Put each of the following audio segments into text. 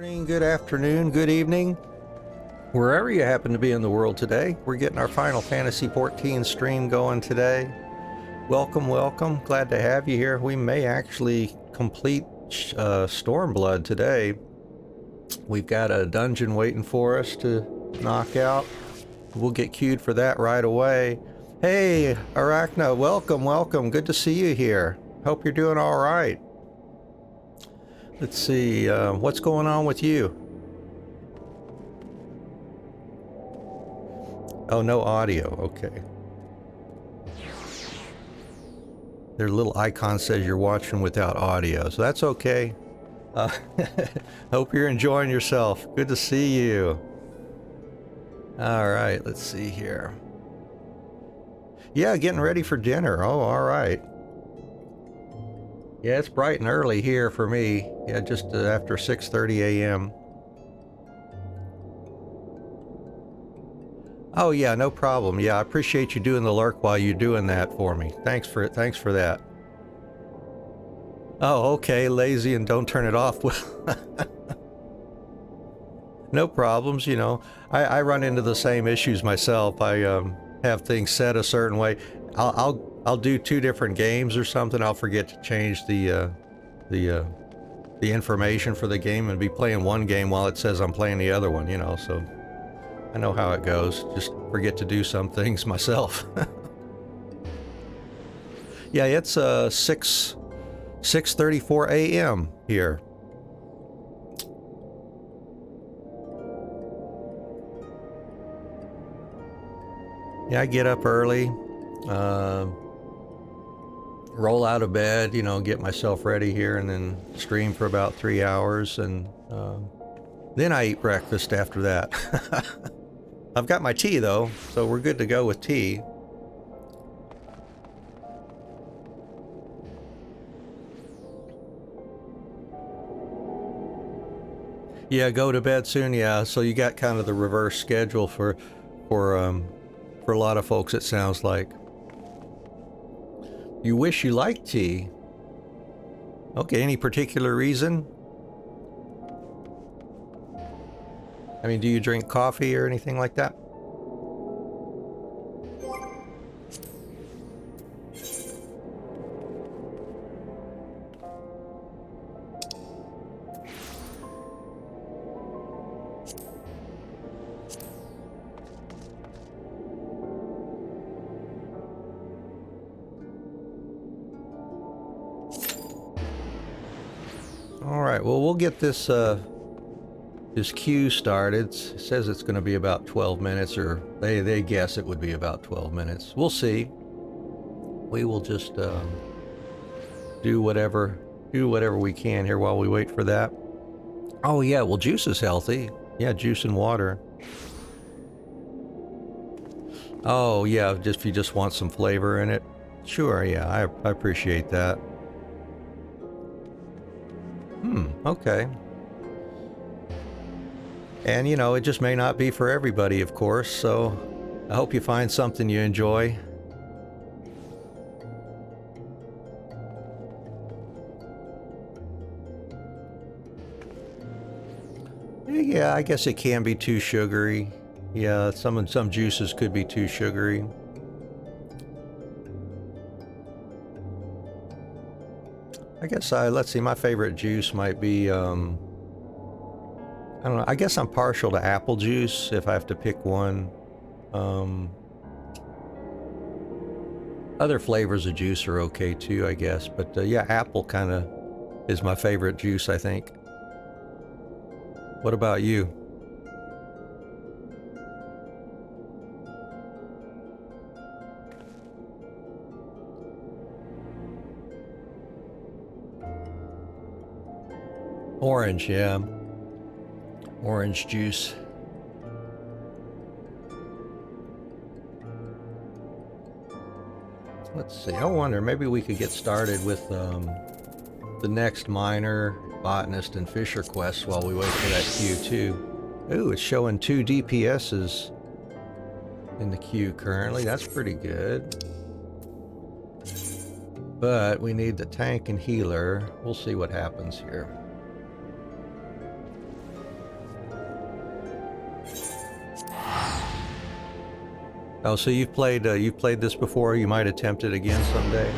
Morning, good afternoon, good evening, wherever you happen to be in the world today. We're getting our Final Fantasy XIV stream going today. Welcome, welcome. Glad to have you here. We may actually complete Stormblood today. We've got a dungeon waiting for us to knock out. We'll get queued for that right away. Hey, Arachna, welcome, welcome. Good to see you here. Hope you're doing all right. Let's see, what's going on with you? Oh, no audio, okay. Their little icon says you're watching without audio, so that's okay. Hope you're enjoying yourself. Good to see you. All right, let's see here. Yeah, getting ready for dinner. Oh, all right. Yeah, it's bright and early here for me. Yeah, just after 6:30 a.m. Oh yeah, no problem. Yeah, I appreciate you doing the lurk while you're doing that for me. Thanks for that. Oh, okay, lazy and don't turn it off. No problems, you know. I run into the same issues myself. I have things set a certain way. I'll do two different games or something. I'll forget to change the information for the game and be playing one game while it says I'm playing the other one, you know, so I know how it goes. Just forget to do some things myself. Yeah, it's 6:34 a.m. here. Yeah, I get up early. Roll out of bed, you know, get myself ready here, and then stream for about 3 hours, and then I eat breakfast after that. I've got my tea though, so we're good to go with tea. Yeah, go to bed soon. Yeah, so you got kind of the reverse schedule for a lot of folks, it sounds like. You wish you liked tea. Okay, any particular reason? I mean, do you drink coffee or anything like that? All right, well, we'll get this queue started. It says it's going to be about 12 minutes, or they guess it would be about 12 minutes. We'll see. We will just do whatever we can here while we wait for that. Oh yeah, well, juice is healthy. Yeah, juice and water. Oh yeah, just if you just want some flavor in it. Sure, yeah, I appreciate that. Okay. And you know, it just may not be for everybody, of course, so I hope you find something you enjoy. Yeah, I guess it can be too sugary. Yeah, some juices could be too sugary. I guess let's see, my favorite juice might be I don't know, I guess I'm partial to apple juice if I have to pick one. Other flavors of juice are okay too, I guess, but yeah, apple kind of is my favorite juice, I think. What about you? Orange, yeah. Orange juice. Let's see, I wonder, maybe we could get started with the next miner, botanist, and fisher quests while we wait for that queue too. Ooh, it's showing 2 DPSs in the queue currently. That's pretty good. But we need the tank and healer. We'll see what happens here. Oh, so you've played this before? You might attempt it again someday.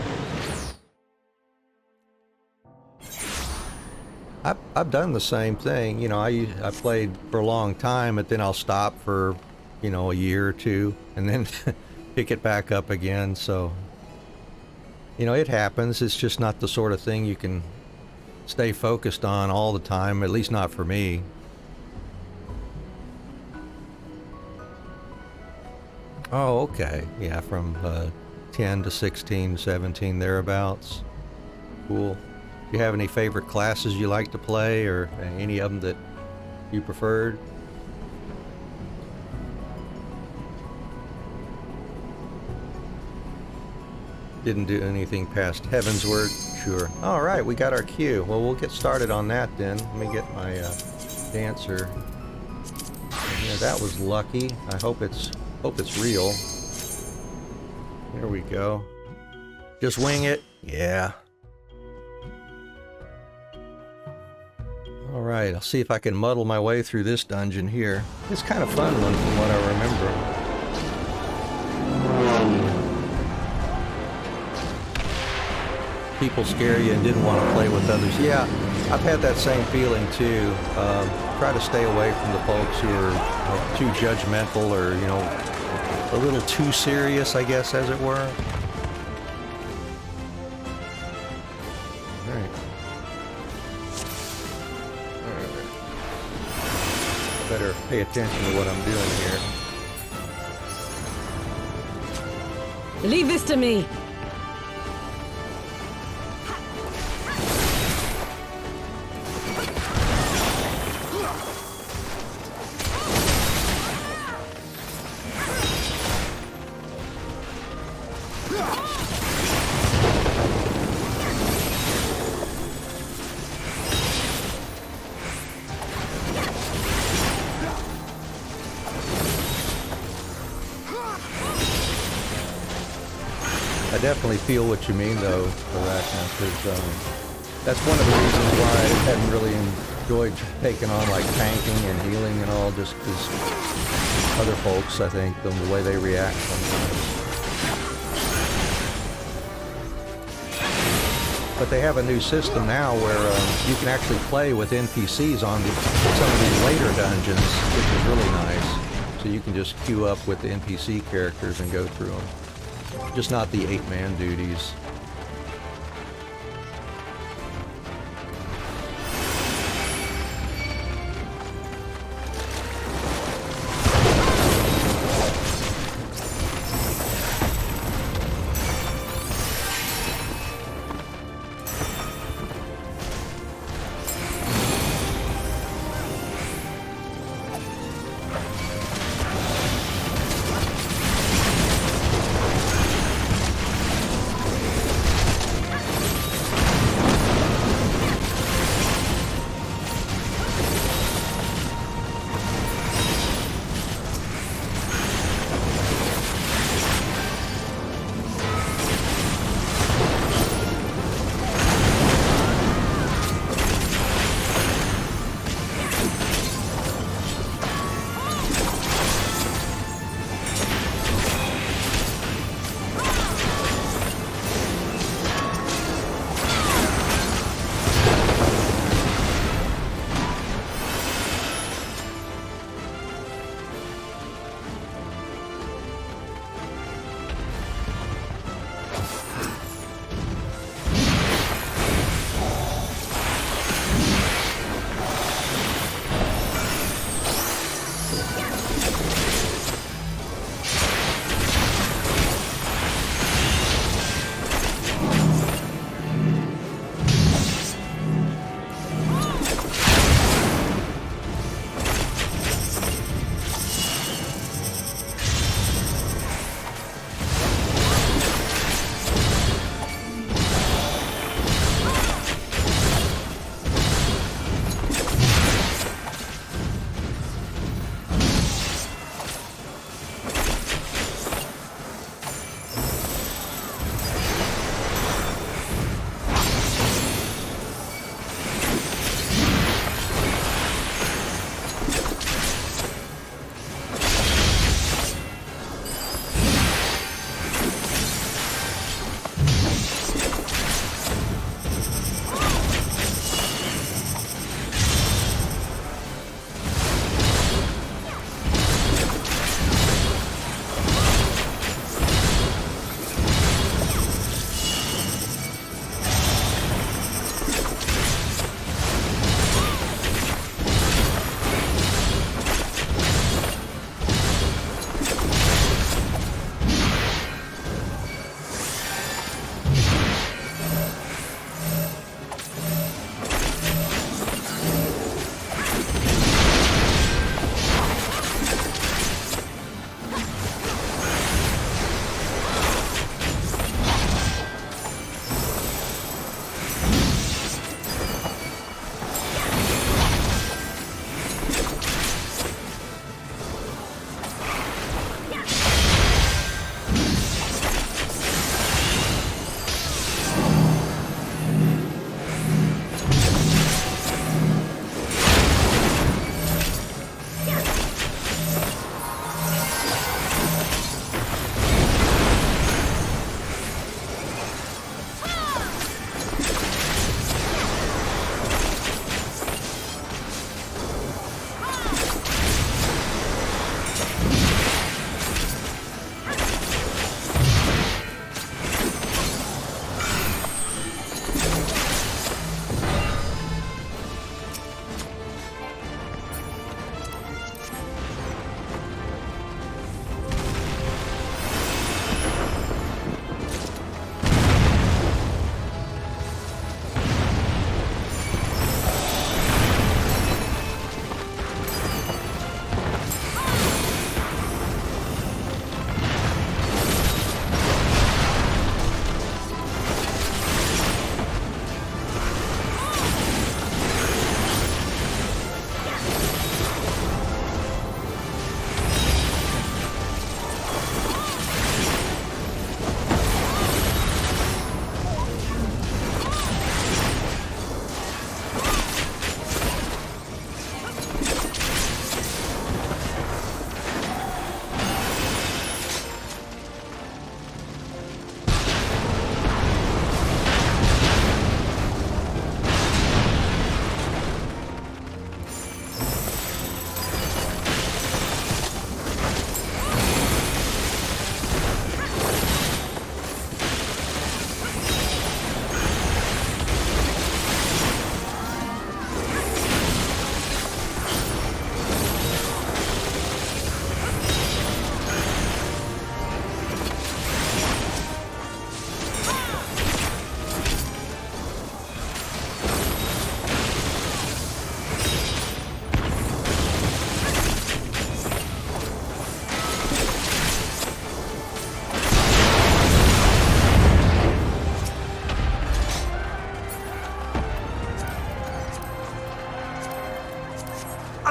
I've done the same thing. You know, I played for a long time, but then I'll stop for, you know, a year or two, and then pick it back up again. So, you know, it happens. It's just not the sort of thing you can stay focused on all the time, at least not for me. Oh, okay. Yeah, from 10 to 16, 17, thereabouts. Cool. Do you have any favorite classes you like to play, or any of them that you preferred? Didn't do anything past Heavensward? Sure. Alright, we got our cue. Well, we'll get started on that then. Let me get my dancer. Yeah, that was lucky. I hope it's real. There we go. Just wing it. Yeah. Alright, I'll see if I can muddle my way through this dungeon here. It's kind of fun one from what I remember. People scare you and didn't want to play with others. Yeah, I've had that same feeling too. Try to stay away from the folks who are too judgmental, or, you know, a little too serious, I guess, as it were. Alright. Better pay attention to what I'm doing here. Leave this to me. I definitely feel what you mean, though, because that's one of the reasons why I hadn't really enjoyed taking on, like, tanking and healing and all, just because other folks, I think, the way they react sometimes. But they have a new system now where you can actually play with NPCs on some of these later dungeons, which is really nice. So you can just queue up with the NPC characters and go through them. Just not the 8-man duties.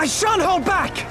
I shan't hold back!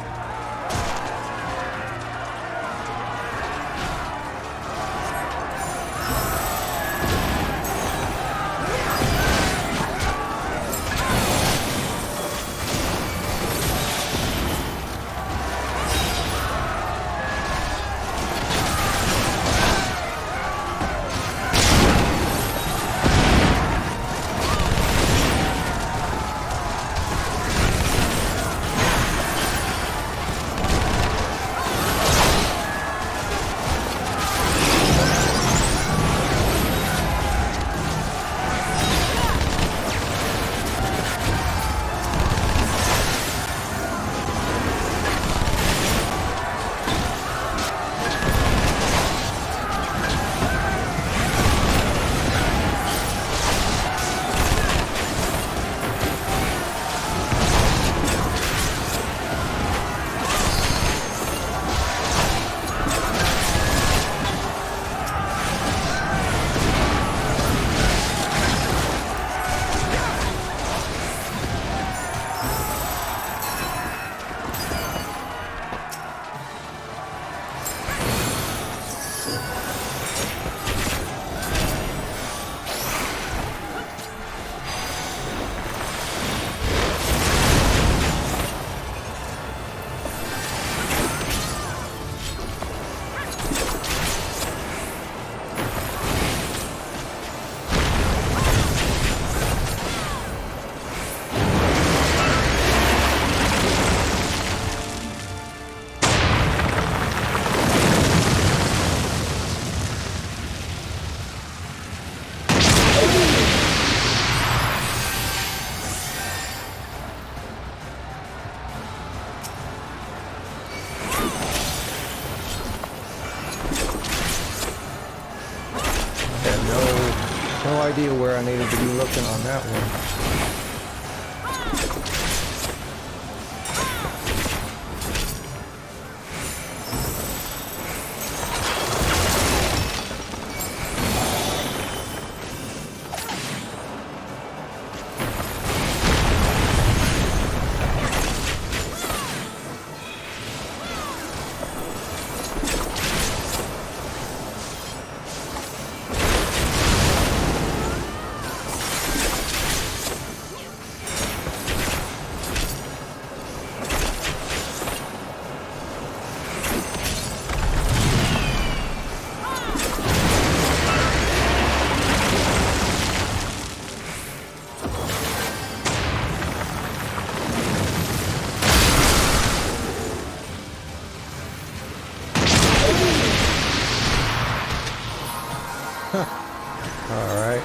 No idea where I needed to be looking on that one. All right.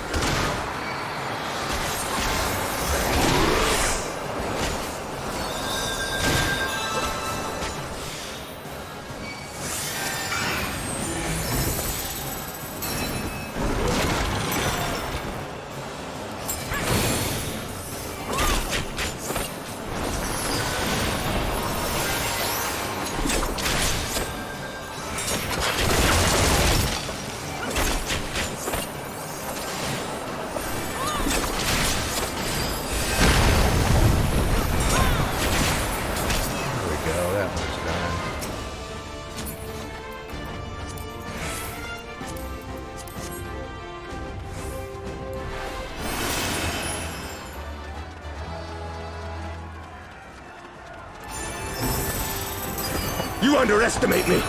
You underestimate me!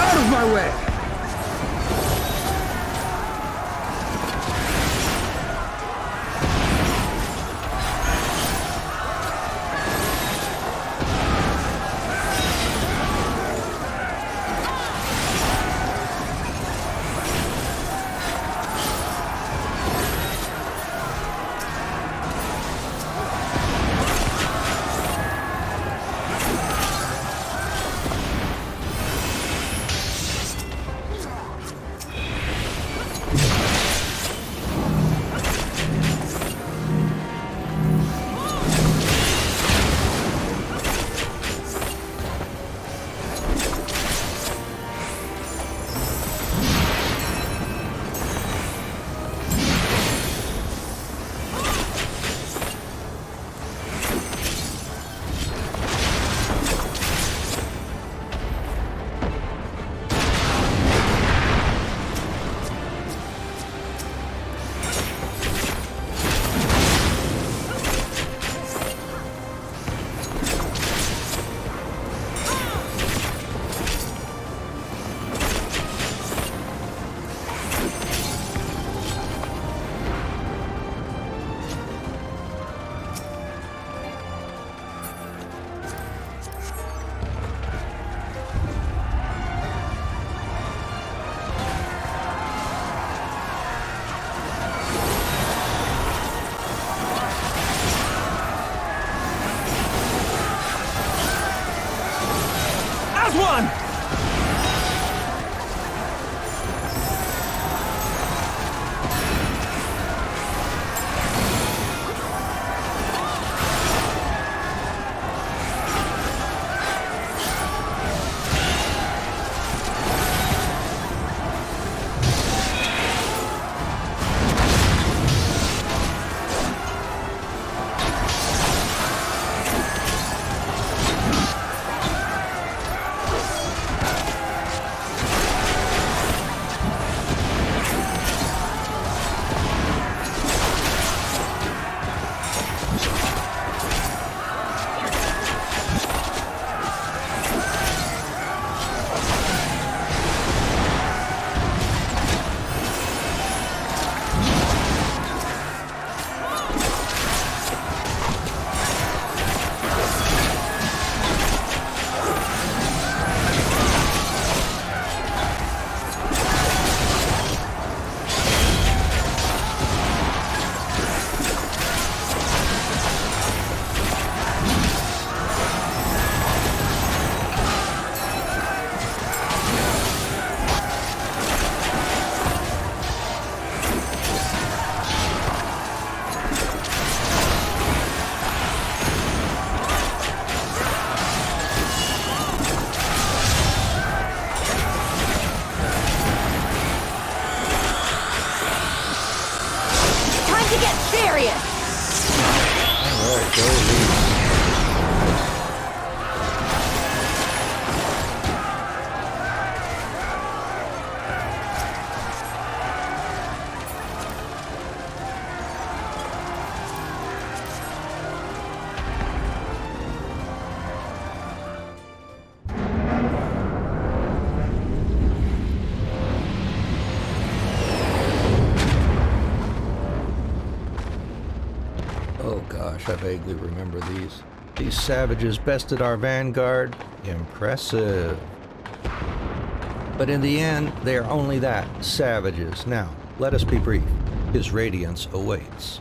Out of my way! to get serious! Alright, go Elise. Oh gosh, I vaguely remember these. These savages bested our vanguard. Impressive. But in the end, they are only that, savages. Now, let us be brief. His radiance awaits.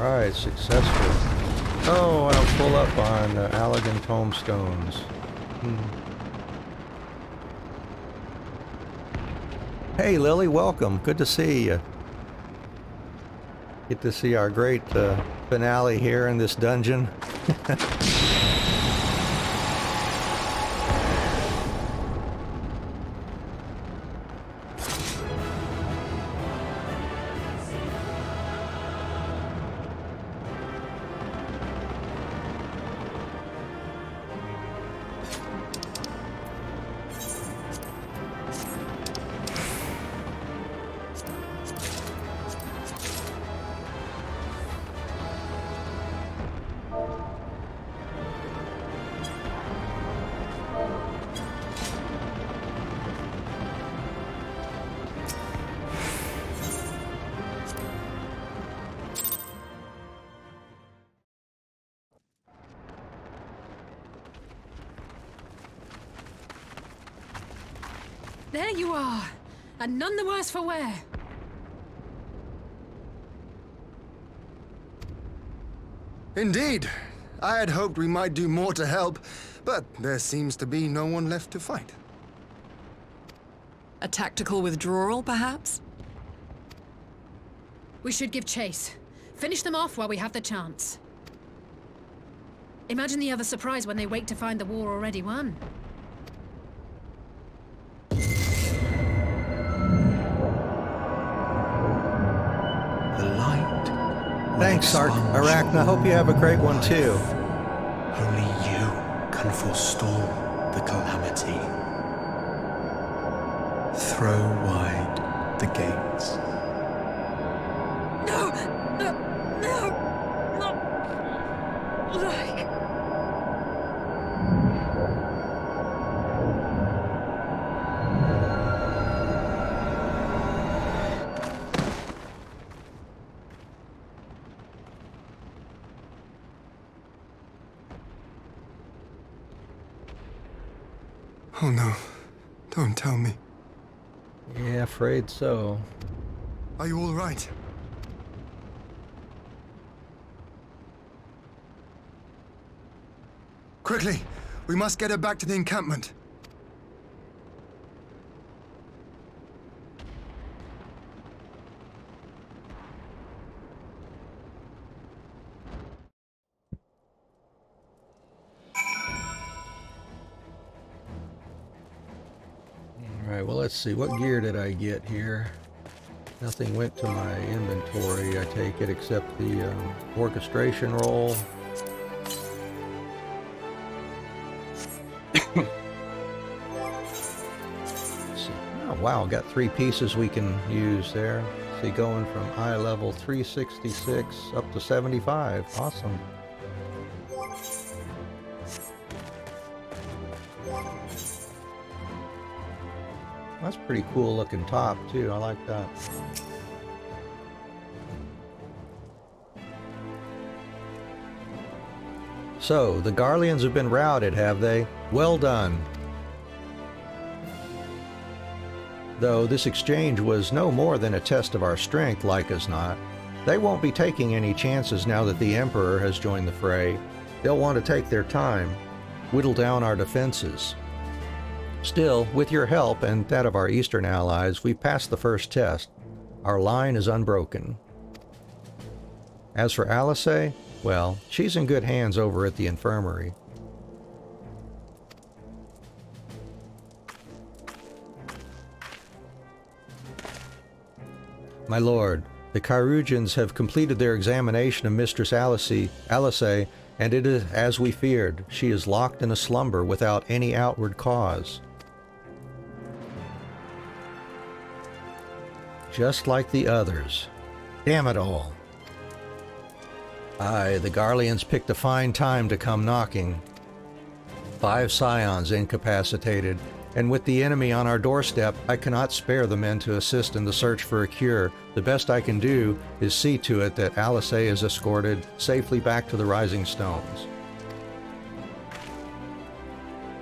Alright, successful. Oh, and I'm full up on Allegan tombstones. Hey Lily, welcome. Good to see you. Get to see our great finale here in this dungeon. There you are, and none the worse for wear. Indeed. I had hoped we might do more to help, but there seems to be no one left to fight. A tactical withdrawal, perhaps? We should give chase. Finish them off while we have the chance. Imagine the other surprise when they wake to find the war already won. Thanks, Arachna. Hope you have a great one, too. Only you can forestall the calamity. Throw wide the gates. No! Not like... Oh no. Don't tell me. Yeah, afraid so. Are you all right? Quickly! We must get her back to the encampment. Alright, well let's see. What gear did I get here? Nothing went to my inventory, I take it, except the orchestration roll. Let's see. Oh wow, got 3 pieces we can use there. See, going from eye level 366 up to 75. Awesome. That's pretty cool looking top too. I like that. So, the Garleans have been routed, have they? Well done. Though this exchange was no more than a test of our strength, like as not. They won't be taking any chances now that the Emperor has joined the fray. They'll want to take their time, whittle down our defenses. Still, with your help and that of our eastern allies, we've passed the first test. Our line is unbroken. As for Alice, well, she's in good hands over at the infirmary. My lord, the Chirurgeons have completed their examination of Mistress Alice, and it is as we feared. She is locked in a slumber without any outward cause. Just like the others. Damn it all. Aye, the Garleans picked a fine time to come knocking. 5 Scions incapacitated, and with the enemy on our doorstep, I cannot spare the men to assist in the search for a cure. The best I can do is see to it that Alice is escorted safely back to the Rising Stones.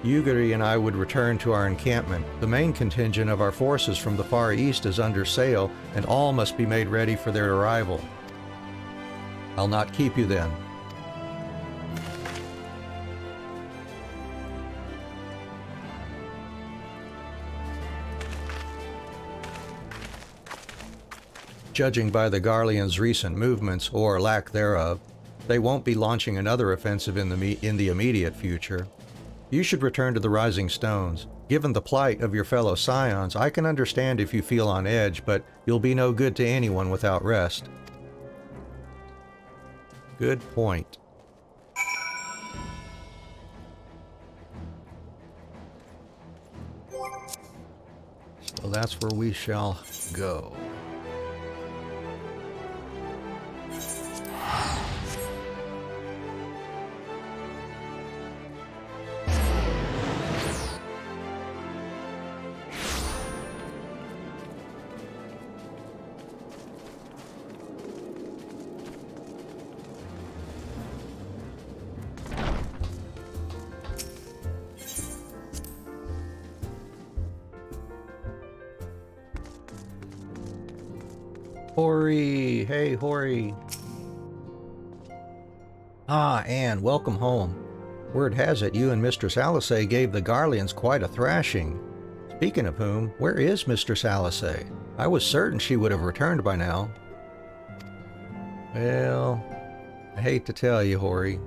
Ugary and I would return to our encampment. The main contingent of our forces from the Far East is under sail, and all must be made ready for their arrival. I'll not keep you then. Judging by the Garleans' recent movements, or lack thereof, they won't be launching another offensive in the immediate future. You should return to the Rising Stones. Given the plight of your fellow Scions, I can understand if you feel on edge, but you'll be no good to anyone without rest. Good point. So that's where we shall go. Hori! Hey, Hori! Ah, Anne, welcome home. Word has it you and Mistress Alisay gave the Garleans quite a thrashing. Speaking of whom, where is Mistress Alisay? I was certain she would have returned by now. Well, I hate to tell you, Hori.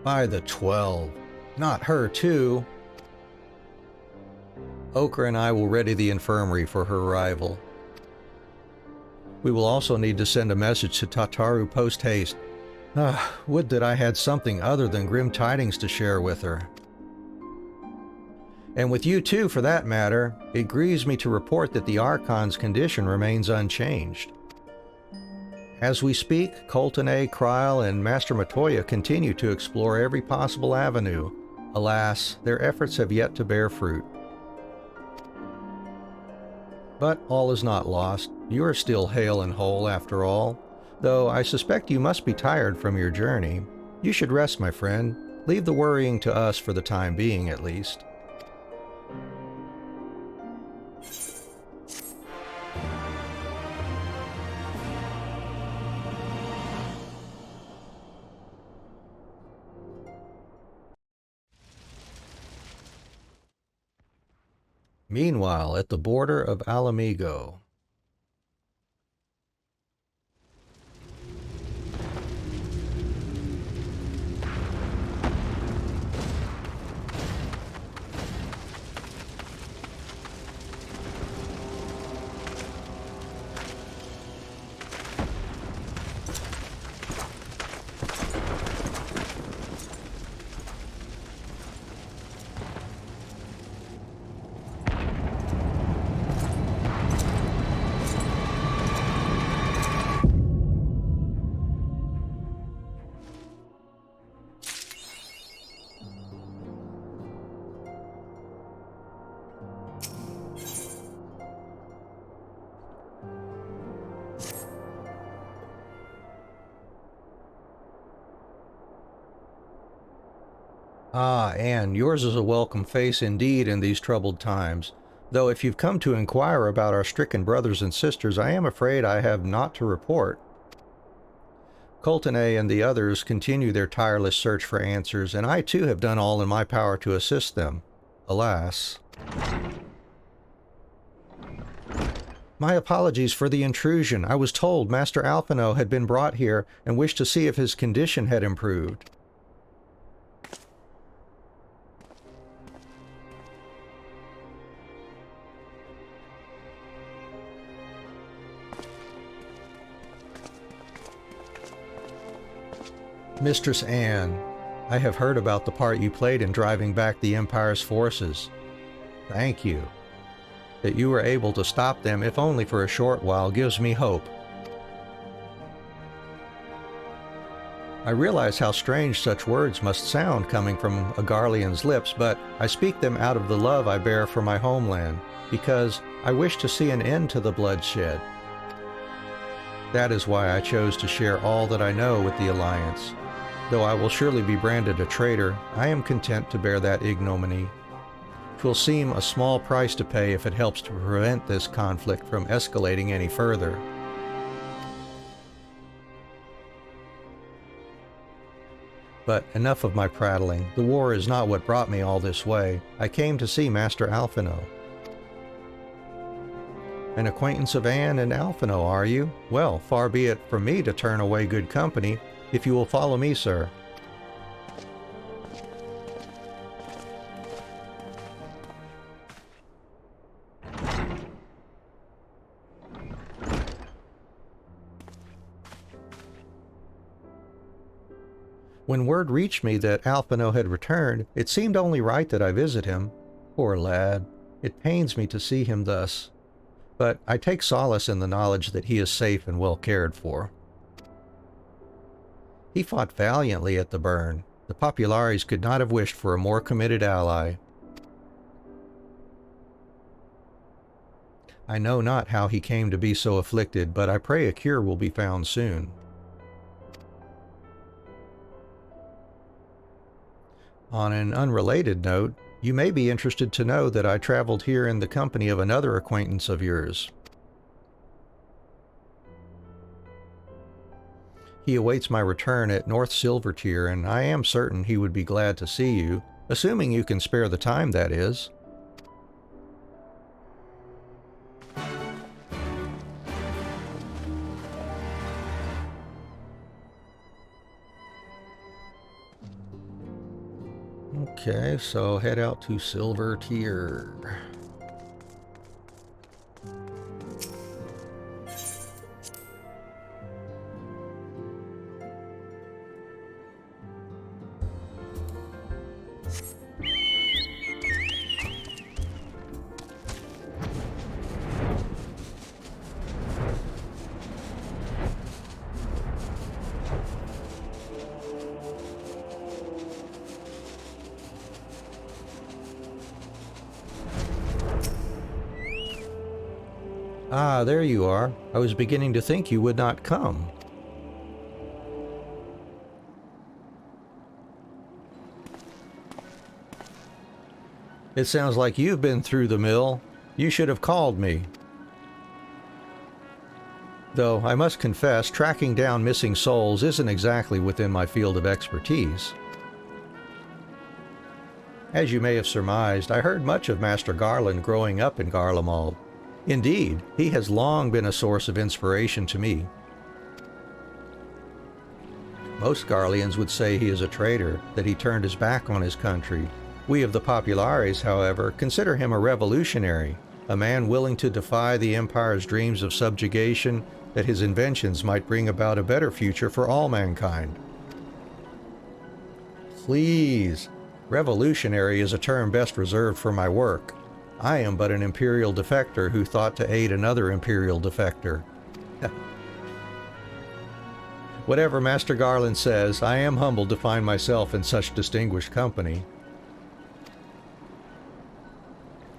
By the 12. Not her, too. Ochre and I will ready the infirmary for her arrival. We will also need to send a message to Tataru post-haste. Would that I had something other than grim tidings to share with her. And with you too, for that matter. It grieves me to report that the Archon's condition remains unchanged. As we speak, Colton, Kryl, and Master Matoya continue to explore every possible avenue. Alas, their efforts have yet to bear fruit. But all is not lost. You are still hale and whole after all, though I suspect you must be tired from your journey. You should rest, my friend. Leave the worrying to us for the time being, at least. Meanwhile, at the border of Alamigo. Ah, Anne, yours is a welcome face indeed in these troubled times. Though if you've come to inquire about our stricken brothers and sisters, I am afraid I have naught to report. Colton and the others continue their tireless search for answers, and I too have done all in my power to assist them. Alas. My apologies for the intrusion. I was told Master Alphino had been brought here and wished to see if his condition had improved. Mistress Anne, I have heard about the part you played in driving back the Empire's forces. Thank you. That you were able to stop them, if only for a short while, gives me hope. I realize how strange such words must sound coming from a Garlean's lips, but I speak them out of the love I bear for my homeland, because I wish to see an end to the bloodshed. That is why I chose to share all that I know with the Alliance. Though I will surely be branded a traitor, I am content to bear that ignominy. 'Twill seem a small price to pay if it helps to prevent this conflict from escalating any further. But enough of my prattling. The war is not what brought me all this way. I came to see Master Alphino. An acquaintance of Anne and Alphino, are you? Well, far be it from me to turn away good company, if you will follow me, sir. When word reached me that Alphino had returned, it seemed only right that I visit him. Poor lad, it pains me to see him thus, but I take solace in the knowledge that he is safe and well cared for. He fought valiantly at the burn. The Populares could not have wished for a more committed ally. I know not how he came to be so afflicted, but I pray a cure will be found soon. On an unrelated note, you may be interested to know that I traveled here in the company of another acquaintance of yours. He awaits my return at North Silvertier, and I am certain he would be glad to see you, assuming you can spare the time, that is. Okay, so head out to Silvertier. Ah, there you are. I was beginning to think you would not come. It sounds like you've been through the mill. You should have called me. Though I must confess, tracking down missing souls isn't exactly within my field of expertise. As you may have surmised, I heard much of Master Garland growing up in Garlemald. Indeed, he has long been a source of inspiration to me. Most Garleans would say he is a traitor, that he turned his back on his country. We of the Populares, however, consider him a revolutionary, a man willing to defy the Empire's dreams of subjugation, that his inventions might bring about a better future for all mankind. Please, revolutionary is a term best reserved for my work. I am but an Imperial defector who thought to aid another Imperial defector. Whatever Master Garland says, I am humbled to find myself in such distinguished company.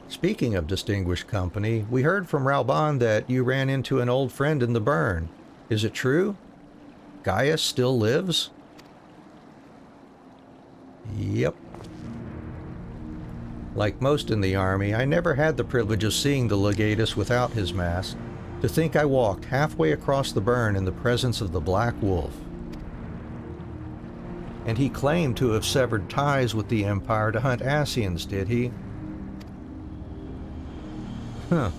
Speaking of distinguished company, we heard from Ralban that you ran into an old friend in the burn. Is it true? Gaius still lives? Yep. Like most in the army, I never had the privilege of seeing the legatus without his mask. To think I walked halfway across the burn in the presence of the Black Wolf. And he claimed to have severed ties with the Empire to hunt Scions, did he? Huh.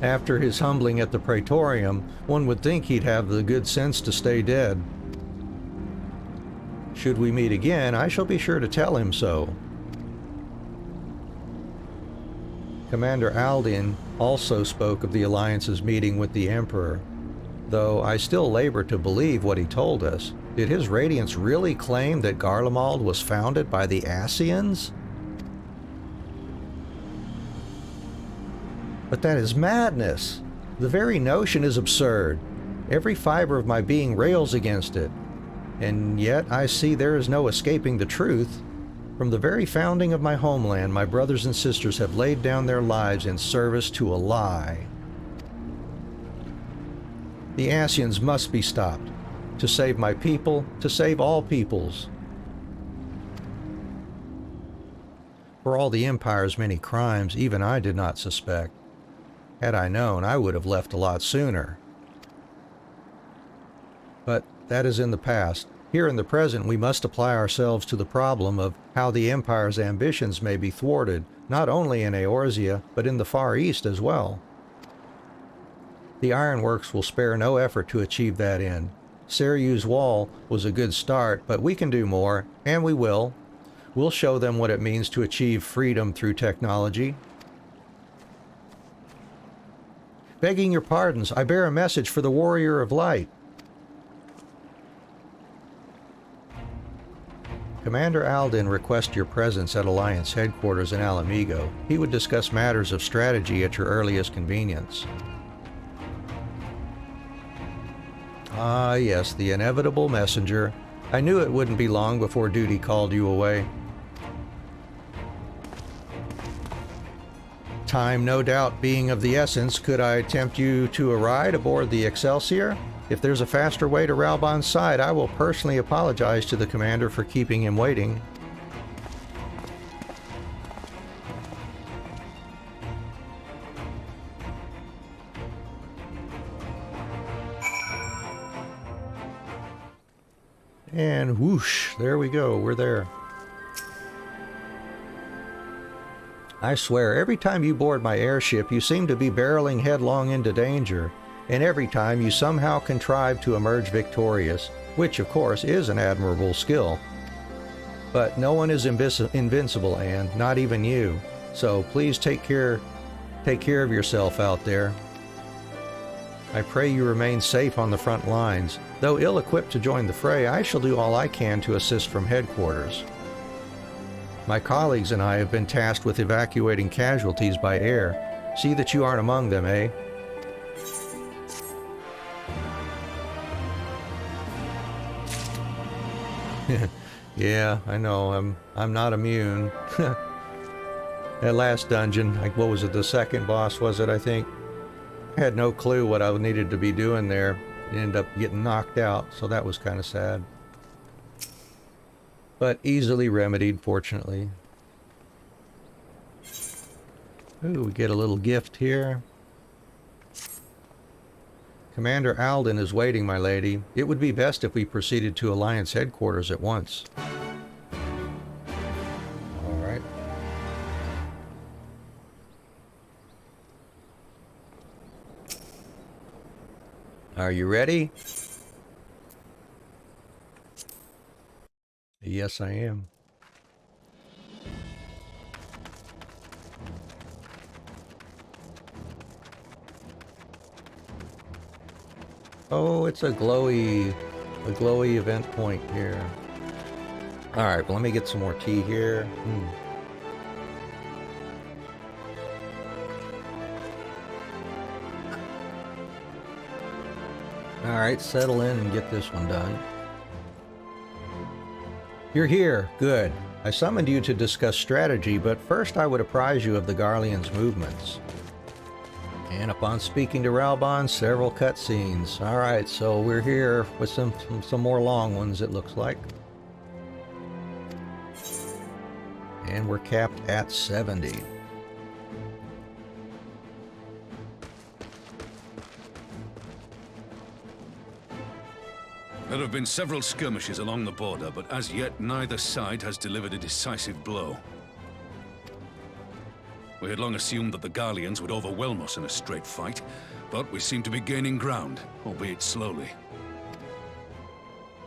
After his humbling at the Praetorium, one would think he'd have the good sense to stay dead. Should we meet again, I shall be sure to tell him so. Commander Aldin also spoke of the Alliance's meeting with the Emperor. Though I still labor to believe what he told us. Did his Radiance really claim that Garlemald was founded by the Scions? But that is madness. The very notion is absurd. Every fiber of my being rails against it. And yet I see there is no escaping the truth. From the very founding of my homeland, my brothers and sisters have laid down their lives in service to a lie. The Scions must be stopped. To save my people, to save all peoples. For all the Empire's many crimes, even I did not suspect. Had I known, I would have left a lot sooner. But that is in the past. Here in the present, we must apply ourselves to the problem of how the Empire's ambitions may be thwarted, not only in Eorzea, but in the Far East as well. The Ironworks will spare no effort to achieve that end. Seryu's wall was a good start, but we can do more, and we will. We'll show them what it means to achieve freedom through technology. Begging your pardons, I bear a message for the Warrior of Light. Commander Alden requests your presence at Alliance headquarters in Alamigo. He would discuss matters of strategy at your earliest convenience. Ah, yes, the inevitable messenger. I knew it wouldn't be long before duty called you away. Time, no doubt, being of the essence, could I tempt you to a ride aboard the Excelsior? If there's a faster way to Ralbon's side, I will personally apologize to the commander for keeping him waiting. And whoosh, there we go, we're there. I swear, every time you board my airship, you seem to be barreling headlong into danger, and every time you somehow contrive to emerge victorious, which of course is an admirable skill. But no one is invincible, Anne, not even you, so please take care of yourself out there. I pray you remain safe on the front lines. Though ill-equipped to join the fray, I shall do all I can to assist from headquarters. My colleagues and I have been tasked with evacuating casualties by air. See that you aren't among them, eh? Yeah, I know, I'm not immune. That last dungeon, like, what was it, the second boss was it, I think? I had no clue what I needed to be doing there. I ended up getting knocked out, so that was kind of sad. But easily remedied, fortunately. Ooh, we get a little gift here. Commander Alden is waiting, my lady. It would be best if we proceeded to Alliance headquarters at once. All right. Are you ready? Yes, I am. Oh, it's a glowy event point here. All right, well, let me get some more tea here. All right, settle in and get this one done. You're here. Good. I summoned you to discuss strategy, but first I would apprise you of the Garlean's movements. And upon speaking to Ralbon, several cutscenes. All right, so we're here with some more long ones, it looks like. And we're capped at 70. There have been several skirmishes along the border, but as yet neither side has delivered a decisive blow. We had long assumed that the Garleans would overwhelm us in a straight fight, but we seem to be gaining ground, albeit slowly.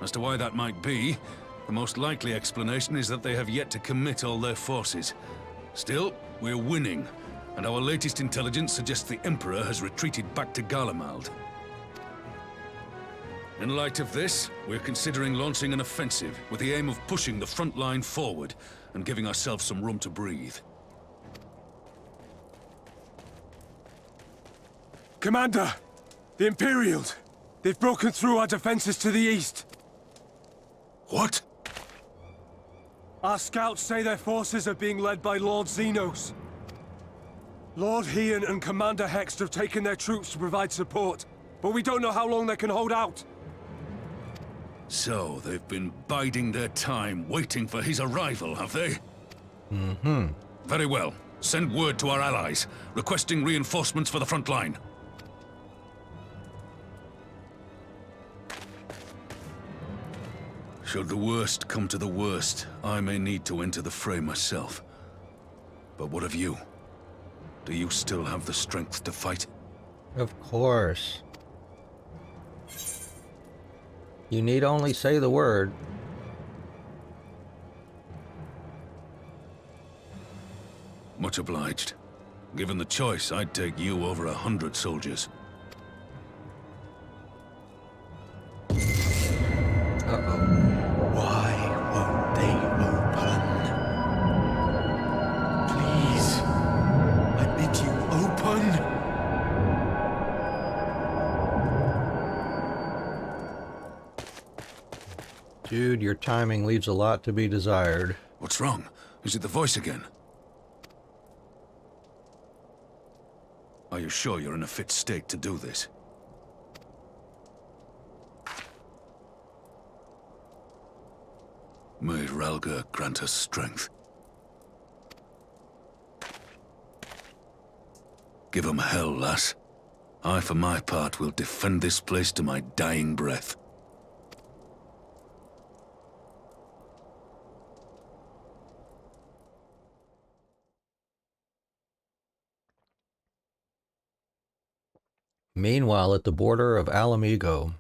As to why that might be, the most likely explanation is that they have yet to commit all their forces. Still, we're winning, and our latest intelligence suggests the Emperor has retreated back to Garlemald. In light of this, we're considering launching an offensive with the aim of pushing the front line forward and giving ourselves some room to breathe. Commander! The Imperials! They've broken through our defenses to the east! What? Our scouts say their forces are being led by Lord Xenos. Lord Heian and Commander Hext have taken their troops to provide support, but we don't know how long they can hold out. So, they've been biding their time, waiting for his arrival, have they? Very well. Send word to our allies, requesting reinforcements for the front line. Should the worst come to the worst, I may need to enter the fray myself. But what of you? Do you still have the strength to fight? Of course. You need only say the word. Much obliged. Given the choice, I'd take you over 100 soldiers. Uh-oh. Why won't they open? Please, I bid you open. Jude, your timing leaves a lot to be desired. What's wrong? Is it the voice again? Are you sure you're in a fit state to do this? May Ralga grant us strength. Give 'em hell, lass. I, for my part, will defend this place to my dying breath. Meanwhile, at the border of Alamigo.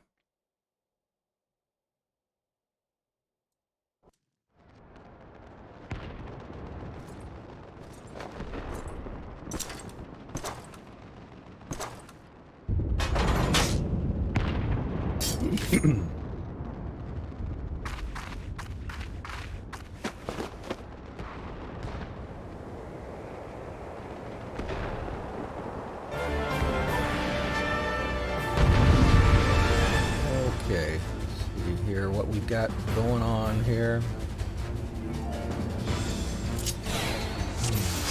Okay, let's see here what we've got going on here.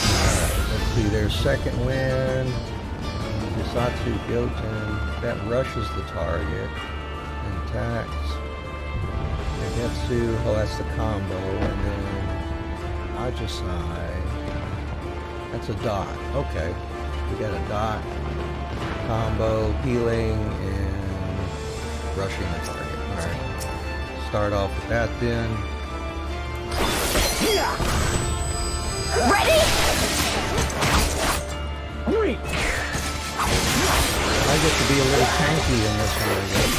Alright, let's see, there's second wind, Yusatsu Gyoten, that rushes the target, and attacks. Negetsu, oh that's the combo, and then Ajisai, that's a dot, okay. We got a dot, combo, healing, and rushing the target. Alright. Start off with that then. Ready? I get to be a little tanky in this one, I guess.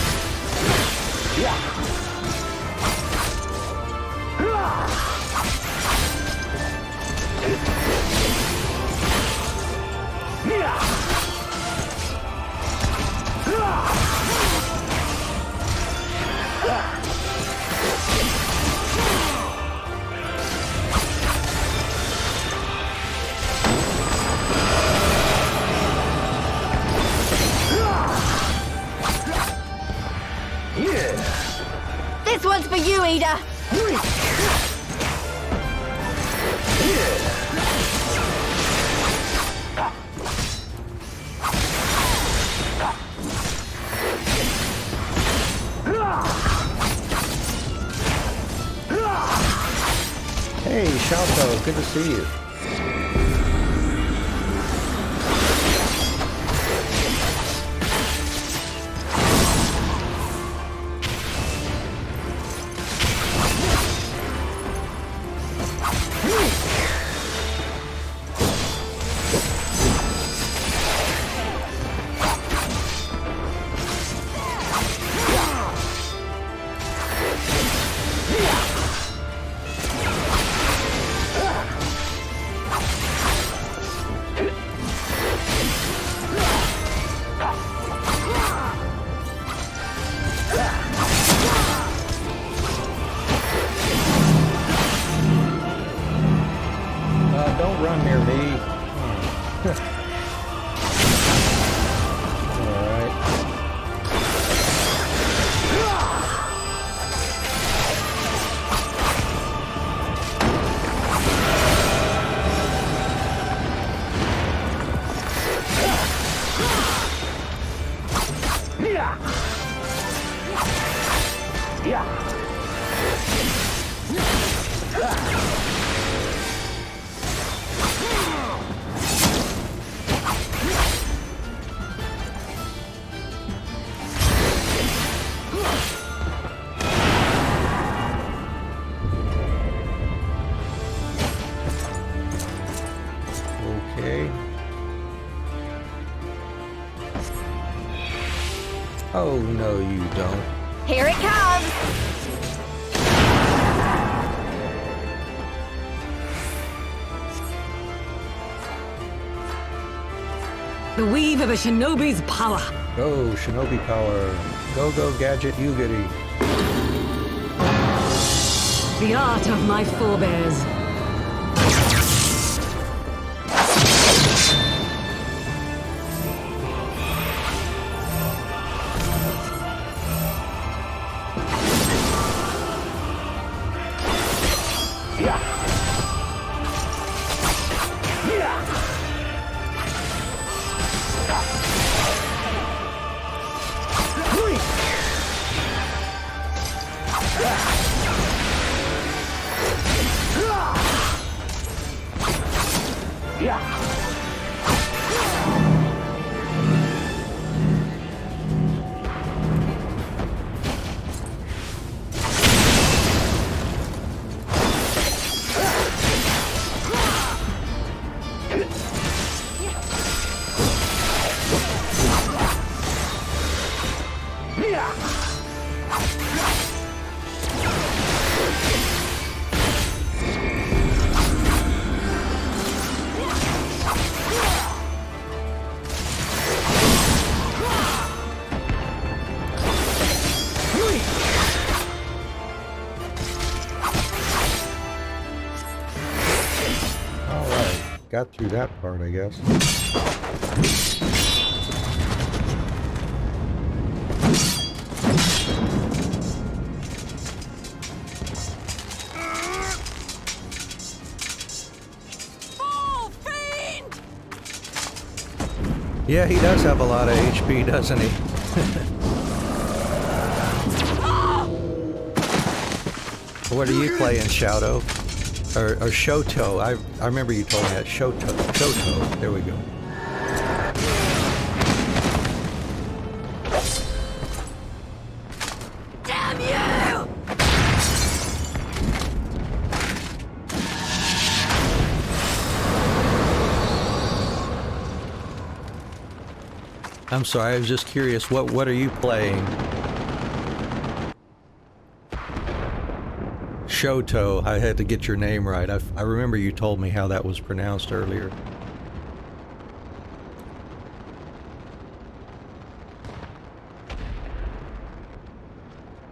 This one's for you, Ida. Hey, Shalto, good to see you. Don't run near me. Alright. Okay. Oh, no, you don't. Here it comes! The weave of a shinobi's power. Go, shinobi power. Go, go, gadget, Yugiri. The art of my forebears. Got through that part, I guess. Oh, fiend! Yeah, he does have a lot of HP, doesn't he? What are you playing, Shadow? Or Shoto. I remember you told me that. Shoto. Shoto. There we go. Damn you! I'm sorry, I was just curious. What are you playing? Shoto. I had to get your name right. I remember you told me how that was pronounced earlier.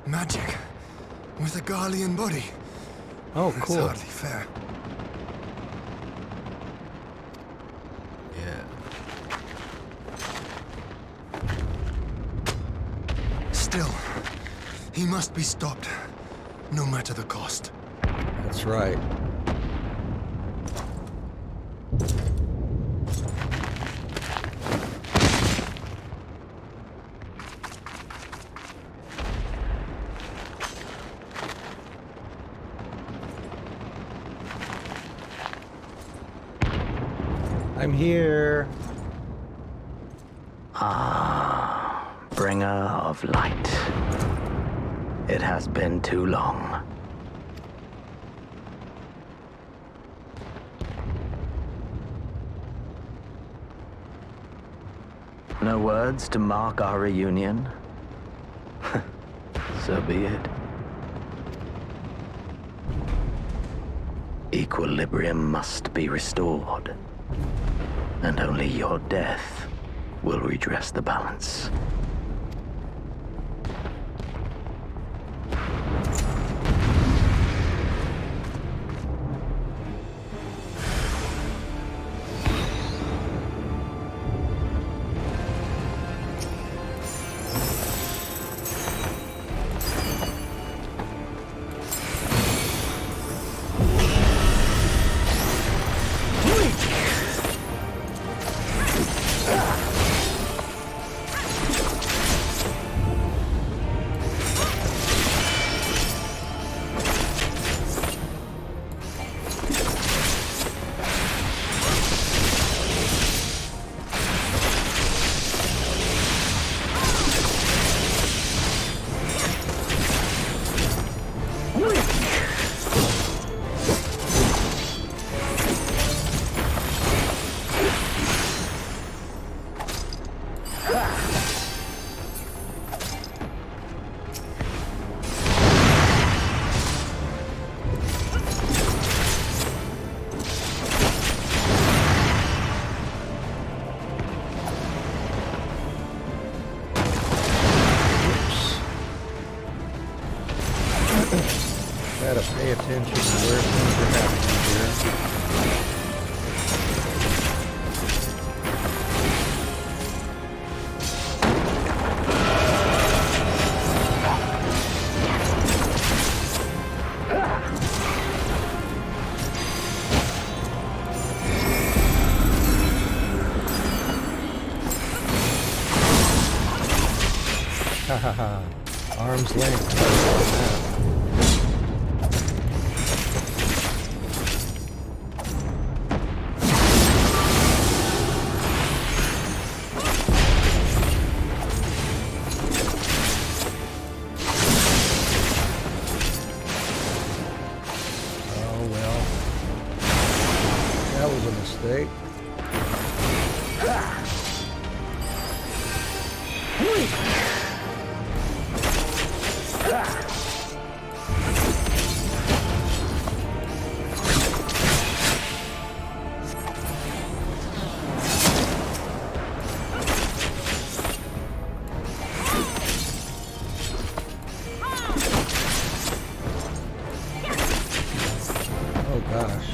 Magic with a Garlean body. Oh, That's cool. hardly fair. Yeah. Still, he must be stopped, no matter the cost. That's right. I'm here. Bringer of light. It has been too long. No words to mark our reunion? So be it. Equilibrium must be restored, and only your death will redress the balance. attention to where things are happening here. Ha ha ha. Arm's length. Oh well. That was a mistake. Oh gosh.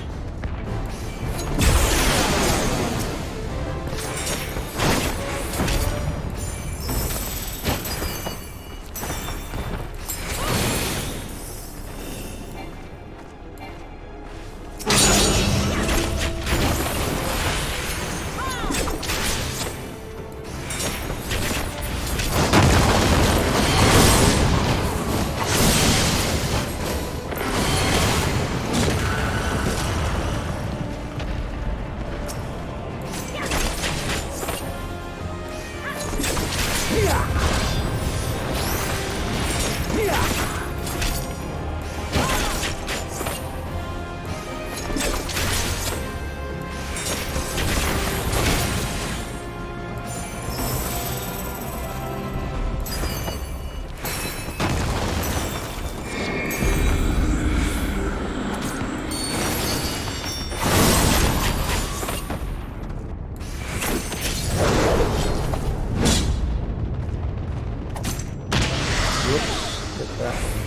Whoops, hit that one.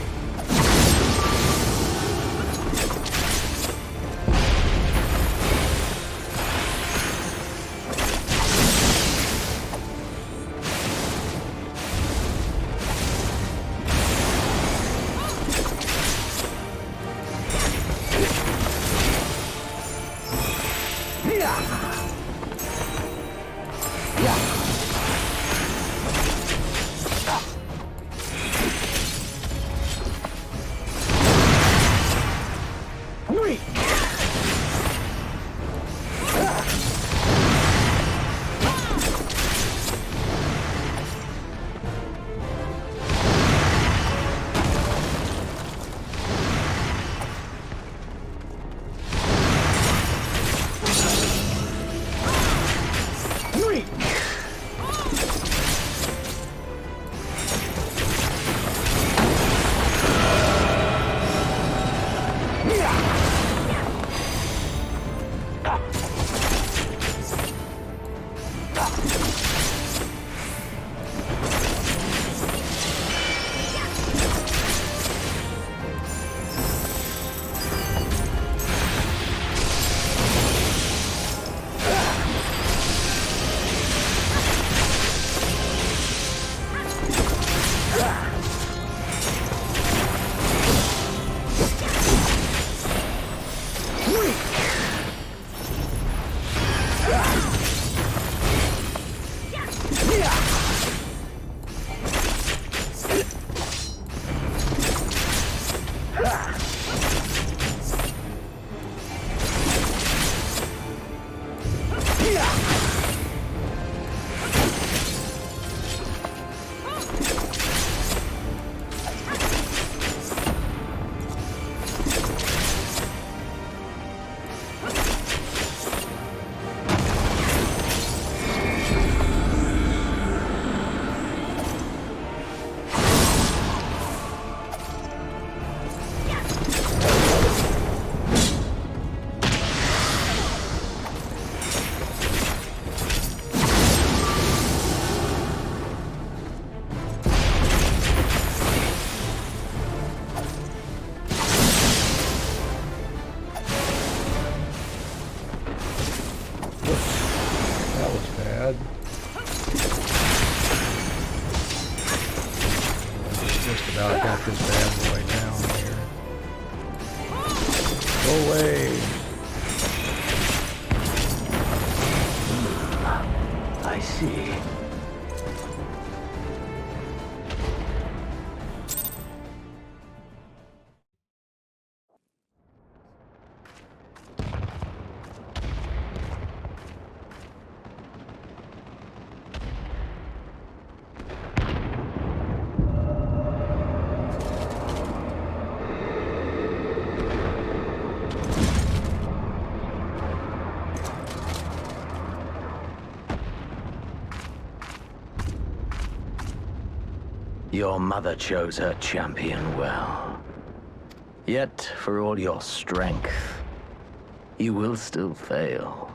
That was bad. Just about got this bad boy down here. Go away. I see. Your mother chose her champion well. Yet, for all your strength, you will still fail.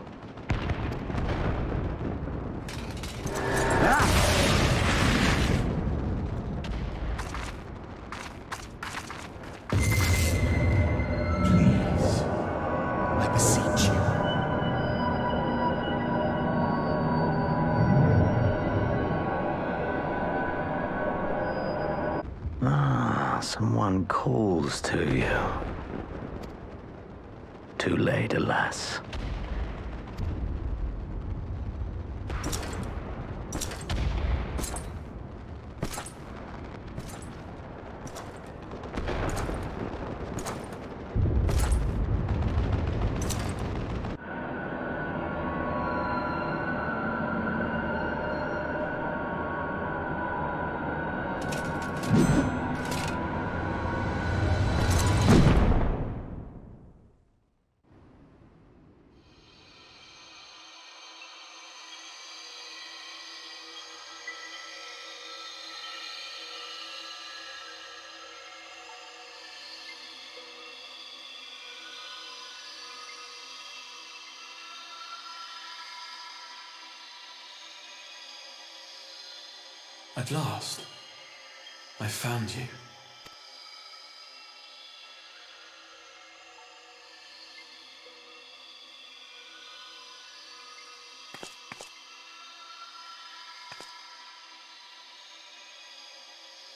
Please, I beseech you. Someone calls to you. Too late, alas. At last, I found you.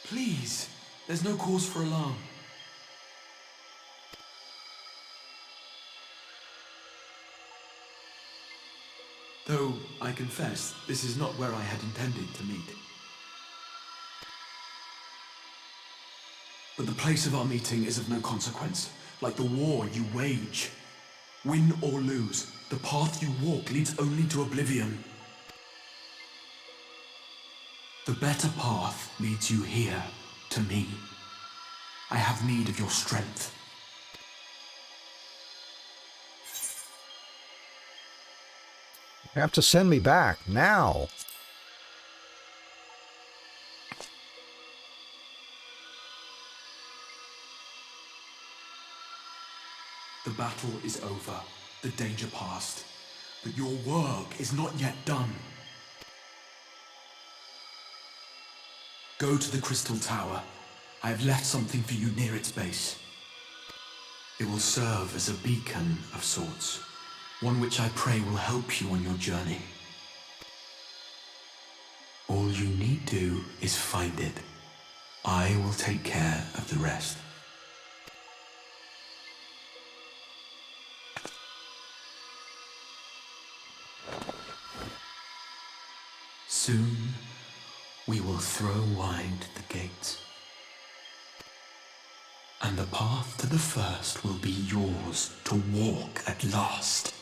Please, there's no cause for alarm. Though, I confess, this is not where I had intended to meet. But the place of our meeting is of no consequence, like the war you wage. Win or lose, the path you walk leads only to oblivion. The better path leads you here, to me. I have need of your strength. You have to send me back, now. The battle is over, the danger past, but your work is not yet done. Go to the Crystal Tower. I have left something for you near its base. It will serve as a beacon of sorts, one which I pray will help you on your journey. All you need do is find it. I will take care of the rest. Soon, we will throw wide the gates. And the path to the first will be yours to walk at last.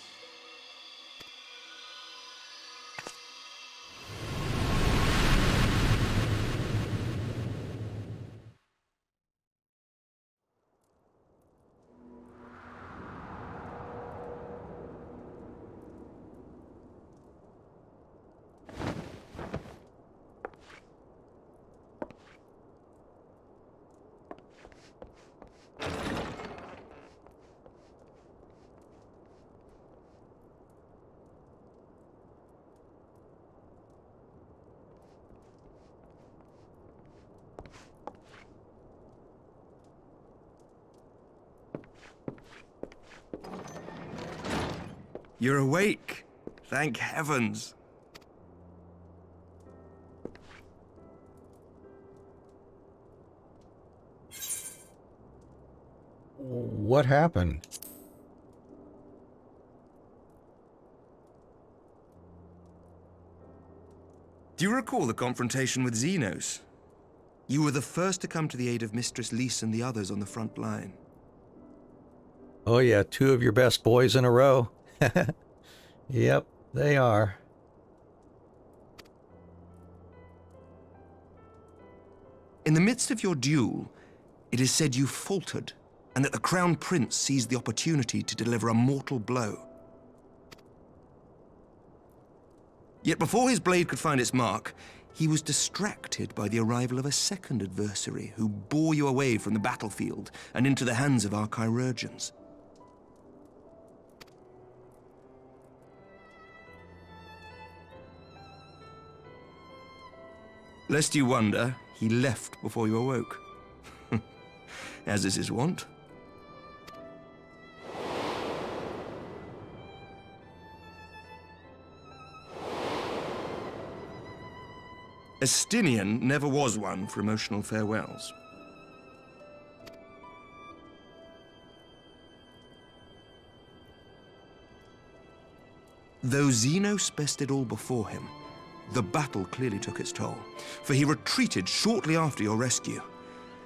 You're awake. Thank heavens. What happened? Do you recall the confrontation with Xenos? You were the first to come to the aid of Mistress Lys and the others on the front line. Oh yeah, two of your best boys in a row. Yep, they are. In the midst of your duel, it is said you faltered, and that the Crown Prince seized the opportunity to deliver a mortal blow. Yet before his blade could find its mark, he was distracted by the arrival of a second adversary who bore you away from the battlefield and into the hands of our chirurgeons. Lest you wonder, he left before you awoke. As is his wont. Estinian never was one for emotional farewells. Though Xenos bested all before him, the battle clearly took its toll, for he retreated shortly after your rescue.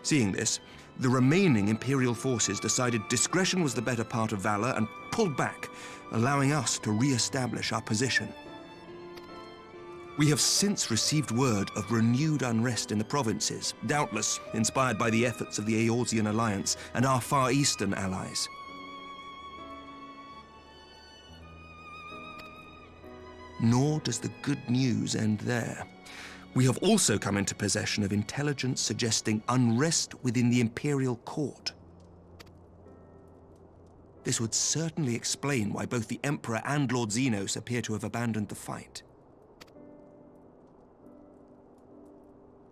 Seeing this, the remaining Imperial forces decided discretion was the better part of valor and pulled back, allowing us to re-establish our position. We have since received word of renewed unrest in the provinces, doubtless inspired by the efforts of the Eorzean Alliance and our Far Eastern allies. Nor does the good news end there. We have also come into possession of intelligence suggesting unrest within the Imperial Court. This would certainly explain why both the Emperor and Lord Xenos appear to have abandoned the fight.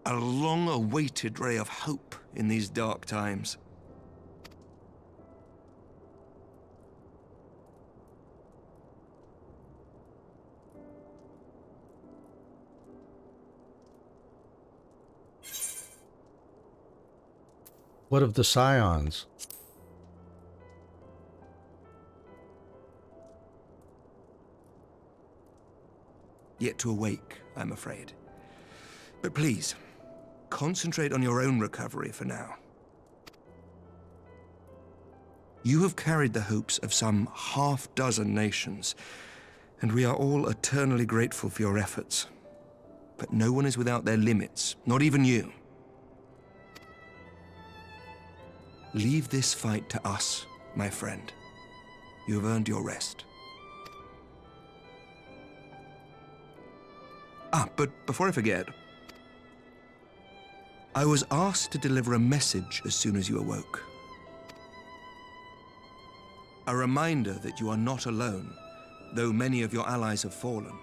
A long-awaited ray of hope in these dark times. What of the Scions? Yet to awake, I'm afraid. But please, concentrate on your own recovery for now. You have carried the hopes of some half-dozen nations, and we are all eternally grateful for your efforts. But no one is without their limits, not even you. Leave this fight to us, my friend. You have earned your rest. But before I forget, I was asked to deliver a message as soon as you awoke. A reminder that you are not alone, though many of your allies have fallen.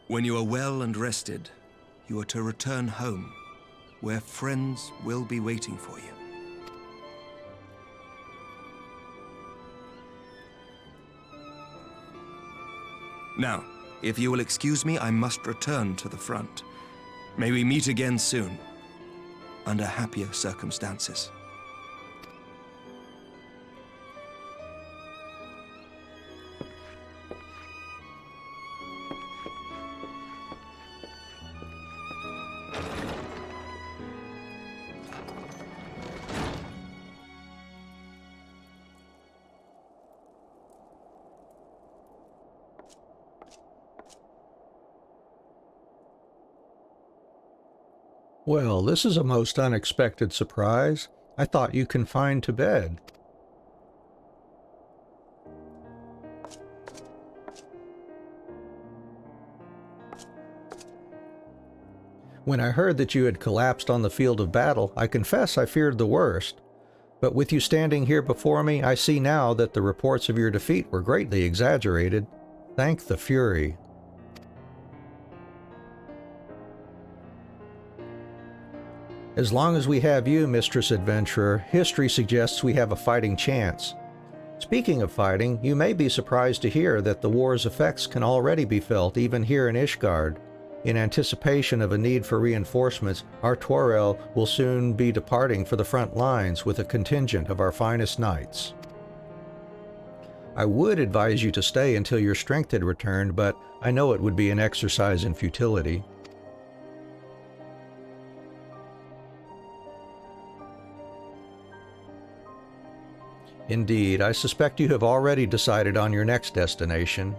When you are well and rested, you are to return home, where friends will be waiting for you. Now, if you will excuse me, I must return to the front. May we meet again soon, under happier circumstances. Well, this is a most unexpected surprise. I thought you confined to bed. When I heard that you had collapsed on the field of battle, I confess I feared the worst. But with you standing here before me, I see now that the reports of your defeat were greatly exaggerated. Thank the Fury. As long as we have you, Mistress Adventurer, history suggests we have a fighting chance. Speaking of fighting, you may be surprised to hear that the war's effects can already be felt even here in Ishgard. In anticipation of a need for reinforcements, our Tuarel will soon be departing for the front lines with a contingent of our finest knights. I would advise you to stay until your strength had returned, but I know it would be an exercise in futility. Indeed, I suspect you have already decided on your next destination.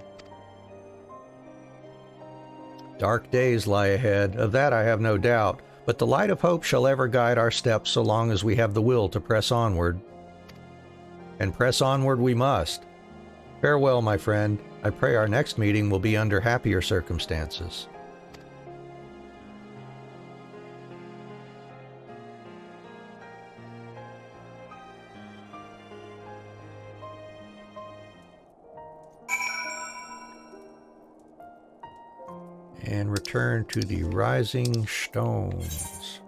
Dark days lie ahead, of that I have no doubt, but the light of hope shall ever guide our steps so long as we have the will to press onward. And press onward we must. Farewell, my friend. I pray our next meeting will be under happier circumstances. And return to the Rising Stones.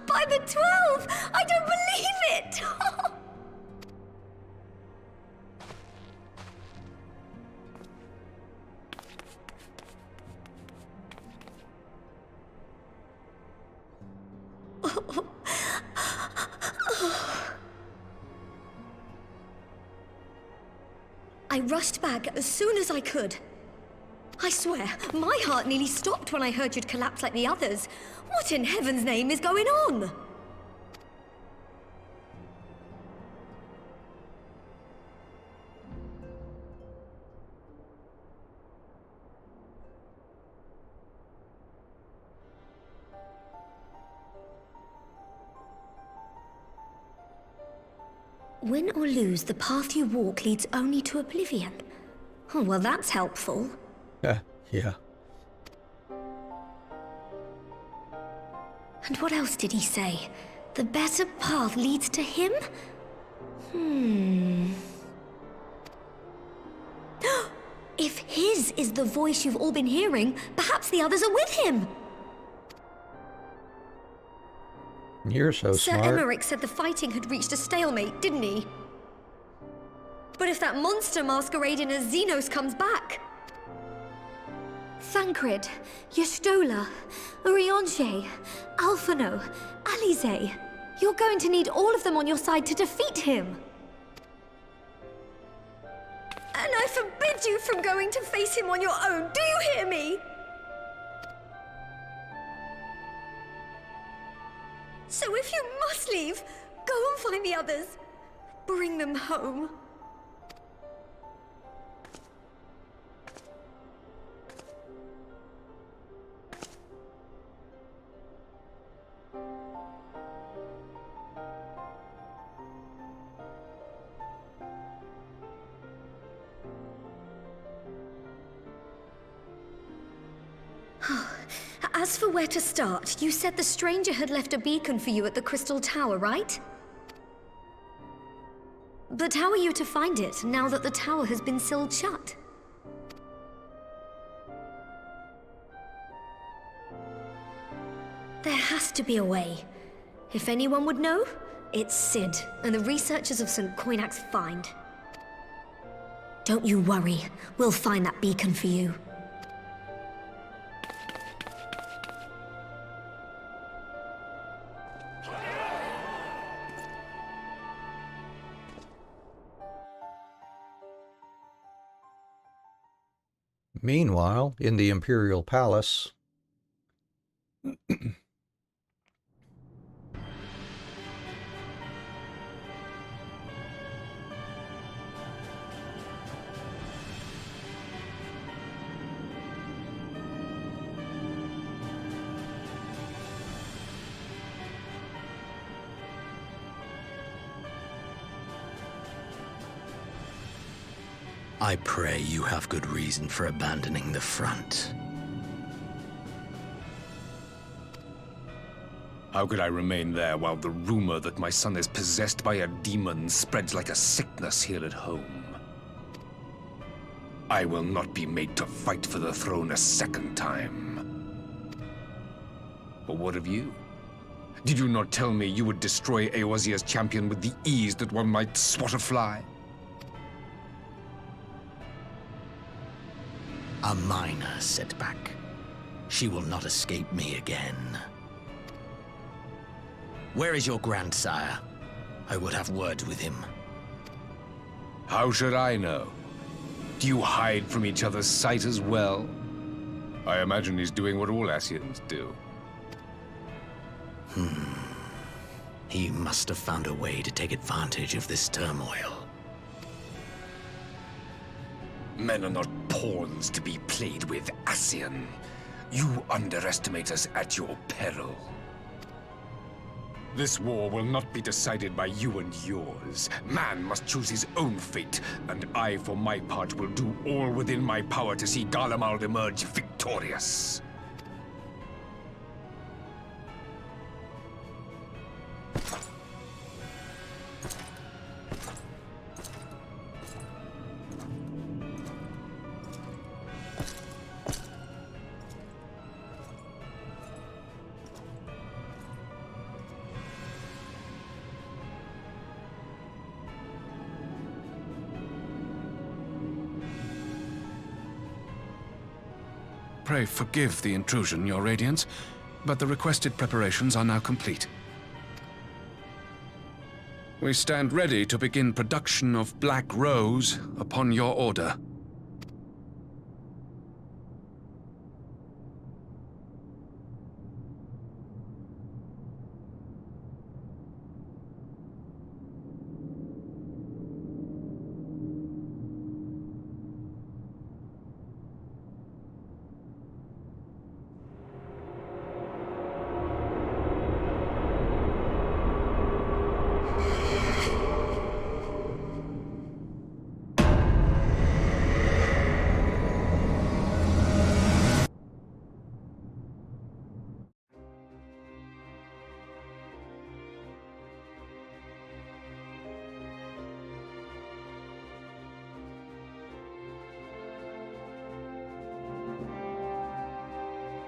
By the 12! I don't believe it! I rushed back as soon as I could. I swear, my heart nearly stopped when I heard you'd collapse like the others. What in heaven's name is going on? Win or lose, the path you walk leads only to oblivion. Oh, well, that's helpful. Yeah. And what else did he say? The better path leads to him? If his is the voice you've all been hearing, perhaps the others are with him. You're so Sir smart. Emmerich said the fighting had reached a stalemate, didn't he? But if that monster masquerading as Xenos comes back... Thancred, Yestola, Urianger, Alphano, Alize... You're going to need all of them on your side to defeat him. And I forbid you from going to face him on your own, do you hear me? So if you must leave, go and find the others. Bring them home. As for where to start, you said the stranger had left a beacon for you at the Crystal Tower, right? But how are you to find it, now that the tower has been sealed shut? There has to be a way. If anyone would know, it's Sid, and the researchers of St. Coinac's find. Don't you worry, we'll find that beacon for you. Meanwhile, in the Imperial Palace, I pray you have good reason for abandoning the front. How could I remain there while the rumor that my son is possessed by a demon spreads like a sickness here at home? I will not be made to fight for the throne a second time. But what of you? Did you not tell me you would destroy Eorzea's champion with the ease that one might swat a fly? A minor setback. She will not escape me again. Where is your grandsire? I would have words with him. How should I know? Do you hide from each other's sight as well? I imagine he's doing what all Scions do. He must have found a way to take advantage of this turmoil. Men are not pawns to be played with, Scion. You underestimate us at your peril. This war will not be decided by you and yours. Man must choose his own fate, and I, for my part, will do all within my power to see Garlemald emerge victorious. Pray forgive the intrusion, Your Radiance, but the requested preparations are now complete. We stand ready to begin production of Black Rose upon your order.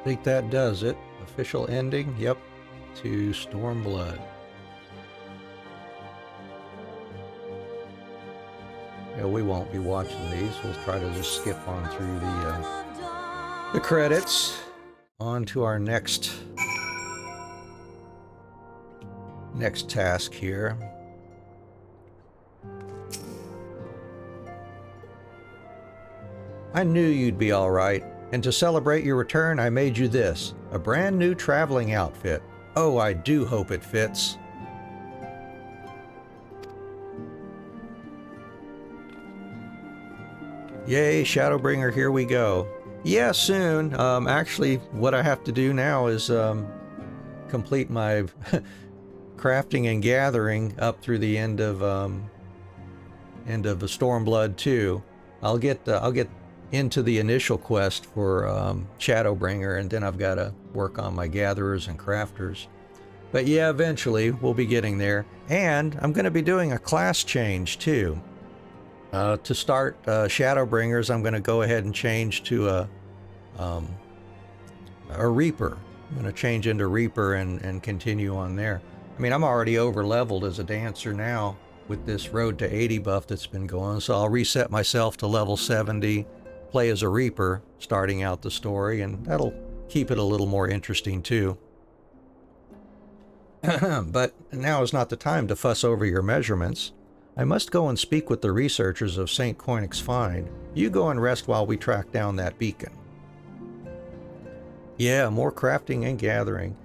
I think that does it. Official ending, yep, to Stormblood. Yeah, we won't be watching these. We'll try to just skip on through the credits. On to our next task here. I knew you'd be all right. And to celebrate your return, I made you this, a brand new traveling outfit. Oh, I do hope it fits. Yay, Shadowbringer, here we go. Yeah, soon. Actually, what I have to do now is complete my crafting and gathering up through the end of Stormblood 2. I'll get into the initial quest for Shadowbringer, and then I've got to work on my gatherers and crafters. But yeah, eventually we'll be getting there. And I'm going to be doing a class change too. To start Shadowbringers, I'm going to go ahead and change to a Reaper. I'm going to change into Reaper and continue on there. I mean, I'm already over leveled as a dancer now with this Road to 80 buff that's been going, so I'll reset myself to level 70, play as a Reaper, starting out the story, and that'll keep it a little more interesting too. But now is not the time to fuss over your measurements. I must go and speak with the researchers of St. Coinach's Find. You go and rest while we track down that beacon. Yeah, more crafting and gathering.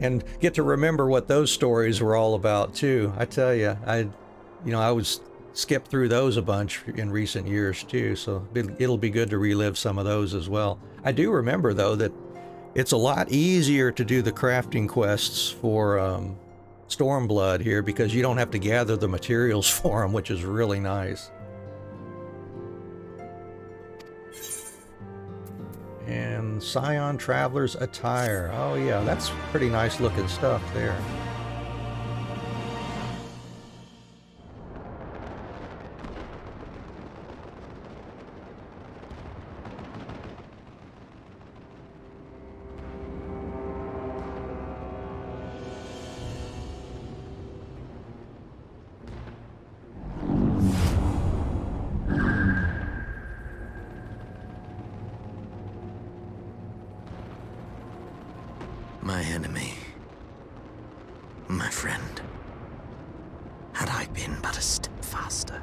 And get to remember what those stories were all about too. I tell you, I was skipped through those a bunch in recent years too, so it'll be good to relive some of those as well. I do remember though that it's a lot easier to do the crafting quests for Stormblood here because you don't have to gather the materials for them, which is really nice. And Scion Traveler's Attire. Oh yeah, that's pretty nice looking stuff there. My enemy. My friend. Had I been but a step faster.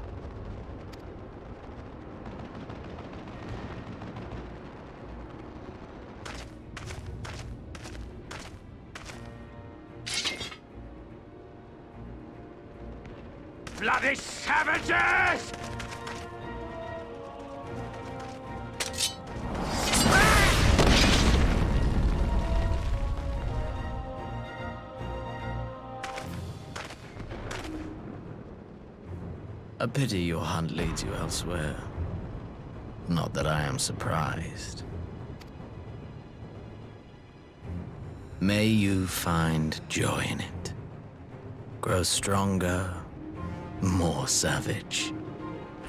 Bloody savages! A pity your hunt leads you elsewhere. Not that I am surprised. May you find joy in it. Grow stronger, more savage,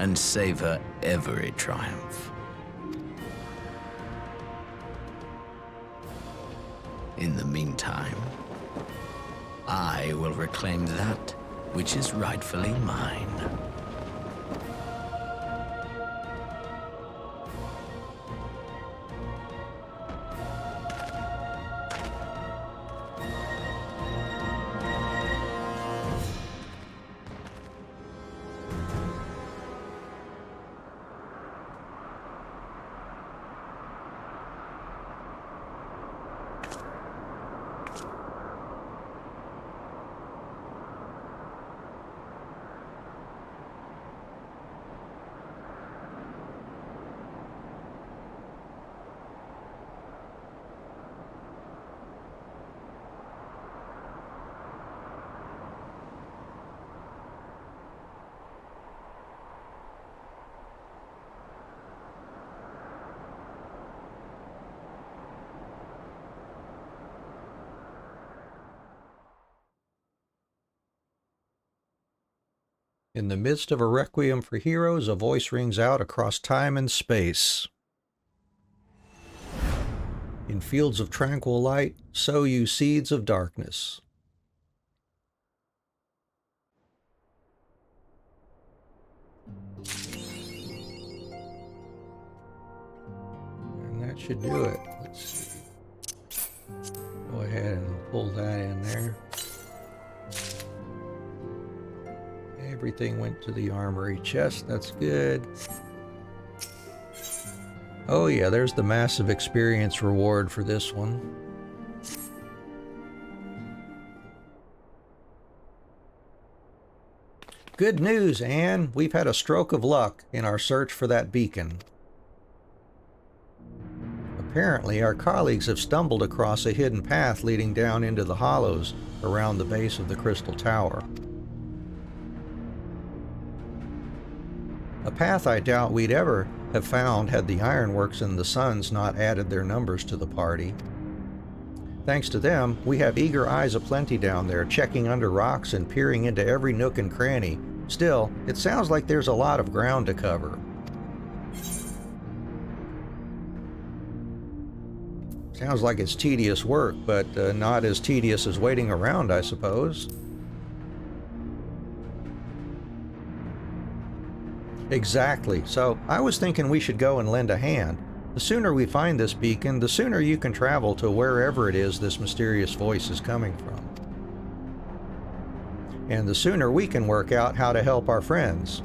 and savor every triumph. In the meantime, I will reclaim that which is rightfully mine. In the midst of a requiem for heroes, a voice rings out across time and space. In fields of tranquil light, sow you seeds of darkness. And that should do it. Let's see. Go ahead and pull that in there. Everything went to the armory chest. That's good. Oh yeah, there's the massive experience reward for this one. Good news, Anne. We've had a stroke of luck in our search for that beacon. Apparently, our colleagues have stumbled across a hidden path leading down into the hollows around the base of the Crystal Tower. A path I doubt we'd ever have found had the Ironworks and the Sons not added their numbers to the party. Thanks to them, we have eager eyes aplenty down there, checking under rocks and peering into every nook and cranny. Still, it sounds like there's a lot of ground to cover. Sounds like it's tedious work, but not as tedious as waiting around, I suppose. Exactly. So I was thinking we should go and lend a hand. The sooner we find this beacon, the sooner you can travel to wherever it is this mysterious voice is coming from. and the sooner we can work out how to help our friends.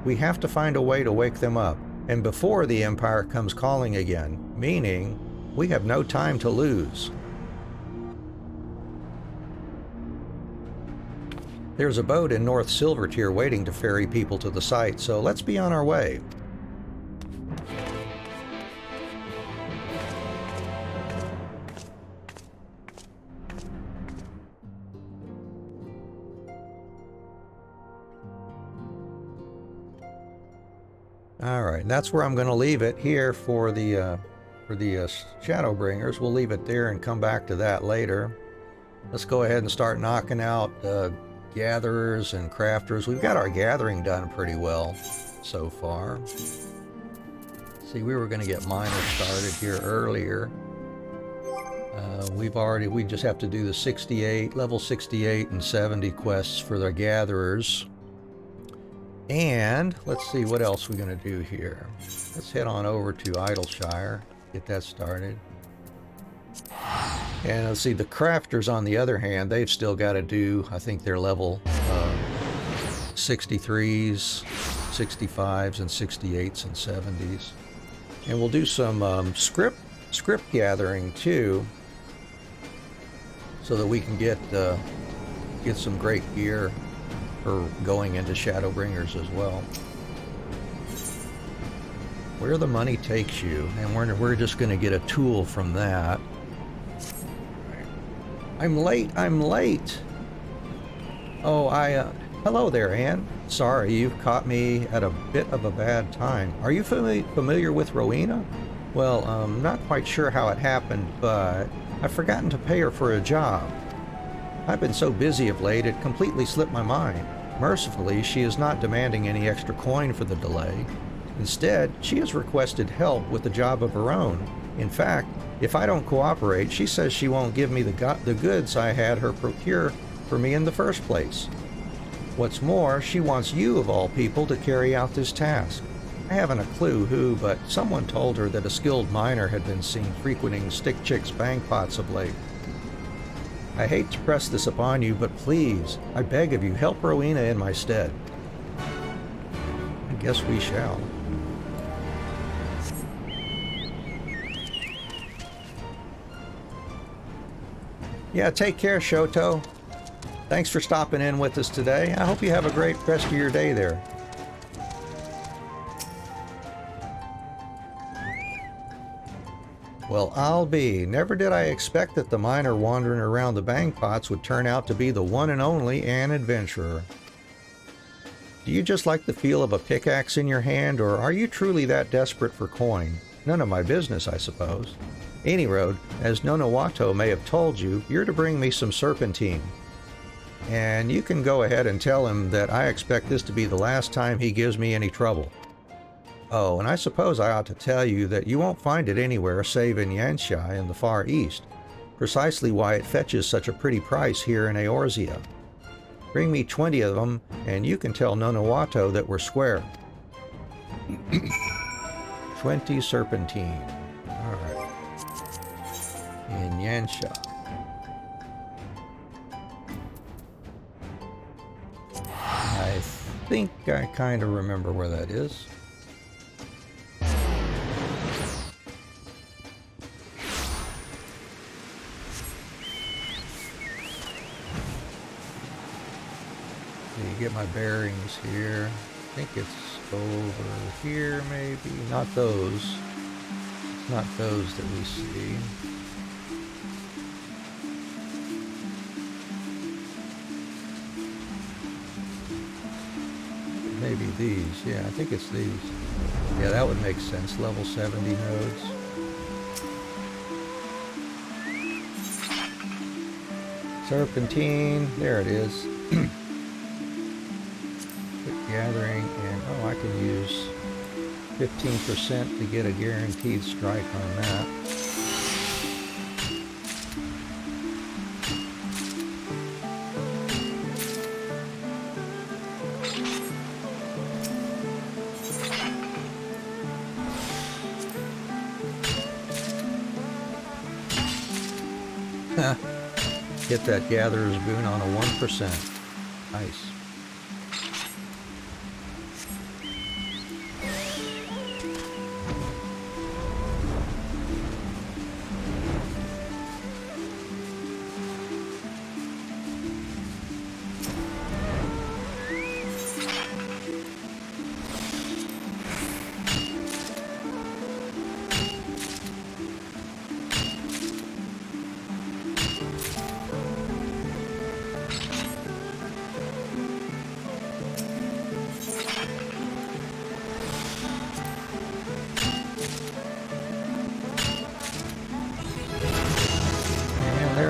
We have to find a way to wake them up, and before the Empire comes calling again, meaning we have no time to lose. There's a boat in North Silvertier waiting to ferry people to the site, so let's be on our way. All right, that's where I'm going to leave it here for the Shadowbringers. We'll leave it there and come back to that later. Let's go ahead and start knocking out gatherers and crafters. We've got our gathering done pretty well so far. See, we were going to get miners started here earlier. We just have to do the level 68 and 70 quests for the gatherers. And let's see what else we're going to do here. Let's head on over to Idleshire, get that started. And let's see, the crafters on the other hand, they've still got to do, I think they're level 63s, 65s, and 68s and 70s. And we'll do some script gathering too, so that we can get some great gear for going into Shadowbringers as well. Where the money takes you, and we're just going to get a tool from that. I'm late. Oh, hello there, Anne. Sorry, you've caught me at a bit of a bad time. Are you familiar with Rowena? Well, I'm not quite sure how it happened, but I've forgotten to pay her for a job. I've been so busy of late, it completely slipped my mind. Mercifully, she is not demanding any extra coin for the delay. Instead, she has requested help with a job of her own. In fact, if I don't cooperate, she says she won't give me the goods I had her procure for me in the first place. What's more, she wants you, of all people, to carry out this task. I haven't a clue who, but someone told her that a skilled miner had been seen frequenting Stick Chick's bank pots of late. I hate to press this upon you, but please, I beg of you, help Rowena in my stead. I guess we shall. Yeah, take care, Shoto. Thanks for stopping in with us today. I hope you have a great rest of your day there. Well, I'll be. Never did I expect that the miner wandering around the bang pots would turn out to be the one and only Anne Adventurer. Do you just like the feel of a pickaxe in your hand, or are you truly that desperate for coin? None of my business, I suppose. Any road, as Nonowato may have told you, you're to bring me some serpentine. And you can go ahead and tell him that I expect this to be the last time he gives me any trouble. Oh, and I suppose I ought to tell you that you won't find it anywhere save in Yanxia in the Far East, precisely why it fetches such a pretty price here in Eorzea. Bring me 20 of them, and you can tell Nonowato that we're square. 20 serpentine. Alright. In Yanxia. I think I kind of remember where that is. Get my bearings here. I think it's over here, maybe. Not those. It's not those that we see. Maybe these. Yeah, I think it's these. Yeah, that would make sense. Level 70 nodes. Serpentine. There it is. Gathering, and oh, I can use 15% to get a guaranteed strike on that. Get that gatherer's boon on a 1%. Nice.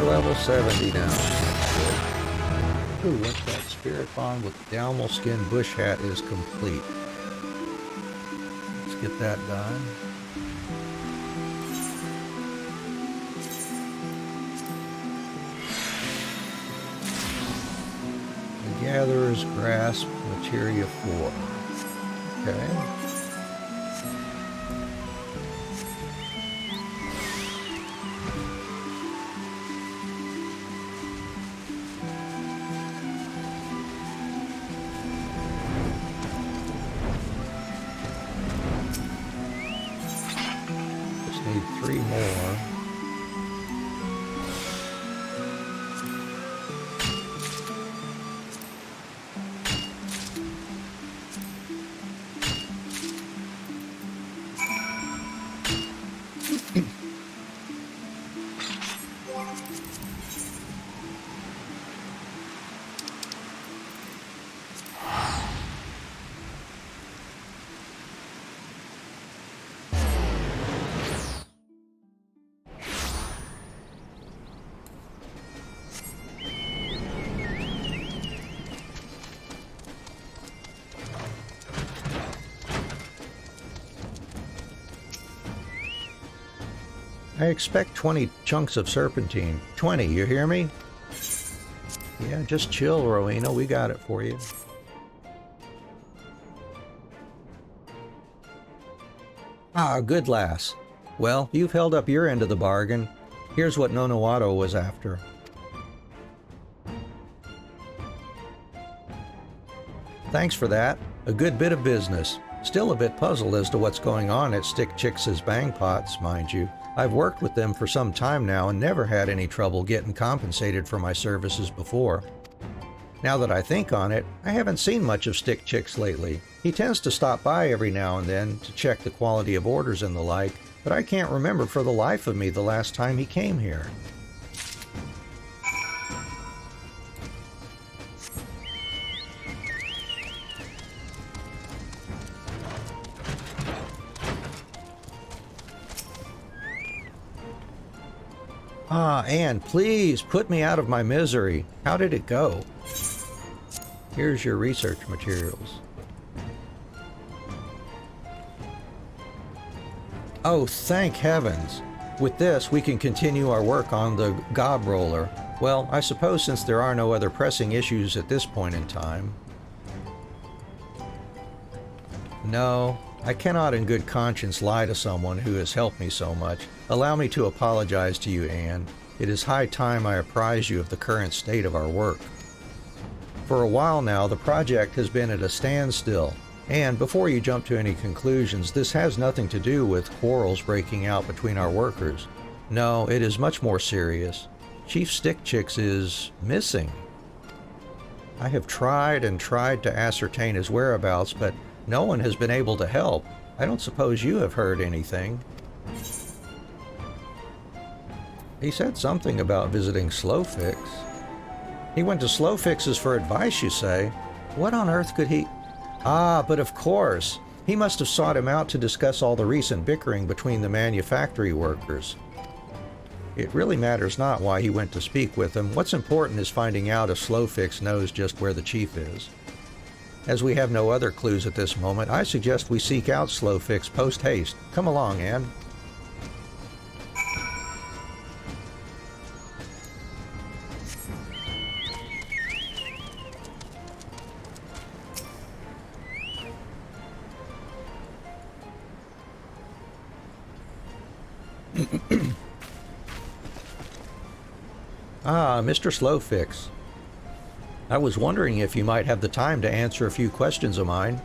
Level 70 now. Ooh, what's that? Spirit Bond with Downwell Skin Bush Hat is complete. Let's get that done. The Gatherer's Grasp, Materia 4. Okay. Three more. I expect 20 chunks of serpentine. 20, you hear me? Yeah, just chill, Rowena. We got it for you. Ah, good lass. Well, you've held up your end of the bargain. Here's what Nonowato was after. Thanks for that. A good bit of business. Still a bit puzzled as to what's going on at Stick Chicks' Bang Pots, mind you. I've worked with them for some time now and never had any trouble getting compensated for my services before. Now that I think on it, I haven't seen much of Stick Chicks lately. He tends to stop by every now and then to check the quality of orders and the like, but I can't remember for the life of me the last time he came here. Ah, Anne, please put me out of my misery. How did it go? Here's your research materials. Oh, thank heavens. With this, we can continue our work on the gob roller. Well, I suppose since there are no other pressing issues at this point in time. No, I cannot in good conscience lie to someone who has helped me so much. Allow me to apologize to you, Anne. It is high time I apprise you of the current state of our work. For a while now, the project has been at a standstill. And before you jump to any conclusions, this has nothing to do with quarrels breaking out between our workers. No, it is much more serious. Chief Stick Chicks is missing. I have tried and tried to ascertain his whereabouts, but no one has been able to help. I don't suppose you have heard anything. He said something about visiting Slowfix. He went to Slowfix's for advice, you say? What on earth could he... Ah, but of course. He must have sought him out to discuss all the recent bickering between the manufactory workers. It really matters not why he went to speak with him. What's important is finding out if Slowfix knows just where the chief is. As we have no other clues at this moment, I suggest we seek out Slowfix post-haste. Come along, Anne. Ah, Mr. Slowfix. I was wondering if you might have the time to answer a few questions of mine.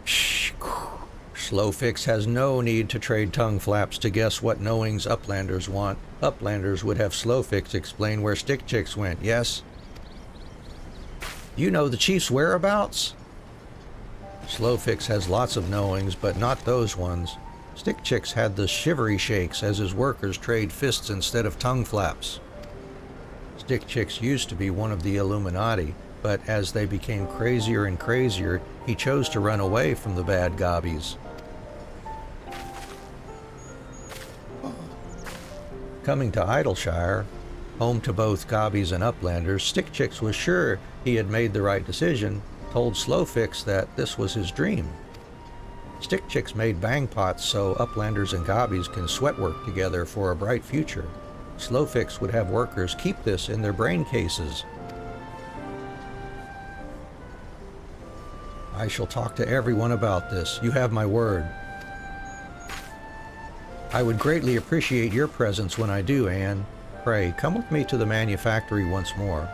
Shh. Slowfix has no need to trade tongue flaps to guess what knowings Uplanders want. Uplanders would have Slowfix explain where Stick Chicks went, yes? You know the chief's whereabouts? Slowfix has lots of knowings, but not those ones. Stick Chicks had the shivery shakes as his workers trade fists instead of tongue flaps. Stick Chicks used to be one of the Illuminati, but as they became crazier and crazier, he chose to run away from the bad gobbies. Coming to Idleshire, home to both gobbies and Uplanders, Stick Chicks was sure he had made the right decision, told Slowfix that this was his dream. Stick Chicks made bang pots so Uplanders and gobbies can sweat work together for a bright future. Slowfix would have workers keep this in their brain cases. I shall talk to everyone about this. You have my word. I would greatly appreciate your presence when I do, Anne. Pray, come with me to the manufactory once more.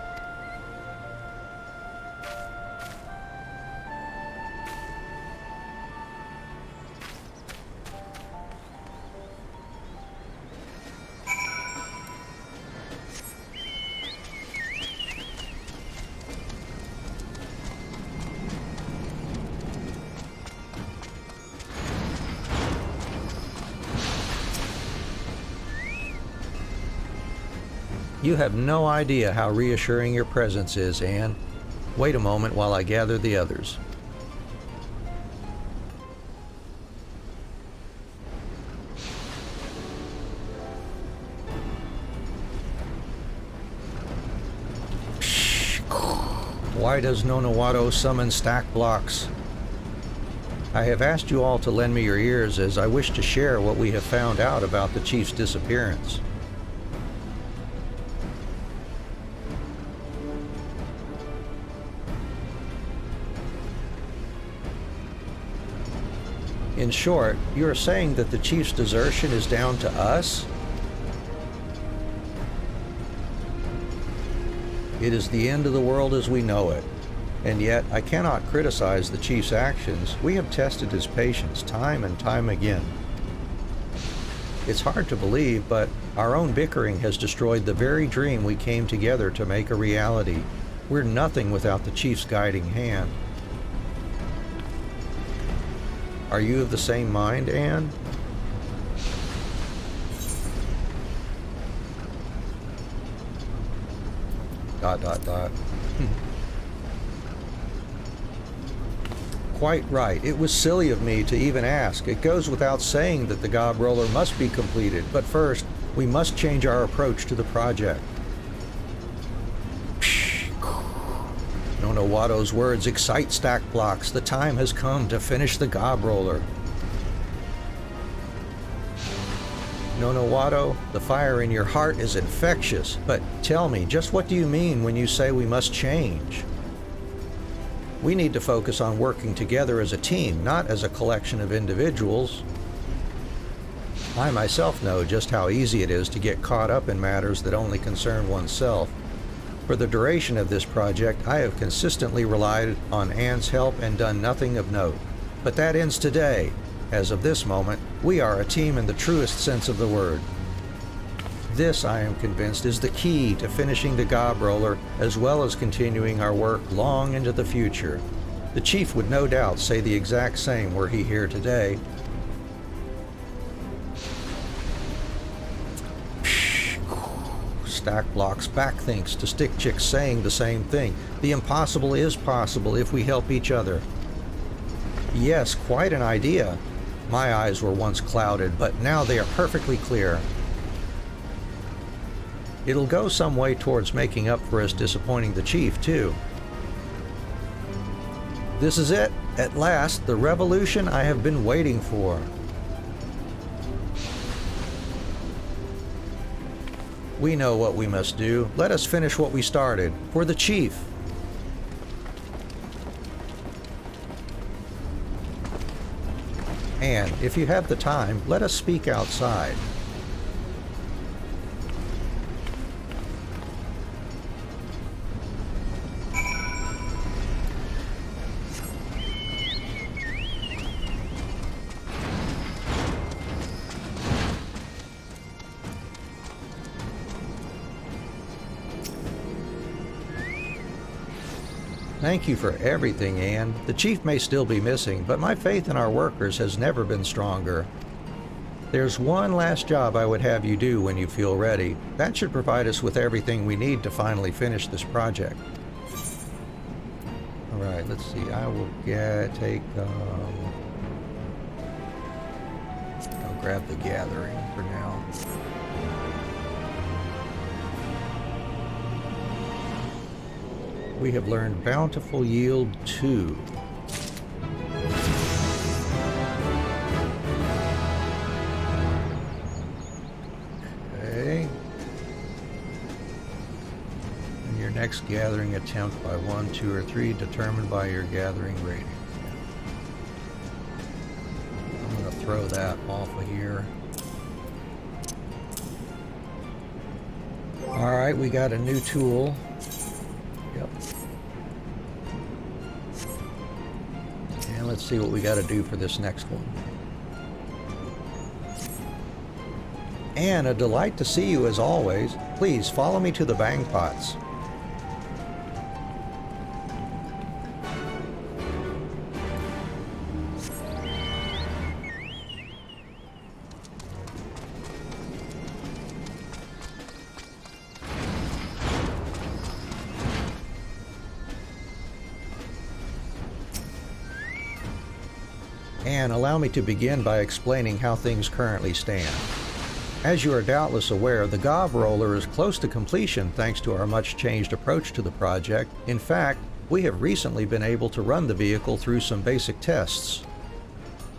You have no idea how reassuring your presence is, Anne. Wait a moment while I gather the others. Why does Nonawato summon stack blocks? I have asked you all to lend me your ears as I wish to share what we have found out about the chief's disappearance. In short, you are saying that the chief's desertion is down to us? It is the end of the world as we know it, and yet I cannot criticize the chief's actions. We have tested his patience time and time again. It's hard to believe, but our own bickering has destroyed the very dream we came together to make a reality. We're nothing without the chief's guiding hand. Are you of the same mind, Anne? Dot, dot, dot. Quite right. It was silly of me to even ask. It goes without saying that the gob roller must be completed, but first, we must change our approach to the project. Nonowato's words excite stack blocks. The time has come to finish the gob roller. Nonowato, the fire in your heart is infectious, but tell me, just what do you mean when you say we must change? We need to focus on working together as a team, not as a collection of individuals. I myself know just how easy it is to get caught up in matters that only concern oneself. For the duration of this project, I have consistently relied on Anne's help and done nothing of note. But that ends today. As of this moment, we are a team in the truest sense of the word. This, I am convinced, is the key to finishing the gob roller as well as continuing our work long into the future. The chief would no doubt say the exact same were he here today. Stack blocks backthinks to Stick Chicks saying the same thing. The impossible is possible if we help each other. Yes, quite an idea. My eyes were once clouded, but now they are perfectly clear. It'll go some way towards making up for us disappointing the chief, too. This is it. At last, the revolution I have been waiting for. We know what we must do. Let us finish what we started. For the chief. And if you have the time, let us speak outside. Thank you for everything, Anne. The chief may still be missing, but my faith in our workers has never been stronger. There's one last job I would have you do when you feel ready. That should provide us with everything we need to finally finish this project. Alright, let's see. I will I'll grab the gathering for now. We have learned Bountiful Yield 2. Okay. And your next gathering attempt by 1, 2, or 3 determined by your gathering rating. I'm going to throw that off of here. Alright, we got a new tool. Yep. And let's see what we got to do for this next one. And a delight to see you as always. Please follow me to the bang pots. And allow me to begin by explaining how things currently stand. As you are doubtless aware, the Gov Roller is close to completion thanks to our much changed approach to the project. In fact, we have recently been able to run the vehicle through some basic tests.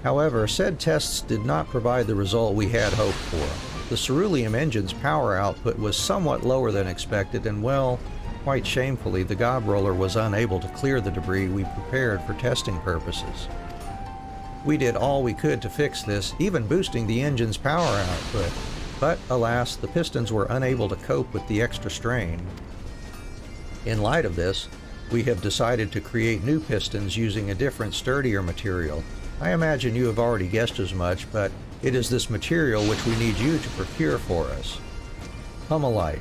However, said tests did not provide the result we had hoped for. The Ceruleum engine's power output was somewhat lower than expected, and well, quite shamefully, the Gov Roller was unable to clear the debris we prepared for testing purposes. We did all we could to fix this, even boosting the engine's power output. But alas, the pistons were unable to cope with the extra strain. In light of this, we have decided to create new pistons using a different, sturdier material. I imagine you have already guessed as much, but it is this material which we need you to procure for us. Hummelite,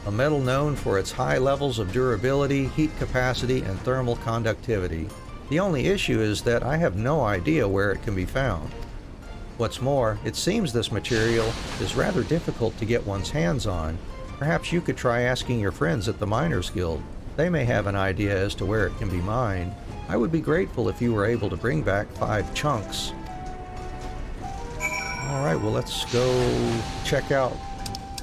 a metal known for its high levels of durability, heat capacity, and thermal conductivity. The only issue is that I have no idea where it can be found. What's more, it seems this material is rather difficult to get one's hands on. Perhaps you could try asking your friends at the Miners Guild. They may have an idea as to where it can be mined. I would be grateful if you were able to bring back 5 chunks. Alright, well let's go check out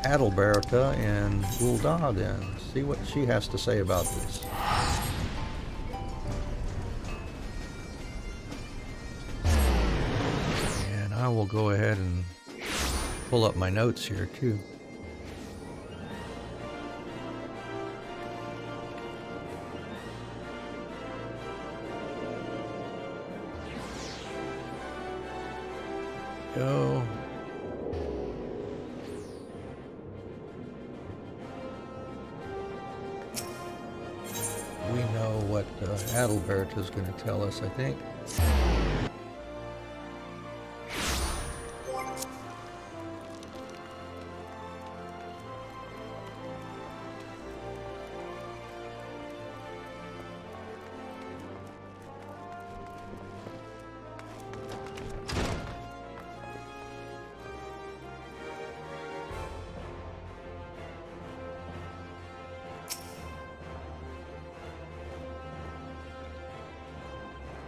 Adalberta and Ul'dah then. See what she has to say about this. I will go ahead and pull up my notes here too. Go. We know what Adalbert is going to tell us, I think.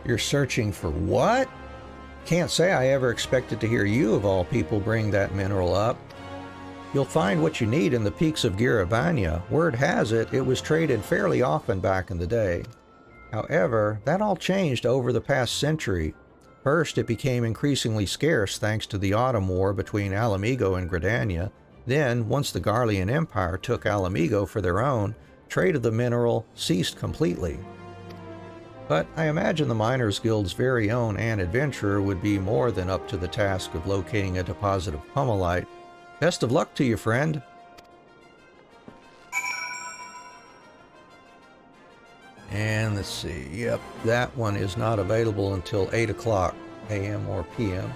You're searching for what? Can't say I ever expected to hear you, of all people, bring that mineral up. You'll find what you need in the peaks of Giravanya. Word has it, it was traded fairly often back in the day. However, that all changed over the past century. First, it became increasingly scarce thanks to the Autumn War between Alamigo and Gridania. Then, once the Garlean Empire took Alamigo for their own, trade of the mineral ceased completely. But I imagine the Miners Guild's very own Ann Adventurer would be more than up to the task of locating a deposit of Hummelite. Best of luck to you, friend. And let's see, yep, that one is not available until 8 o'clock a.m. or p.m.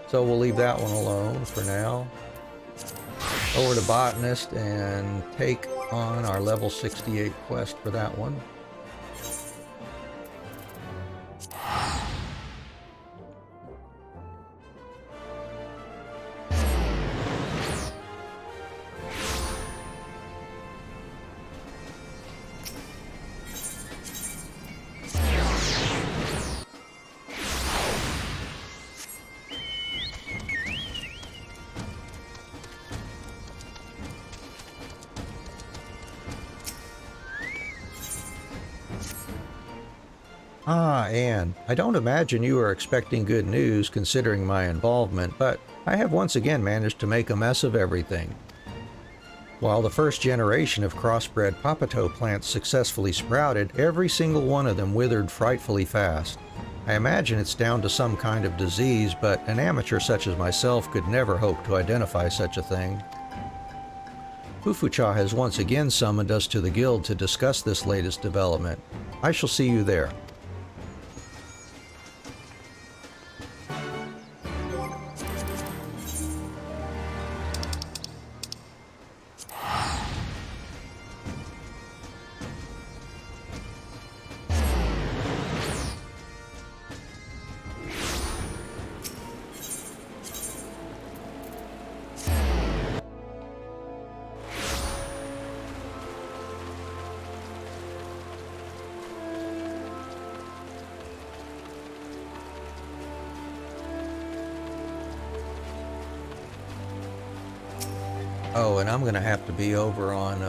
So we'll leave that one alone for now. Over to Botanist and take on our level 68 quest for that one. Ah, Anne, I don't imagine you are expecting good news considering my involvement, but I have once again managed to make a mess of everything. While the first generation of crossbred Papito plants successfully sprouted, every single one of them withered frightfully fast. I imagine it's down to some kind of disease, but an amateur such as myself could never hope to identify such a thing. Fufucha has once again summoned us to the guild to discuss this latest development. I shall see you there. Oh, and I'm going to have to be over on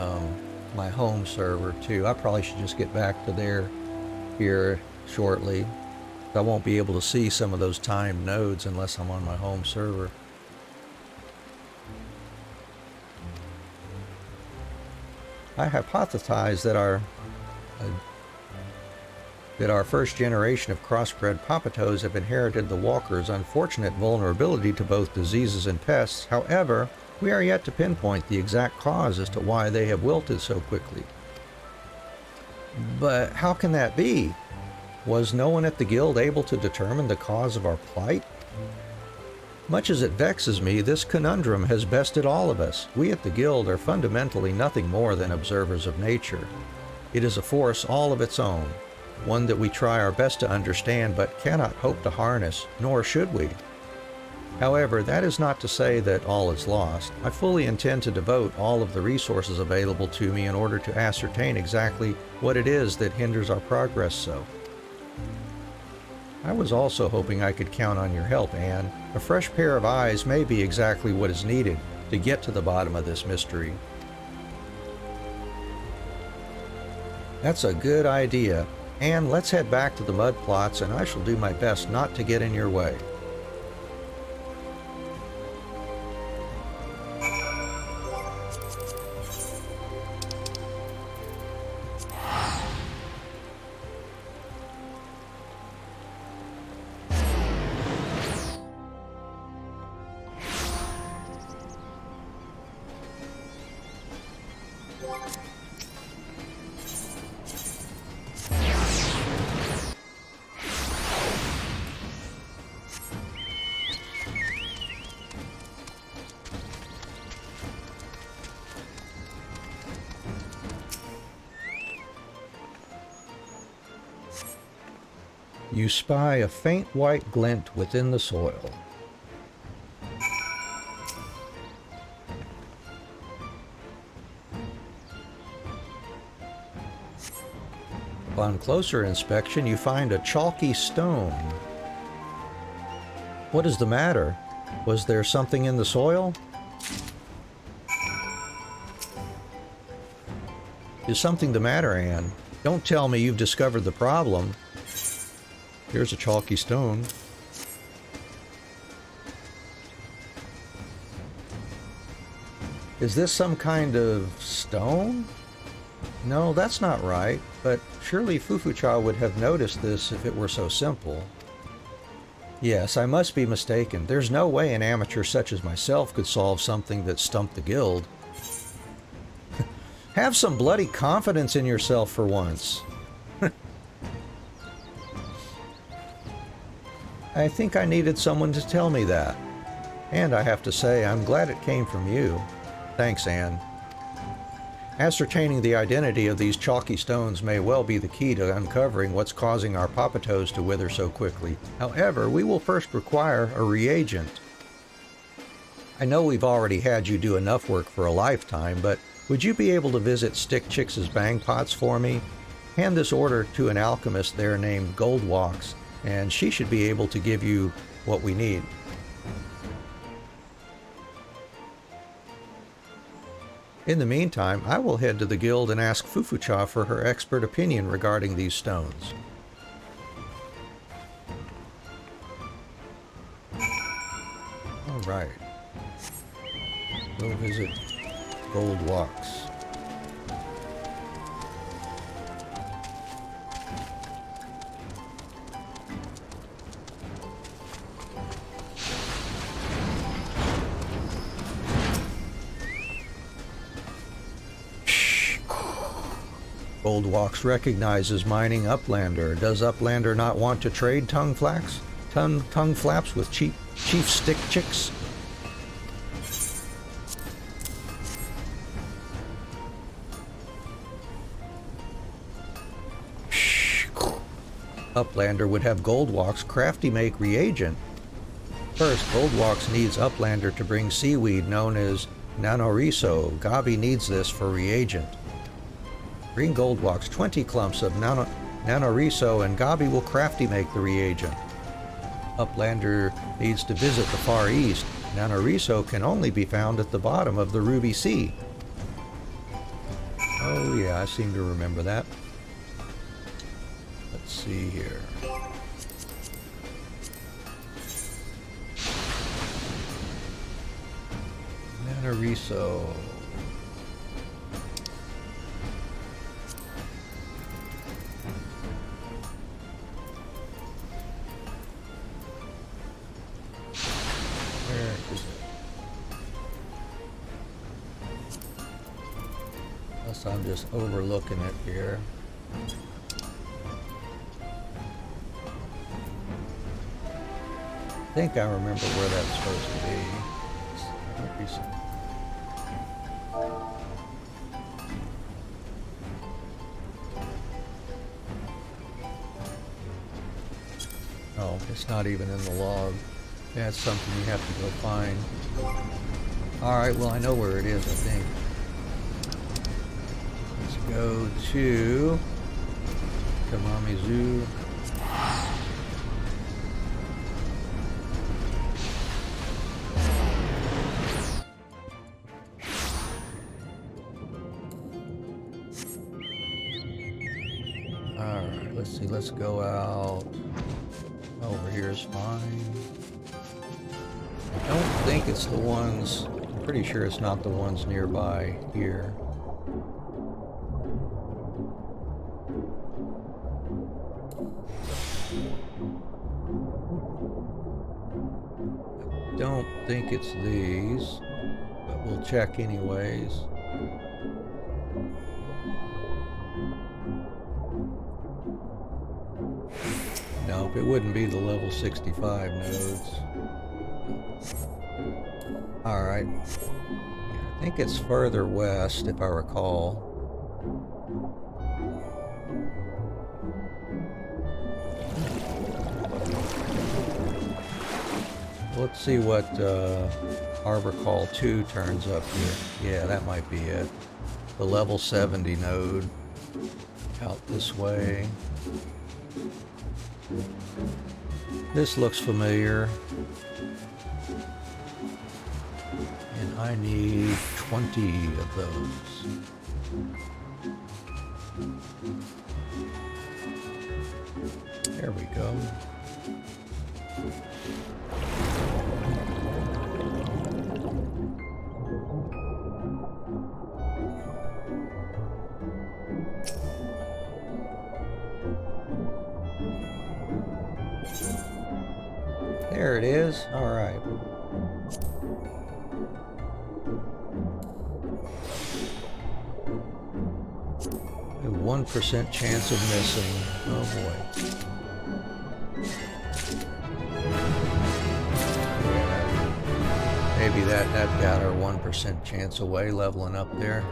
my home server too. I probably should just get back to there here shortly. I won't be able to see some of those timed nodes unless I'm on my home server. I hypothesize that our first generation of crossbred Papitos have inherited the Walker's unfortunate vulnerability to both diseases and pests. However, we are yet to pinpoint the exact cause as to why they have wilted so quickly. But how can that be? Was no one at the guild able to determine the cause of our plight? Much as it vexes me, this conundrum has bested all of us. We at the guild are fundamentally nothing more than observers of nature. It is a force all of its own, one that we try our best to understand but cannot hope to harness, nor should we. However, that is not to say that all is lost. I fully intend to devote all of the resources available to me in order to ascertain exactly what it is that hinders our progress so. I was also hoping I could count on your help, Anne. A fresh pair of eyes may be exactly what is needed to get to the bottom of this mystery. That's a good idea. Anne, let's head back to the mud plots, and I shall do my best not to get in your way. You spy a faint white glint within the soil. Upon closer inspection, you find a chalky stone. What is the matter? Was there something in the soil? Is something the matter, Anne? Don't tell me you've discovered the problem. Here's a chalky stone. Is this some kind of stone? No, that's not right, but surely Fufucha would have noticed this if it were so simple. Yes, I must be mistaken. There's no way an amateur such as myself could solve something that stumped the guild. Have some bloody confidence in yourself for once. I think I needed someone to tell me that. And I have to say, I'm glad it came from you. Thanks, Anne. Ascertaining the identity of these chalky stones may well be the key to uncovering what's causing our Papitos to wither so quickly. However, we will first require a reagent. I know we've already had you do enough work for a lifetime, but would you be able to visit Stick Chicks' bang pots for me? Hand this order to an alchemist there named Goldwalks, and she should be able to give you what we need. In the meantime, I will head to the guild and ask Fufucha for her expert opinion regarding these stones. Go visit Gold Walks. Gold Walks recognizes mining Uplander. Does Uplander not want to trade tongue flaps with Chief Stick Chicks? Uplander would have Goldwalk's crafty make reagent. First, Goldwalks needs Uplander to bring seaweed known as nanoriso. Gabi needs this for reagent. Bring Goldwalks 20 clumps of nanoriso and Gabi will crafty make the reagent. Uplander needs to visit the Far East. Nanoriso can only be found at the bottom of the Ruby Sea. Oh yeah, I seem to remember that. Let's see here. Nanoriso. Where is it? Unless I'm just overlooking it here. I think I remember where that's supposed to be. Oh, it's not even in the log. That's something you have to go find. Alright, well I know where it is, I think. Let's go to Kamamizu. Alright, let's see, let's go out. Over here is fine. I don't think it's the ones, I'm pretty sure it's not the ones nearby here. I don't think it's these, but we'll check anyways. Nope, it wouldn't be the level 65 nodes. Alright. I think it's further west, if I recall. Let's see what Harbor Call 2 turns up here. Yeah, that might be it. The level 70 node. Out this way. This looks familiar. And I need 20 of those. There we go. There it is. All right. A 1% chance of missing. Oh boy. Yeah. Maybe that got our 1% chance away, leveling up there.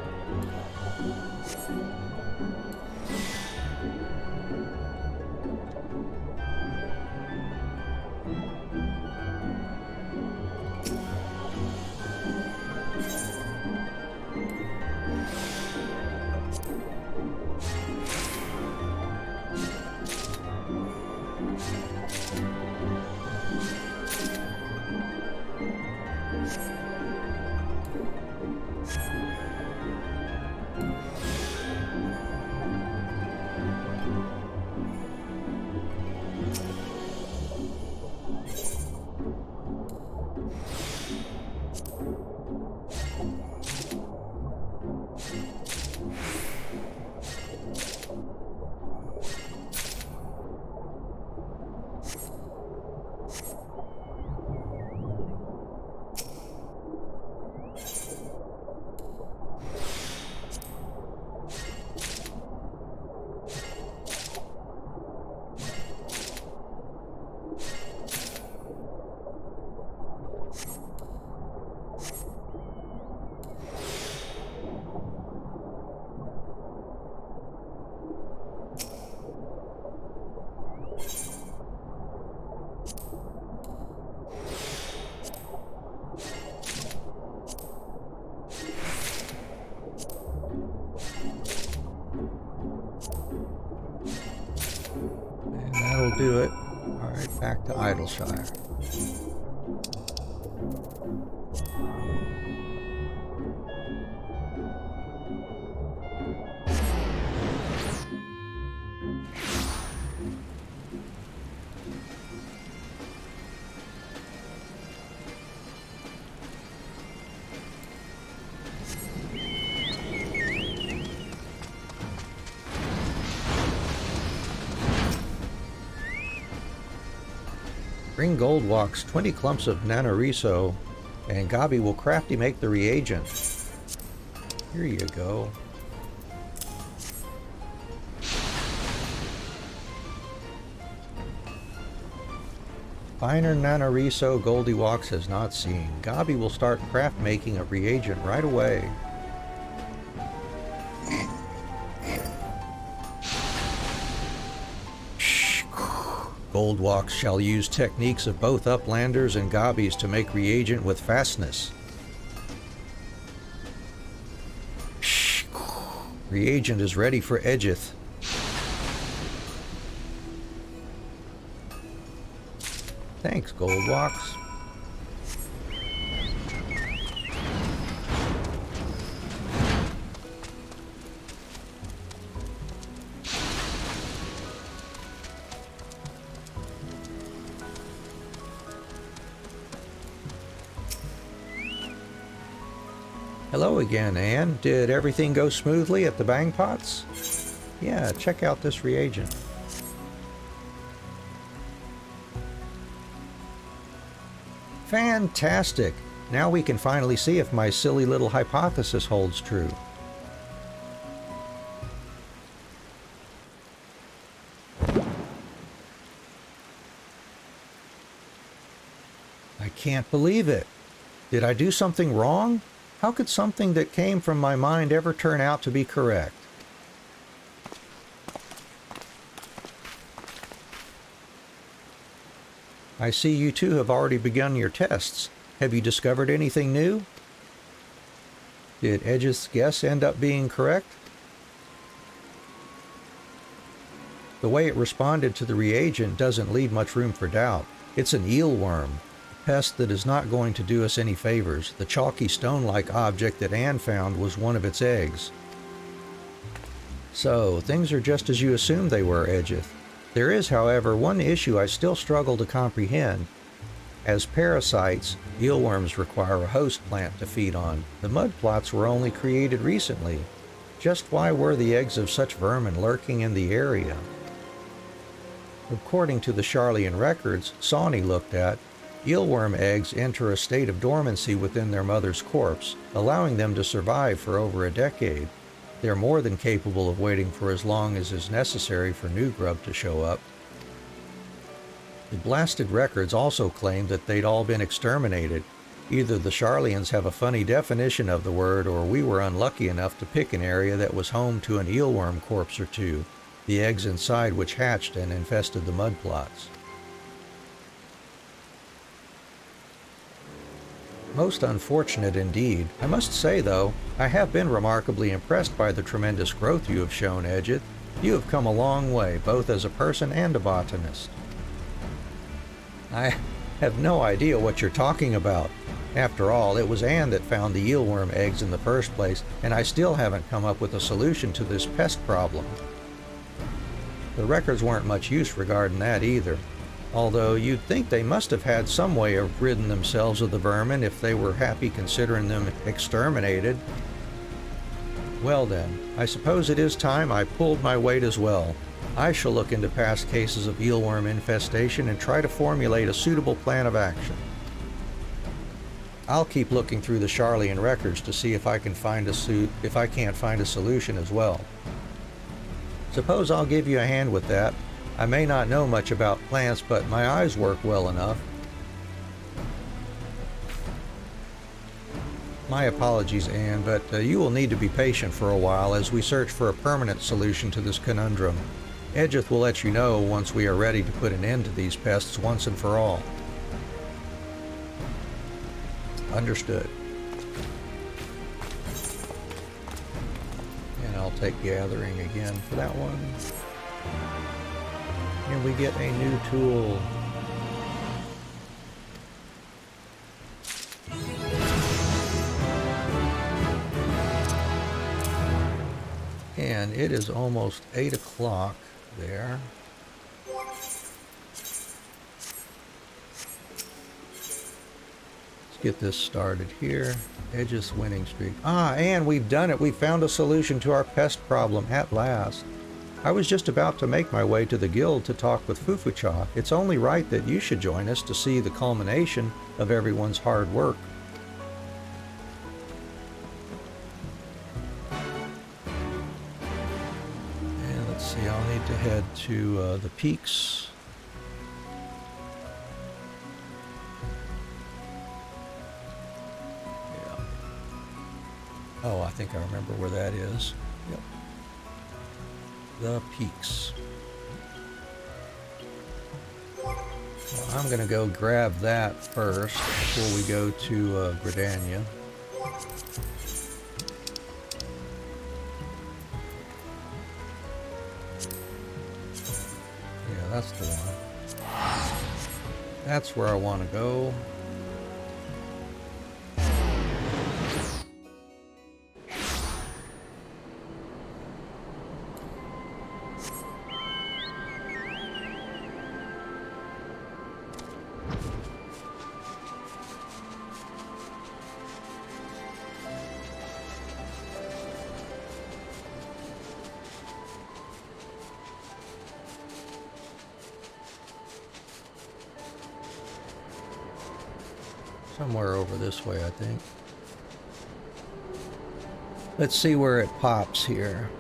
do it. Alright, back to Idleshire. Bring Goldwalks 20 clumps of nanoriso, and Gabi will crafty make the reagent. Here you go. Finer nanoriso Goldilocks has not seen. Gabi will start craft making a reagent right away. Goldwalks shall use techniques of both Uplanders and Gabis to make reagent with fastness. Reagent is ready for Edgeth. Thanks, Goldwalks. Hello again, Anne. Did everything go smoothly at the Bang Pots? Yeah, check out this reagent. Fantastic! Now we can finally see if my silly little hypothesis holds true. I can't believe it. Did I do something wrong? How could something that came from my mind ever turn out to be correct? I see you two have already begun your tests. Have you discovered anything new? Did Edge's guess end up being correct? The way it responded to the reagent doesn't leave much room for doubt. It's an eelworm. Pest that is not going to do us any favors. The chalky stone-like object that Anne found was one of its eggs. So, things are just as you assumed they were, Edgeth. There is, however, one issue I still struggle to comprehend. As parasites, eelworms require a host plant to feed on. The mud plots were only created recently. Just why were the eggs of such vermin lurking in the area? According to the Sharlayan records Sawney looked at, eelworm eggs enter a state of dormancy within their mother's corpse, allowing them to survive for over a decade. They're more than capable of waiting for as long as is necessary for new grub to show up. The blasted records also claim that they'd all been exterminated. Either the Sharlayans have a funny definition of the word, or we were unlucky enough to pick an area that was home to an eelworm corpse or two, the eggs inside which hatched and infested the mud plots. Most unfortunate indeed. I must say, though, I have been remarkably impressed by the tremendous growth you have shown, Edgeth. You have come a long way, both as a person and a botanist. I have no idea what you're talking about. After all, it was Anne that found the eelworm eggs in the first place, and I still haven't come up with a solution to this pest problem. The records weren't much use regarding that either. Although you'd think they must have had some way of ridding themselves of the vermin if they were happy considering them exterminated. Well then, I suppose it is time I pulled my weight as well. I shall look into past cases of eelworm infestation and try to formulate a suitable plan of action. I'll keep looking through the Sharlayan records to see if I can't find a solution as well. Suppose I'll give you a hand with that. I may not know much about plants, but my eyes work well enough. My apologies, Anne, but you will need to be patient for a while as we search for a permanent solution to this conundrum. Edgeth will let you know once we are ready to put an end to these pests once and for all. Understood. And I'll take gathering again for that one. And we get a new tool. And it is almost 8 o'clock there. Let's get this started here. Edge's winning streak. Ah, and we've done it. We found a solution to our pest problem at last. I was just about to make my way to the guild to talk with Fufucha. It's only right that you should join us to see the culmination of everyone's hard work. And let's see, I'll need to head to the peaks. Yeah. Oh, I think I remember where that is. Yep. The peaks. Well, I'm going to go grab that first before we go to Gridania. Yeah, that's the one. That's where I want to go. Somewhere over this way, I think. Let's see where it pops here.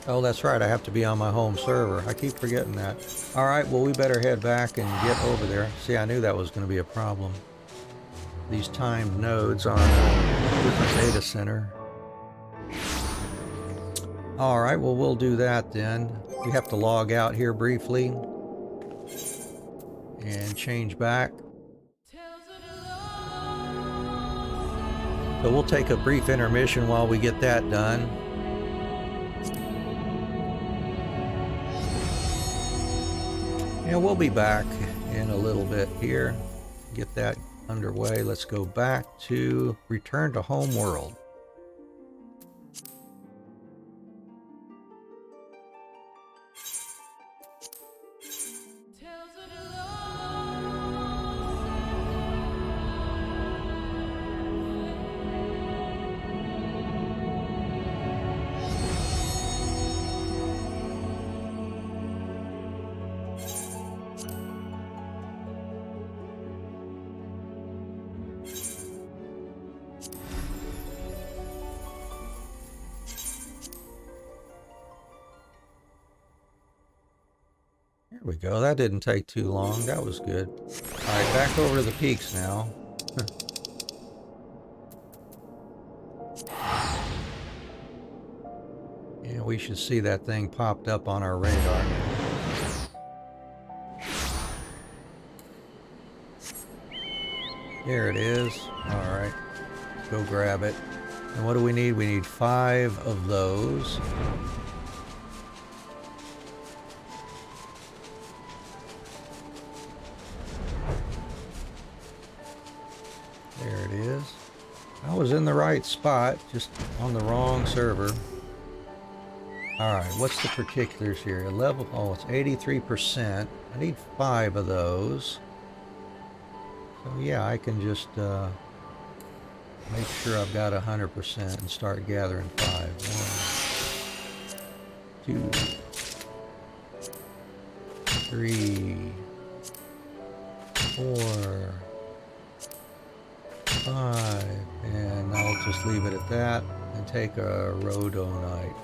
Oh, that's right. I have to be on my home server. I keep forgetting that. All right, well, we better head back and get over there. See, I knew that was going to be a problem. These timed nodes on a different data center. All right, well, we'll do that then. We have to log out here briefly and change back. So we'll take a brief intermission while we get that done. And we'll be back in a little bit here. Get that underway. Let's go back to return to home world. There we go. That didn't take too long. That was good. Alright, back over to the peaks now. Yeah, we should see that thing popped up on our radar. There it is. Alright. Go grab it. And what do we need? We need 5 of those. There it is. I was in the right spot, just on the wrong server. Alright, what's the particulars here? A level, oh, it's 83%. I need 5 of those. So yeah, I can just make sure I've got 100% and start gathering 5. 1, 2, 3, 4, 5, and I'll just leave it at that and take a rhodonite.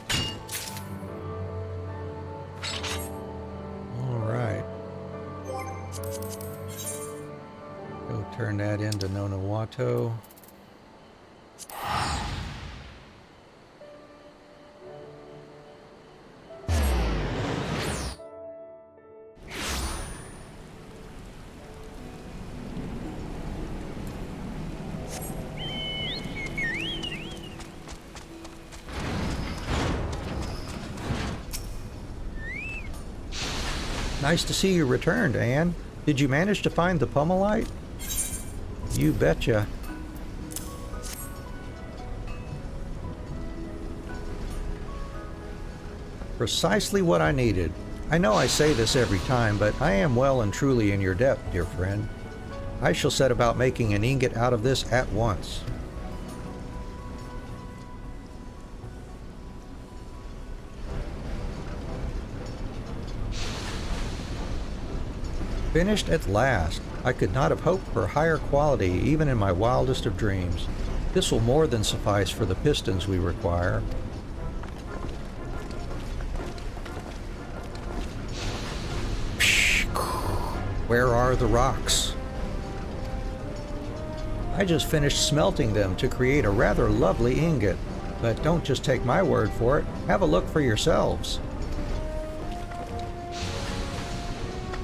Alright. Go turn that into Nonawato. Nice to see you returned, Anne. Did you manage to find the Pummelite? You betcha. Precisely what I needed. I know I say this every time, but I am well and truly in your debt, dear friend. I shall set about making an ingot out of this at once. Finished at last. I could not have hoped for higher quality even in my wildest of dreams. This will more than suffice for the pistons we require. Where are the rocks? I just finished smelting them to create a rather lovely ingot. But don't just take my word for it. Have a look for yourselves.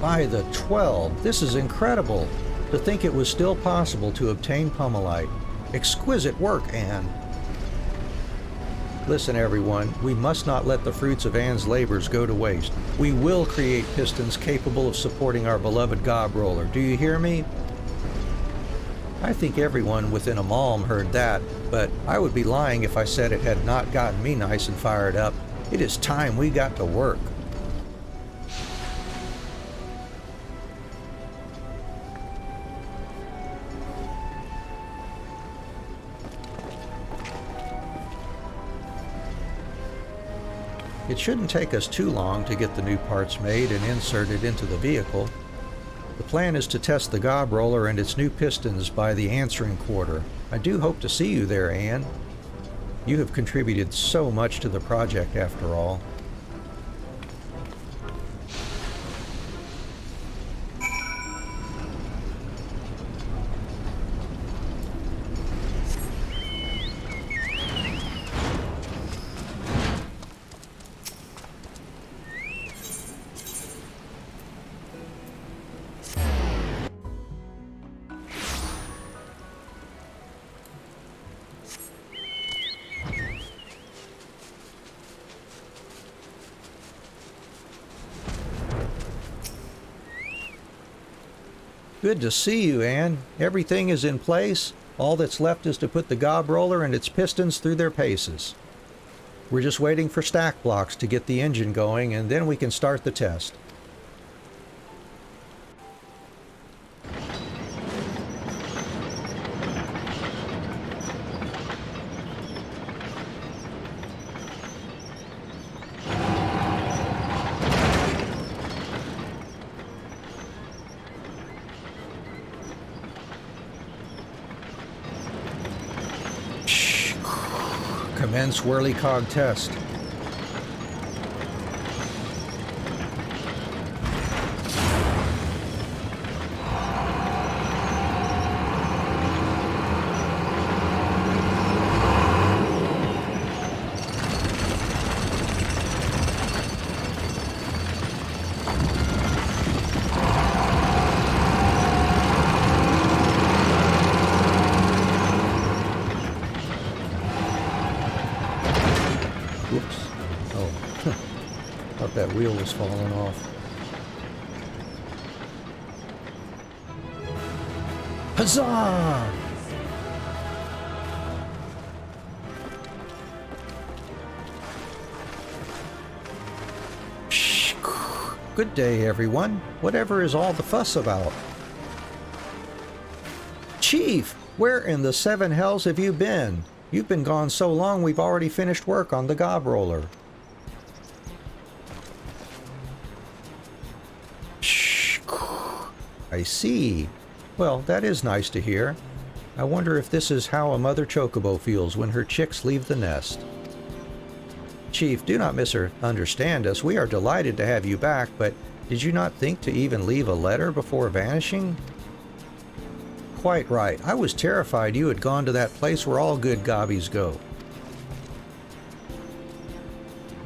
By the 12, this is incredible. To think it was still possible to obtain Pummelite. Exquisite work, Anne. Listen, everyone, we must not let the fruits of Anne's labors go to waste. We will create pistons capable of supporting our beloved gob roller. Do you hear me? I think everyone within a malm heard that, but I would be lying if I said it had not gotten me nice and fired up. It is time we got to work. It shouldn't take us too long to get the new parts made and inserted into the vehicle. The plan is to test the gob roller and its new pistons by the answering quarter. I do hope to see you there, Anne. You have contributed so much to the project after all. Good to see you, Anne. Everything is in place. All that's left is to put the gob roller and its pistons through their paces. We're just waiting for stack blocks to get the engine going, and then we can start the test. Commence whirly cog test. Whoops. Oh, thought that wheel was falling off. Huzzah! Good day, everyone. Whatever is all the fuss about? Chief, where in the seven hells have you been? You've been gone so long we've already finished work on the gob roller. I see. Well, that is nice to hear. I wonder if this is how a mother chocobo feels when her chicks leave the nest. Chief, do not misunderstand us. We are delighted to have you back, but did you not think to even leave a letter before vanishing? Quite right. I was terrified you had gone to that place where all good gobbies go.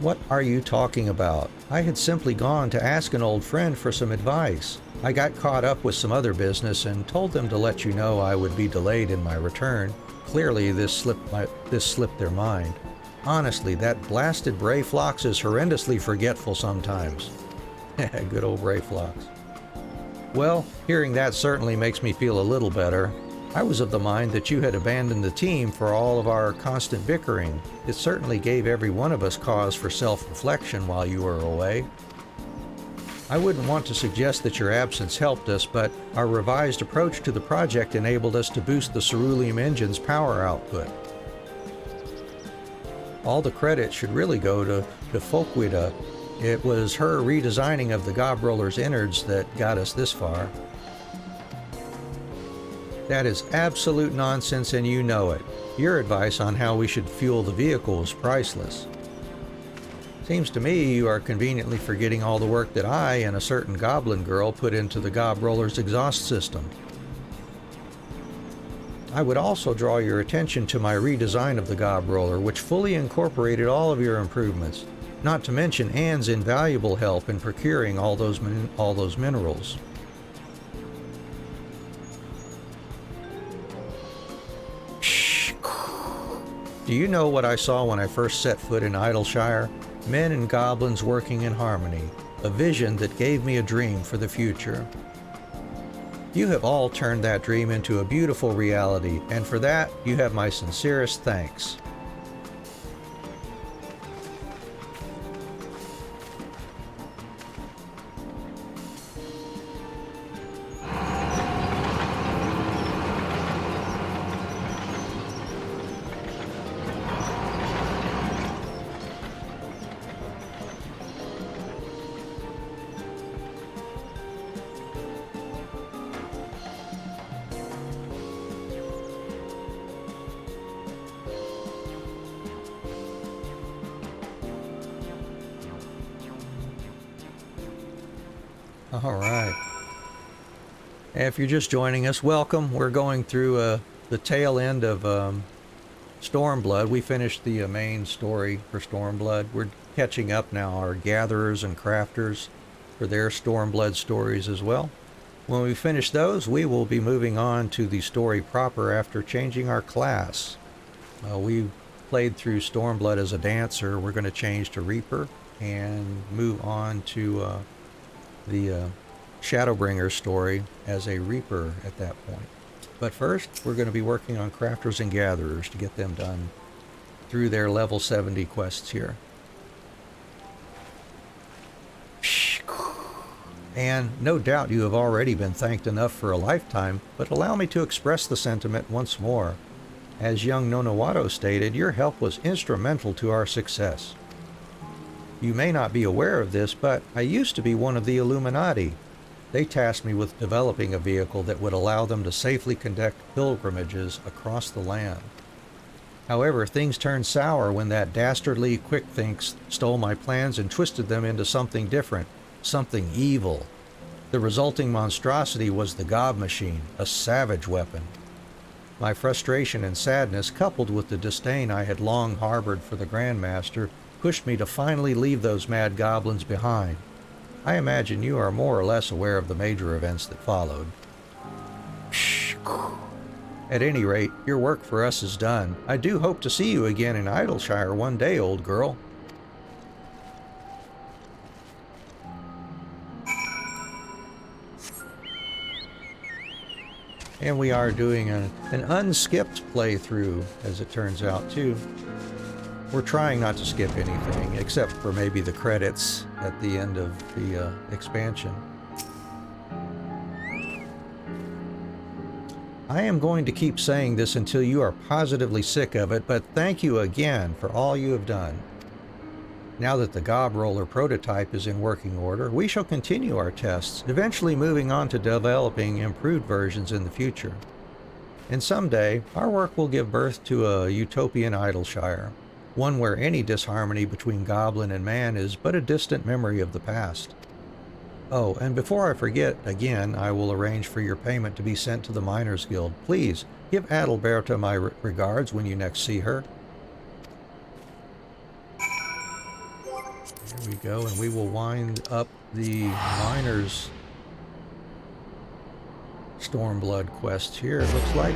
What are you talking about? I had simply gone to ask an old friend for some advice. I got caught up with some other business and told them to let you know I would be delayed in my return. Clearly this slipped their mind. Honestly, that blasted Bray Phlox is horrendously forgetful sometimes. Good old Rayflox. Well, hearing that certainly makes me feel a little better. I was of the mind that you had abandoned the team for all of our constant bickering. It certainly gave every one of us cause for self-reflection while you were away. I wouldn't want to suggest that your absence helped us, but our revised approach to the project enabled us to boost the ceruleum engine's power output. All the credit should really go to Folkwida. It was her redesigning of the Gobroller's innards that got us this far. That is absolute nonsense and you know it. Your advice on how we should fuel the vehicle is priceless. Seems to me you are conveniently forgetting all the work that I and a certain goblin girl put into the Gobroller's exhaust system. I would also draw your attention to my redesign of the Gobroller, which fully incorporated all of your improvements, not to mention Anne's invaluable help in procuring all those minerals. Shh. Do you know what I saw when I first set foot in Idleshire? Men and goblins working in harmony, a vision that gave me a dream for the future. You have all turned that dream into a beautiful reality, and for that, you have my sincerest thanks. All right. If you're just joining us, welcome. We're going through the tail end of Stormblood. We finished the main story for Stormblood. We're catching up now, our gatherers and crafters, for their Stormblood stories as well. When we finish those, we will be moving on to the story proper after changing our class. We played through Stormblood as a dancer. We're going to change to Reaper and move on to the Shadowbringer story as a Reaper at that point. But first, we're going to be working on Crafters and Gatherers to get them done through their level 70 quests here. And no doubt you have already been thanked enough for a lifetime, but allow me to express the sentiment once more. As young Nonawato stated, your help was instrumental to our success. You may not be aware of this, but I used to be one of the Illuminati. They tasked me with developing a vehicle that would allow them to safely conduct pilgrimages across the land. However, things turned sour when that dastardly Quickthinks stole my plans and twisted them into something different, something evil. The resulting monstrosity was the Gob Machine, a savage weapon. My frustration and sadness, coupled with the disdain I had long harbored for the Grandmaster, pushed me to finally leave those mad goblins behind. I imagine you are more or less aware of the major events that followed. At any rate, your work for us is done. I do hope to see you again in Idleshire one day, old girl. And we are doing an unskipped playthrough, as it turns out, too. We're trying not to skip anything, except for maybe the credits at the end of the expansion. I am going to keep saying this until you are positively sick of it, but thank you again for all you have done. Now that the Gobroller prototype is in working order, we shall continue our tests, eventually moving on to developing improved versions in the future. And someday, our work will give birth to a utopian Idleshire, one where any disharmony between goblin and man is but a distant memory of the past. Oh, and before I forget, again, I will arrange for your payment to be sent to the Miners Guild. Please, give Adalberta my regards when you next see her. There we go, and we will wind up the Miners Stormblood quest here, it looks like.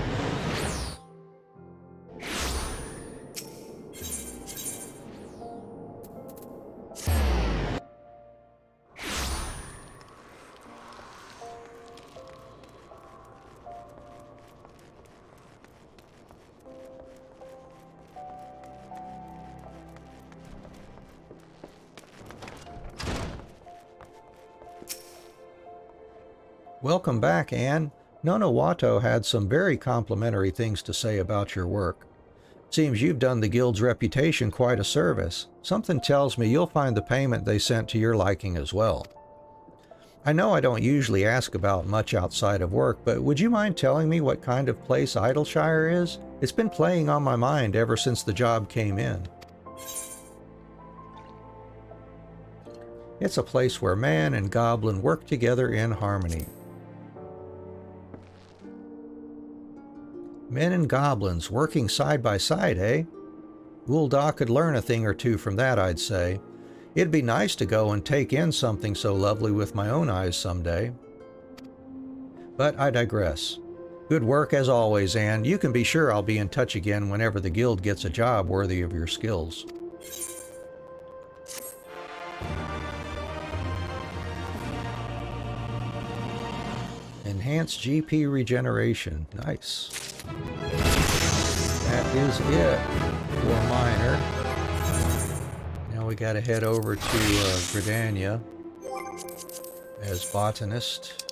Welcome back, Anne. Nono Watto had some very complimentary things to say about your work. Seems you've done the guild's reputation quite a service. Something tells me you'll find the payment they sent to your liking as well. I know I don't usually ask about much outside of work, but would you mind telling me what kind of place Idleshire is? It's been playing on my mind ever since the job came in. It's a place where man and goblin work together in harmony. Men and goblins working side by side, eh? Ul'dah could learn a thing or two from that, I'd say. It'd be nice to go and take in something so lovely with my own eyes someday. But I digress. Good work as always, Anne. You can be sure I'll be in touch again whenever the guild gets a job worthy of your skills. Enhanced GP regeneration. Nice. That is it for Minor. Now we gotta head over to Gridania as botanist.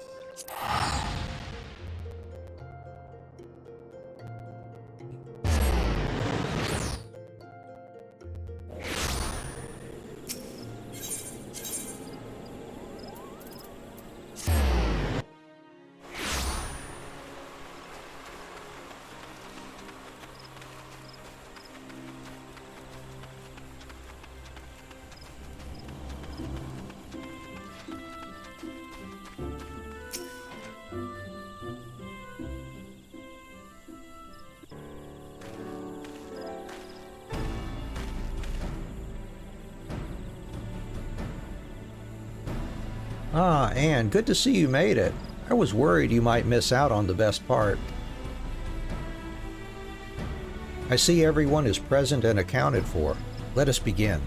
Ah, Anne, good to see you made it. I was worried you might miss out on the best part. I see everyone is present and accounted for. Let us begin.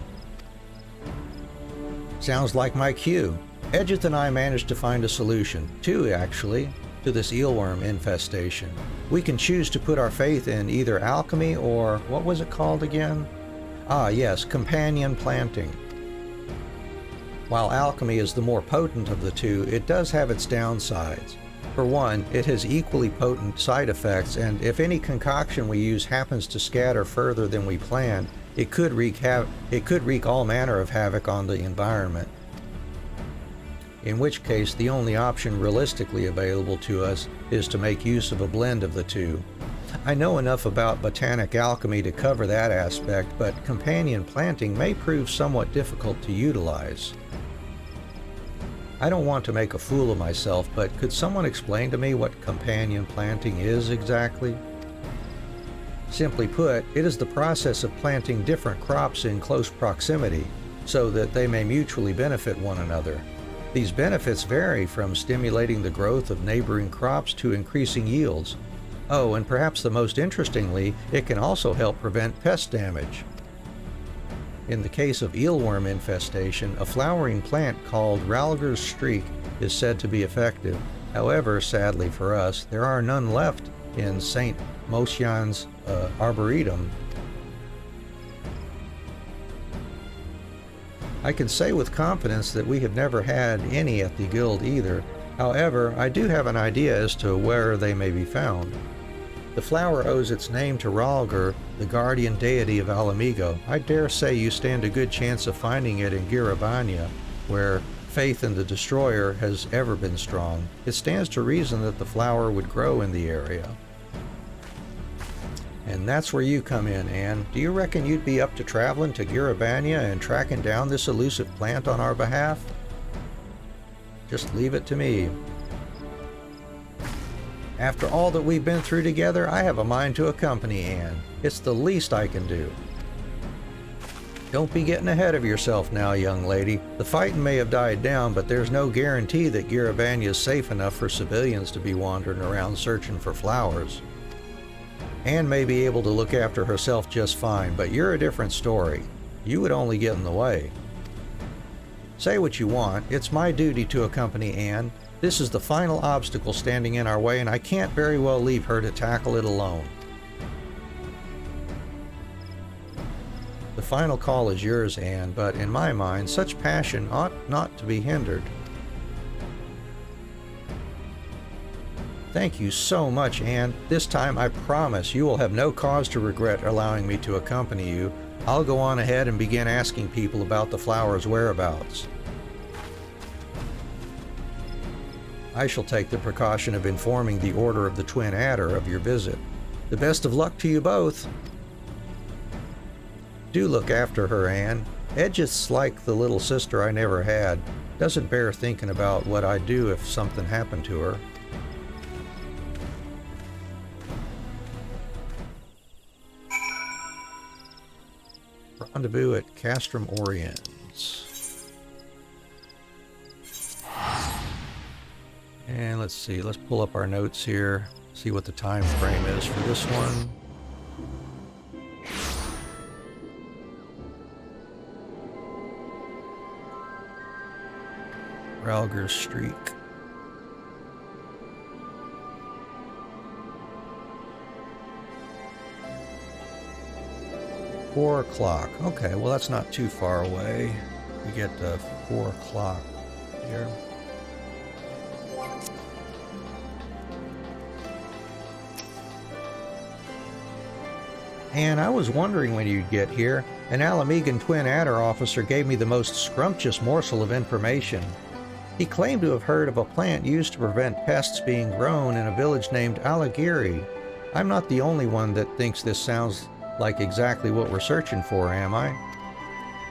Sounds like my cue. Edgeth and I managed to find a solution, two actually, to this eelworm infestation. We can choose to put our faith in either alchemy or, what was it called again? Ah yes, companion planting. While alchemy is the more potent of the two, it does have its downsides. For one, it has equally potent side effects, and if any concoction we use happens to scatter further than we planned, it could wreak all manner of havoc on the environment. In which case, the only option realistically available to us is to make use of a blend of the two. I know enough about botanic alchemy to cover that aspect, but companion planting may prove somewhat difficult to utilize. I don't want to make a fool of myself, but could someone explain to me what companion planting is exactly? Simply put, it is the process of planting different crops in close proximity so that they may mutually benefit one another. These benefits vary from stimulating the growth of neighboring crops to increasing yields. Oh, and perhaps the most interestingly, it can also help prevent pest damage. In the case of eelworm infestation, a flowering plant called Ralger's Streak is said to be effective. However, sadly for us, there are none left in St. Mosian's Arboretum. I can say with confidence that we have never had any at the guild either. However, I do have an idea as to where they may be found. The flower owes its name to Ralger, the guardian deity of Alamigo. I dare say you stand a good chance of finding it in Girabania, where faith in the Destroyer has ever been strong. It stands to reason that the flower would grow in the area. And that's where you come in, Anne. Do you reckon you'd be up to traveling to Girabania and tracking down this elusive plant on our behalf? Just leave it to me. After all that we've been through together, I have a mind to accompany Anne. It's the least I can do. Don't be getting ahead of yourself now, young lady. The fighting may have died down, but there's no guarantee that Girabania is safe enough for civilians to be wandering around searching for flowers. Anne may be able to look after herself just fine, but you're a different story. You would only get in the way. Say what you want, it's my duty to accompany Anne. This is the final obstacle standing in our way, and I can't very well leave her to tackle it alone. The final call is yours, Anne, but in my mind, such passion ought not to be hindered. Thank you so much, Anne. This time I promise you will have no cause to regret allowing me to accompany you. I'll go on ahead and begin asking people about the flower's whereabouts. I shall take the precaution of informing the Order of the Twin Adder of your visit. The best of luck to you both. Do look after her, Anne. Edgeth's like the little sister I never had. Doesn't bear thinking about what I'd do if something happened to her. Rendezvous at Castrum Oriens. And let's see, let's pull up our notes here, see what the time frame is for this one. Ralger's Streak. Four o'clock. Okay, well that's not too far away. We get 4 o'clock here. And I was wondering when you'd get here. An Alamegan Twin Adder officer gave me the most scrumptious morsel of information. He claimed to have heard of a plant used to prevent pests being grown in a village named Alagiri. I'm not the only one that thinks this sounds like exactly what we're searching for, am I?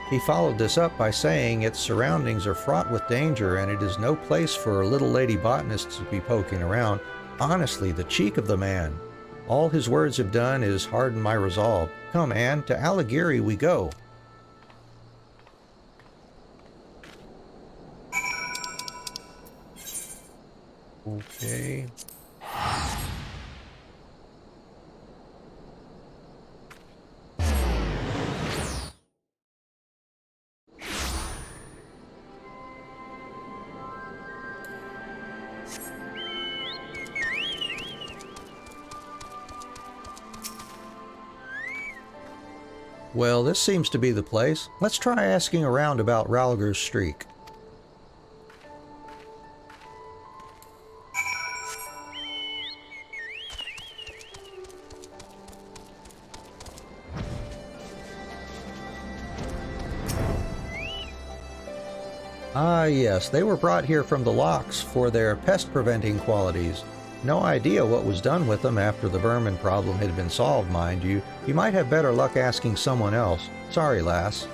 He followed this up by saying its surroundings are fraught with danger and it is no place for little lady botanists to be poking around. Honestly, the cheek of the man. All his words have done is harden my resolve. Come, Anne, to Alagiri we go. Okay. Well, this seems to be the place. Let's try asking around about Ralger's Streak. Ah, yes, they were brought here from the locks for their pest-preventing qualities. No idea what was done with them after the vermin problem had been solved, mind you. You might have better luck asking someone else. Sorry, lass.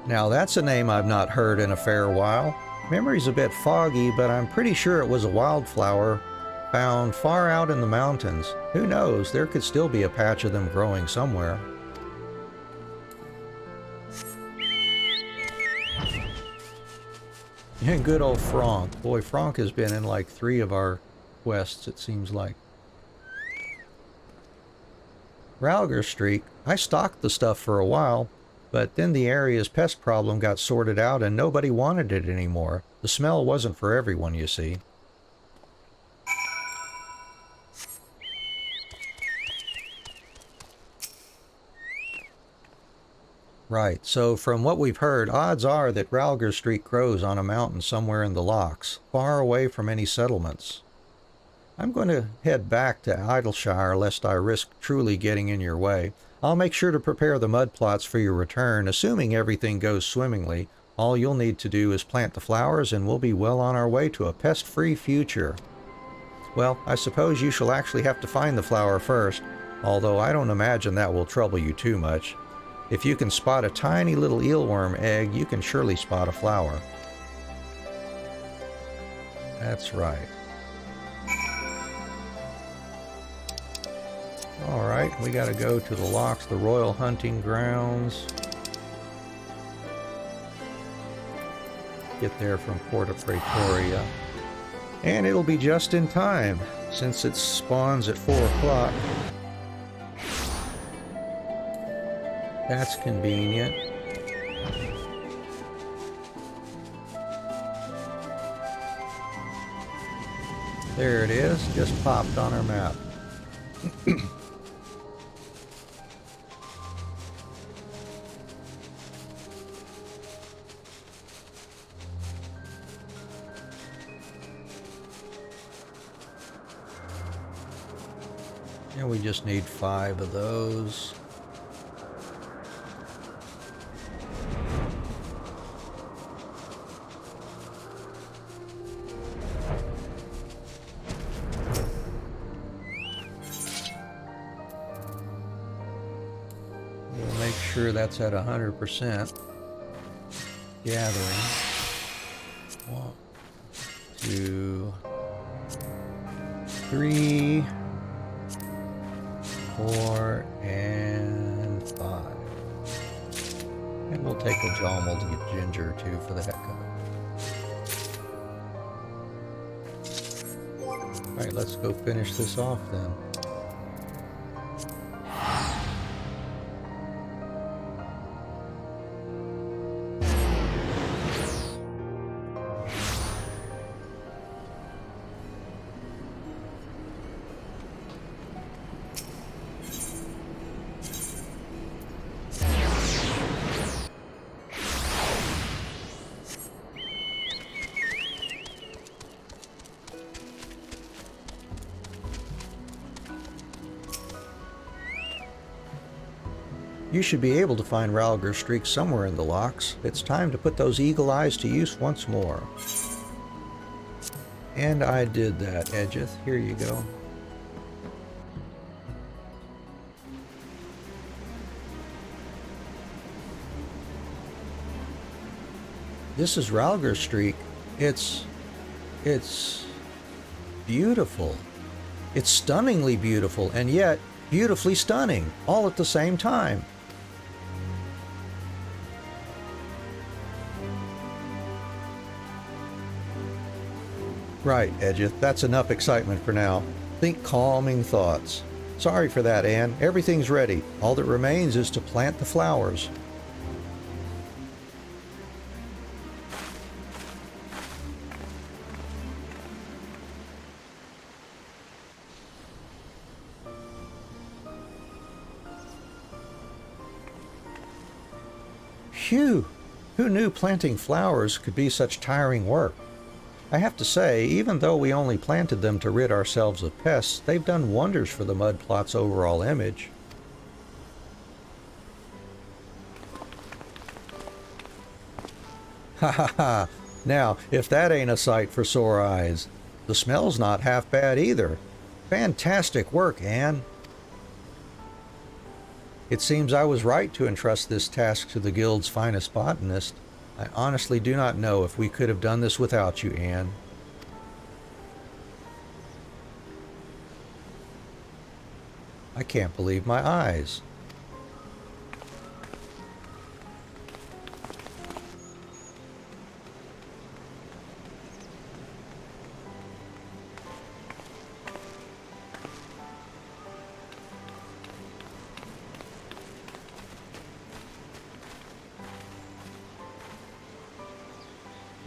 Now that's a name I've not heard in a fair while. Memory's a bit foggy, but I'm pretty sure it was a wildflower found far out in the mountains. Who knows, there could still be a patch of them growing somewhere. And good old Franck. Boy, Franck has been in like 3 of our quests, it seems like. Ralger's Streak. I stocked the stuff for a while, but then the area's pest problem got sorted out and nobody wanted it anymore. The smell wasn't for everyone, you see. Right, so from what we've heard, odds are that Ralger's Streak grows on a mountain somewhere in the Locks, far away from any settlements. I'm going to head back to Idleshire lest I risk truly getting in your way. I'll make sure to prepare the mud plots for your return, assuming everything goes swimmingly. All you'll need to do is plant the flowers and we'll be well on our way to a pest-free future. Well, I suppose you shall actually have to find the flower first, although I don't imagine that will trouble you too much. If you can spot a tiny little eelworm egg, you can surely spot a flower. That's right. Alright, we gotta go to the Locks, the Royal Hunting Grounds. Get there from Porta Praetoria. And it'll be just in time, since it spawns at 4 o'clock. That's convenient. There it is, just popped on our map. And we just need 5 of those. We'll make sure that's at 100%. Gathering. 1, 2, 3, 4, and 5. And we'll take a Jommel to get Ginger too for the heck of it. Alright, let's go finish this off then. You should be able to find Ralger's streak somewhere in the locks. It's time to put those eagle eyes to use once more. And I did that, Edgeth. Here you go. This is Ralger's streak. It's beautiful. It's stunningly beautiful, and yet beautifully stunning, all at the same time. Right, Edgeth, that's enough excitement for now. Think calming thoughts. Sorry for that, Anne. Everything's ready. All that remains is to plant the flowers. Phew! Who knew planting flowers could be such tiring work? I have to say, even though we only planted them to rid ourselves of pests, they've done wonders for the mud plot's overall image. Ha ha ha! Now, if that ain't a sight for sore eyes. The smell's not half bad either. Fantastic work, Anne. It seems I was right to entrust this task to the Guild's finest botanist. I honestly do not know if we could have done this without you, Anne. I can't believe my eyes.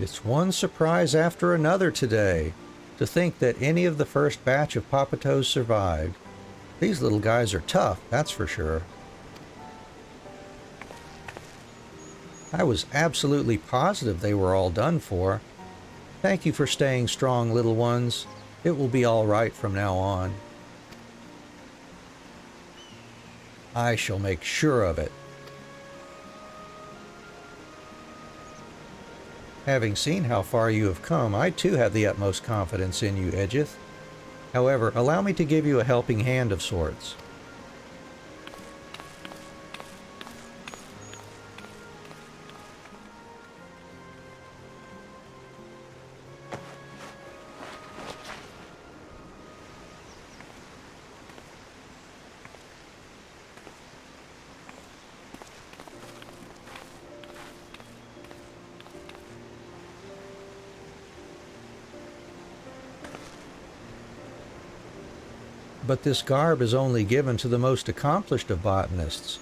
It's one surprise after another today. To think that any of the first batch of Papatoes survived. These little guys are tough, that's for sure. I was absolutely positive they were all done for. Thank you for staying strong, little ones. It will be all right from now on. I shall make sure of it. Having seen how far you have come, I too have the utmost confidence in you, Edgeth. However, allow me to give you a helping hand of sorts. But this garb is only given to the most accomplished of botanists.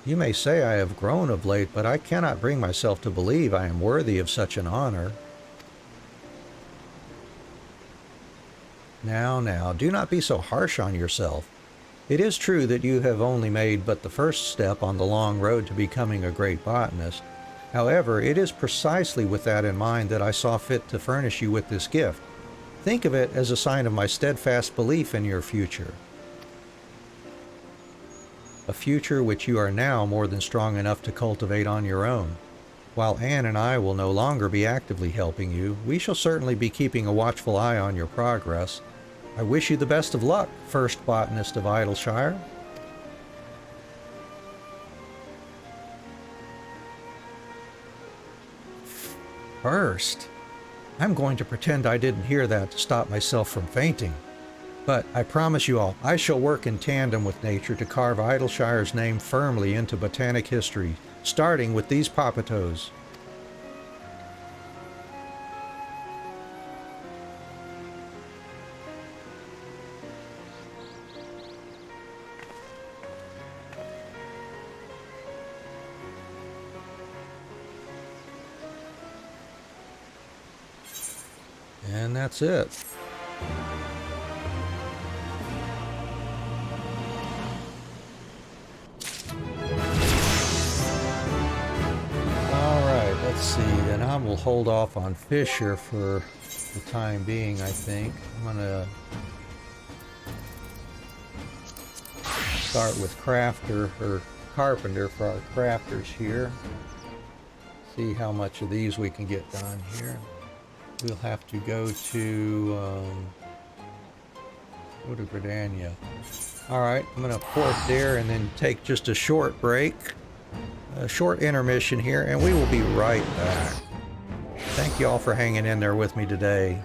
You may say I have grown of late, but I cannot bring myself to believe I am worthy of such an honor. Now, do not be so harsh on yourself. It is true that you have only made but the first step on the long road to becoming a great botanist. However, it is precisely with that in mind that I saw fit to furnish you with this gift. Think of it as a sign of my steadfast belief in your future. a future which you are now more than strong enough to cultivate on your own. While Anne and I will no longer be actively helping you, we shall certainly be keeping a watchful eye on your progress. I wish you the best of luck, first botanist of Idleshire. First? I'm going to pretend I didn't hear that to stop myself from fainting. But I promise you all, I shall work in tandem with nature to carve Idleshire's name firmly into botanic history, starting with these poppetoes. And that's it. Let's see, and I will hold off on Fisher for the time being, I think. I'm going to start with Crafter, or Carpenter for our crafters here. See how much of these we can get done here. We'll have to go to Gridania. Alright, I'm going to port there and then take just a short break. A short intermission here, and we will be right back. Thank you all for hanging in there with me today.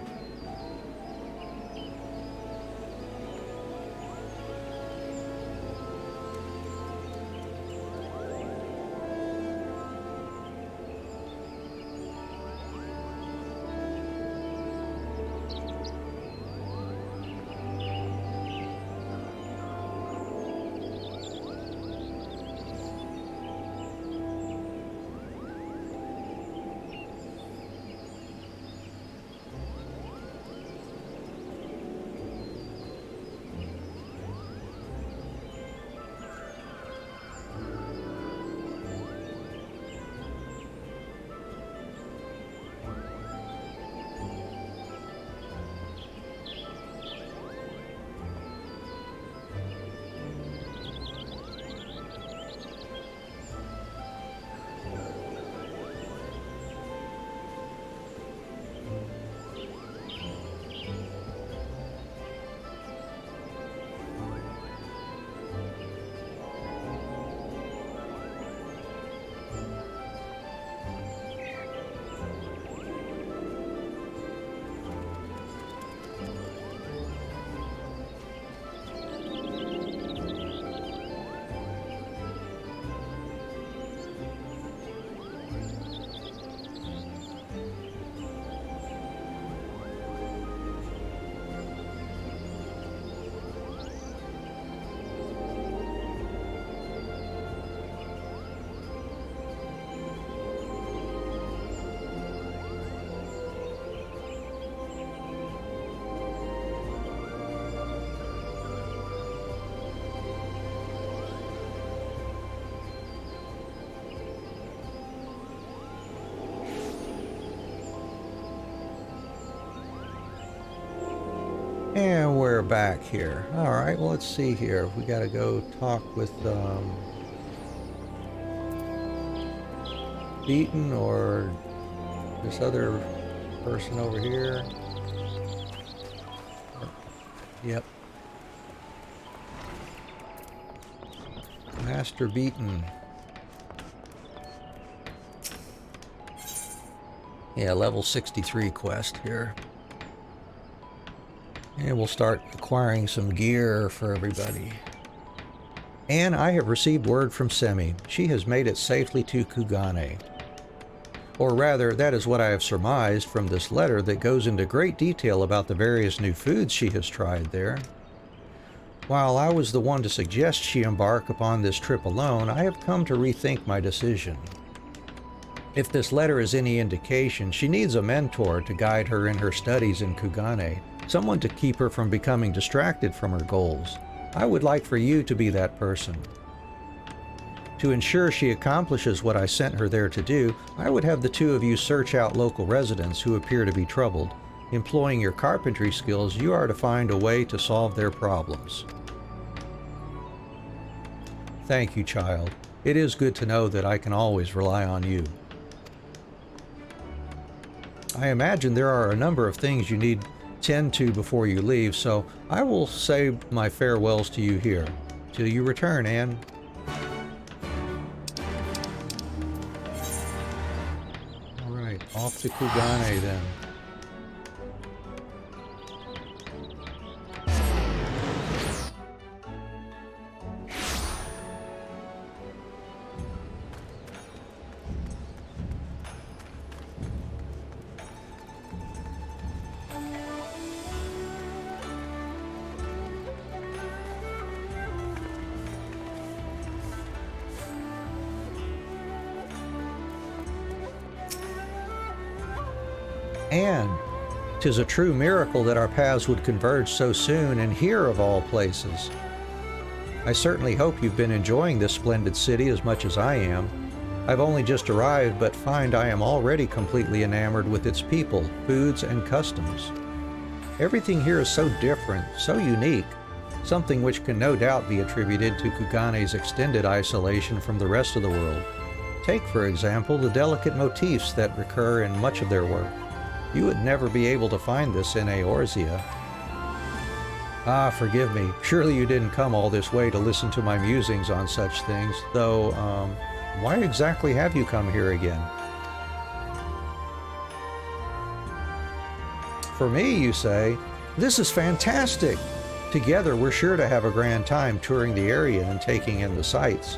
And we're back here. Alright, well, let's see here. We gotta go talk with Beaton or this other person over here. Yep. Master Beaton. Yeah, level 63 quest here. And we'll start acquiring some gear for everybody. And I have received word from Semi. She has made it safely to Kugane. Or rather, that is what I have surmised from this letter that goes into great detail about the various new foods she has tried there. While I was the one to suggest she embark upon this trip alone, I have come to rethink my decision. If this letter is any indication, she needs a mentor to guide her in her studies in Kugane. Someone to keep her from becoming distracted from her goals. I would like for you to be that person. To ensure she accomplishes what I sent her there to do, I would have the two of you search out local residents who appear to be troubled. Employing your carpentry skills, you are to find a way to solve their problems. Thank you, child. It is good to know that I can always rely on you. I imagine there are a number of things you need tend to before you leave, so I will say my farewells to you here. Till you return, Anne. Alright, off to Kugane then. And 'tis a true miracle that our paths would converge so soon, and here of all places. I certainly hope you've been enjoying this splendid city as much as I am. I've only just arrived, but find I am already completely enamored with its people, foods, and customs. Everything here is so different, so unique, something which can no doubt be attributed to Kugane's extended isolation from the rest of the world. Take, for example, the delicate motifs that recur in much of their work. You would never be able to find this in Eorzea. Ah, forgive me. Surely you didn't come all this way to listen to my musings on such things, though, why exactly have you come here again? For me, you say? This is fantastic! Together, we're sure to have a grand time touring the area and taking in the sights.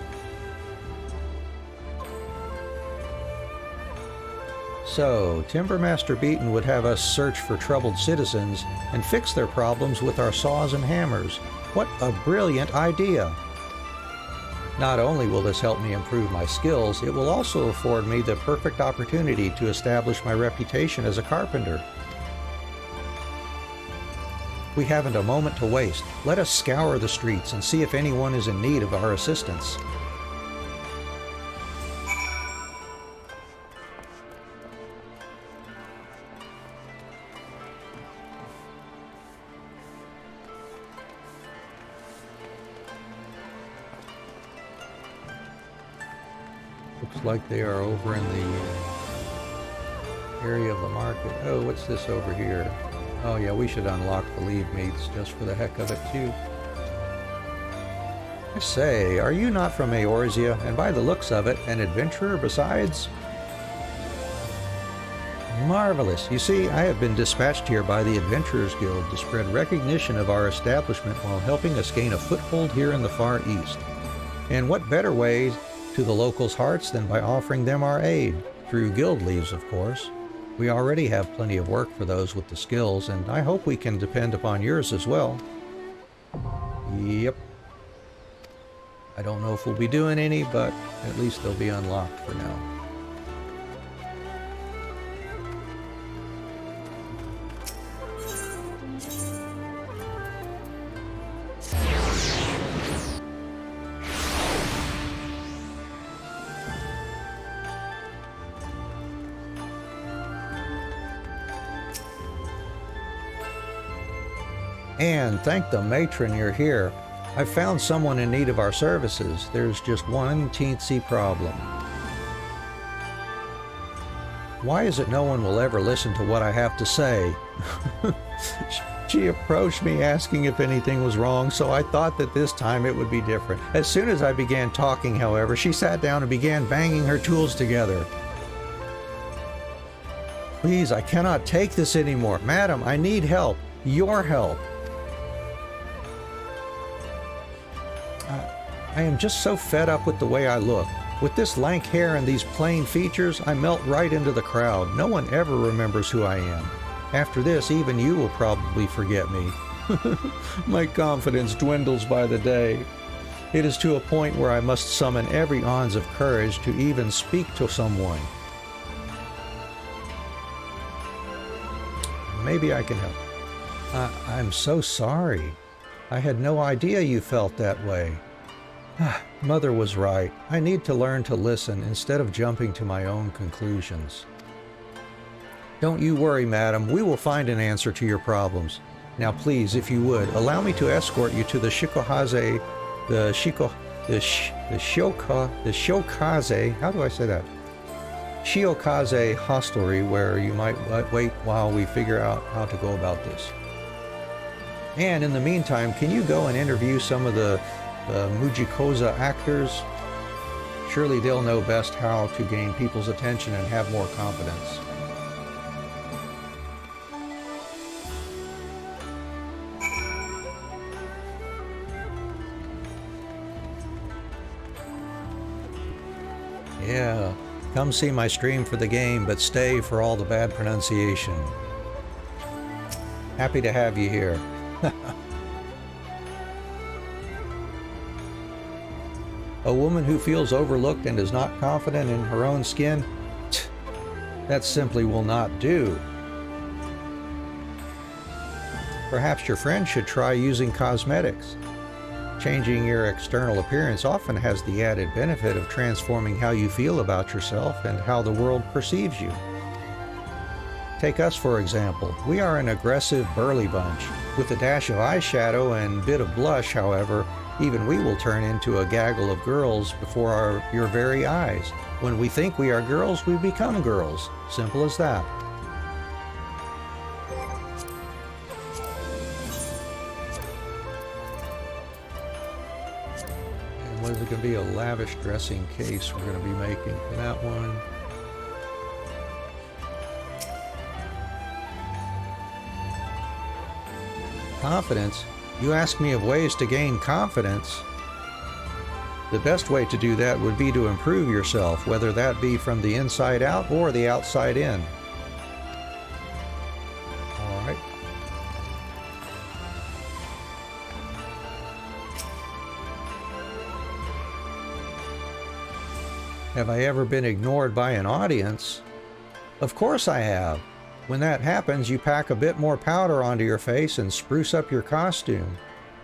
So, Timbermaster Beaton would have us search for troubled citizens and fix their problems with our saws and hammers. What a brilliant idea! Not only will this help me improve my skills, it will also afford me the perfect opportunity to establish my reputation as a carpenter. We haven't a moment to waste. Let us scour the streets and see if anyone is in need of our assistance. Looks like they are over in the area of the market. Oh, what's this over here? Oh yeah, we should unlock the lead meats just for the heck of it too. I say, are you not from Eorzea, and by the looks of it, an adventurer besides? Marvelous. You see, I have been dispatched here by the Adventurers Guild to spread recognition of our establishment while helping us gain a foothold here in the Far East. And what better way to the locals' hearts than by offering them our aid, through guild leaves, of course. We already have plenty of work for those with the skills, and I hope we can depend upon yours as well. Yep. I don't know if we'll be doing any, but at least they'll be unlocked for now. And thank the matron you're here. I've found someone in need of our services. There's just one teensy problem. Why is it no one will ever listen to what I have to say? She approached me asking if anything was wrong, so I thought that this time it would be different. As soon as I began talking, however, she sat down and began banging her tools together. Please, I cannot take this anymore. Madam, I need help. Your help. I am just so fed up with the way I look. With this lank hair and these plain features, I melt right into the crowd. No one ever remembers who I am. After this, even you will probably forget me. My confidence dwindles by the day. It is to a point where I must summon every ounce of courage to even speak to someone. Maybe I can help. I'm so sorry. I had no idea you felt that way. Mother was right. I need to learn to listen instead of jumping to my own conclusions. Don't you worry, madam. We will find an answer to your problems. Now please, if you would, allow me to escort you to the the Shiokaze, how do I say that? Shiokaze hostelry, where you might wait while we figure out how to go about this. And in the meantime, can you go and interview some of the Mujikoza actors? Surely they'll know best how to gain people's attention and have more confidence. Yeah, come see my stream for the game, but stay for all the bad pronunciation. Happy to have you here. A woman who feels overlooked and is not confident in her own skin, that simply will not do. Perhaps your friend should try using cosmetics. Changing your external appearance often has the added benefit of transforming how you feel about yourself and how the world perceives you. Take us, for example. We are an aggressive, burly bunch. With a dash of eyeshadow and bit of blush, however, even we will turn into a gaggle of girls before your very eyes. When we think we are girls, we become girls. Simple as that. And what is it going to be? A lavish dressing case we're going to be making for that one. Confidence? You ask me of ways to gain confidence. The best way to do that would be to improve yourself, whether that be from the inside out or the outside in. All right. Have I ever been ignored by an audience? Of course I have. When that happens, you pack a bit more powder onto your face and spruce up your costume.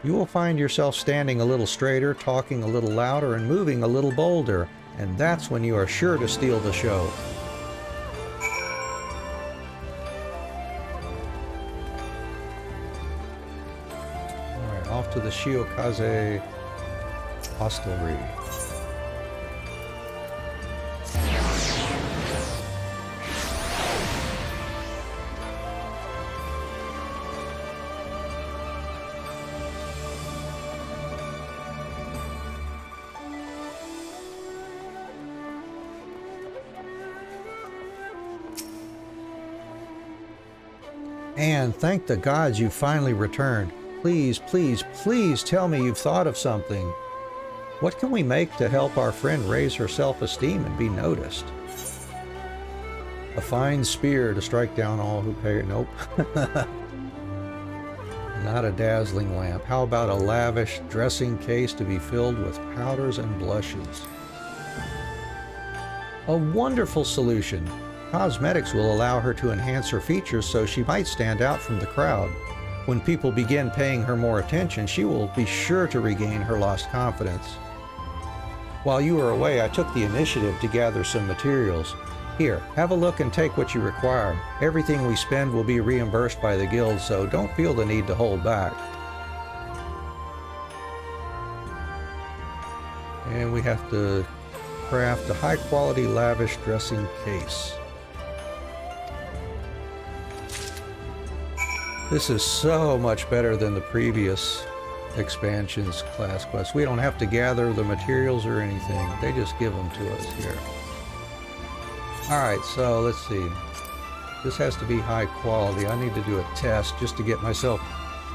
You will find yourself standing a little straighter, talking a little louder, and moving a little bolder, and that's when you are sure to steal the show. Alright, off to the Shiokaze hostelry. And thank the gods you finally returned. Please, please, please tell me you've thought of something. What can we make to help our friend raise her self-esteem and be noticed? A fine spear to strike down all who pay. Nope. Not a dazzling lamp. How about a lavish dressing case to be filled with powders and blushes? A wonderful solution. Cosmetics will allow her to enhance her features so she might stand out from the crowd. When people begin paying her more attention, she will be sure to regain her lost confidence. While you were away, I took the initiative to gather some materials. Here, have a look and take what you require. Everything we spend will be reimbursed by the guild, so don't feel the need to hold back. And we have to craft a high-quality, lavish dressing case. This is so much better than the previous expansions class quests. We don't have to gather the materials or anything. They just give them to us here. Alright, so let's see. This has to be high quality. I need to do a test just to get myself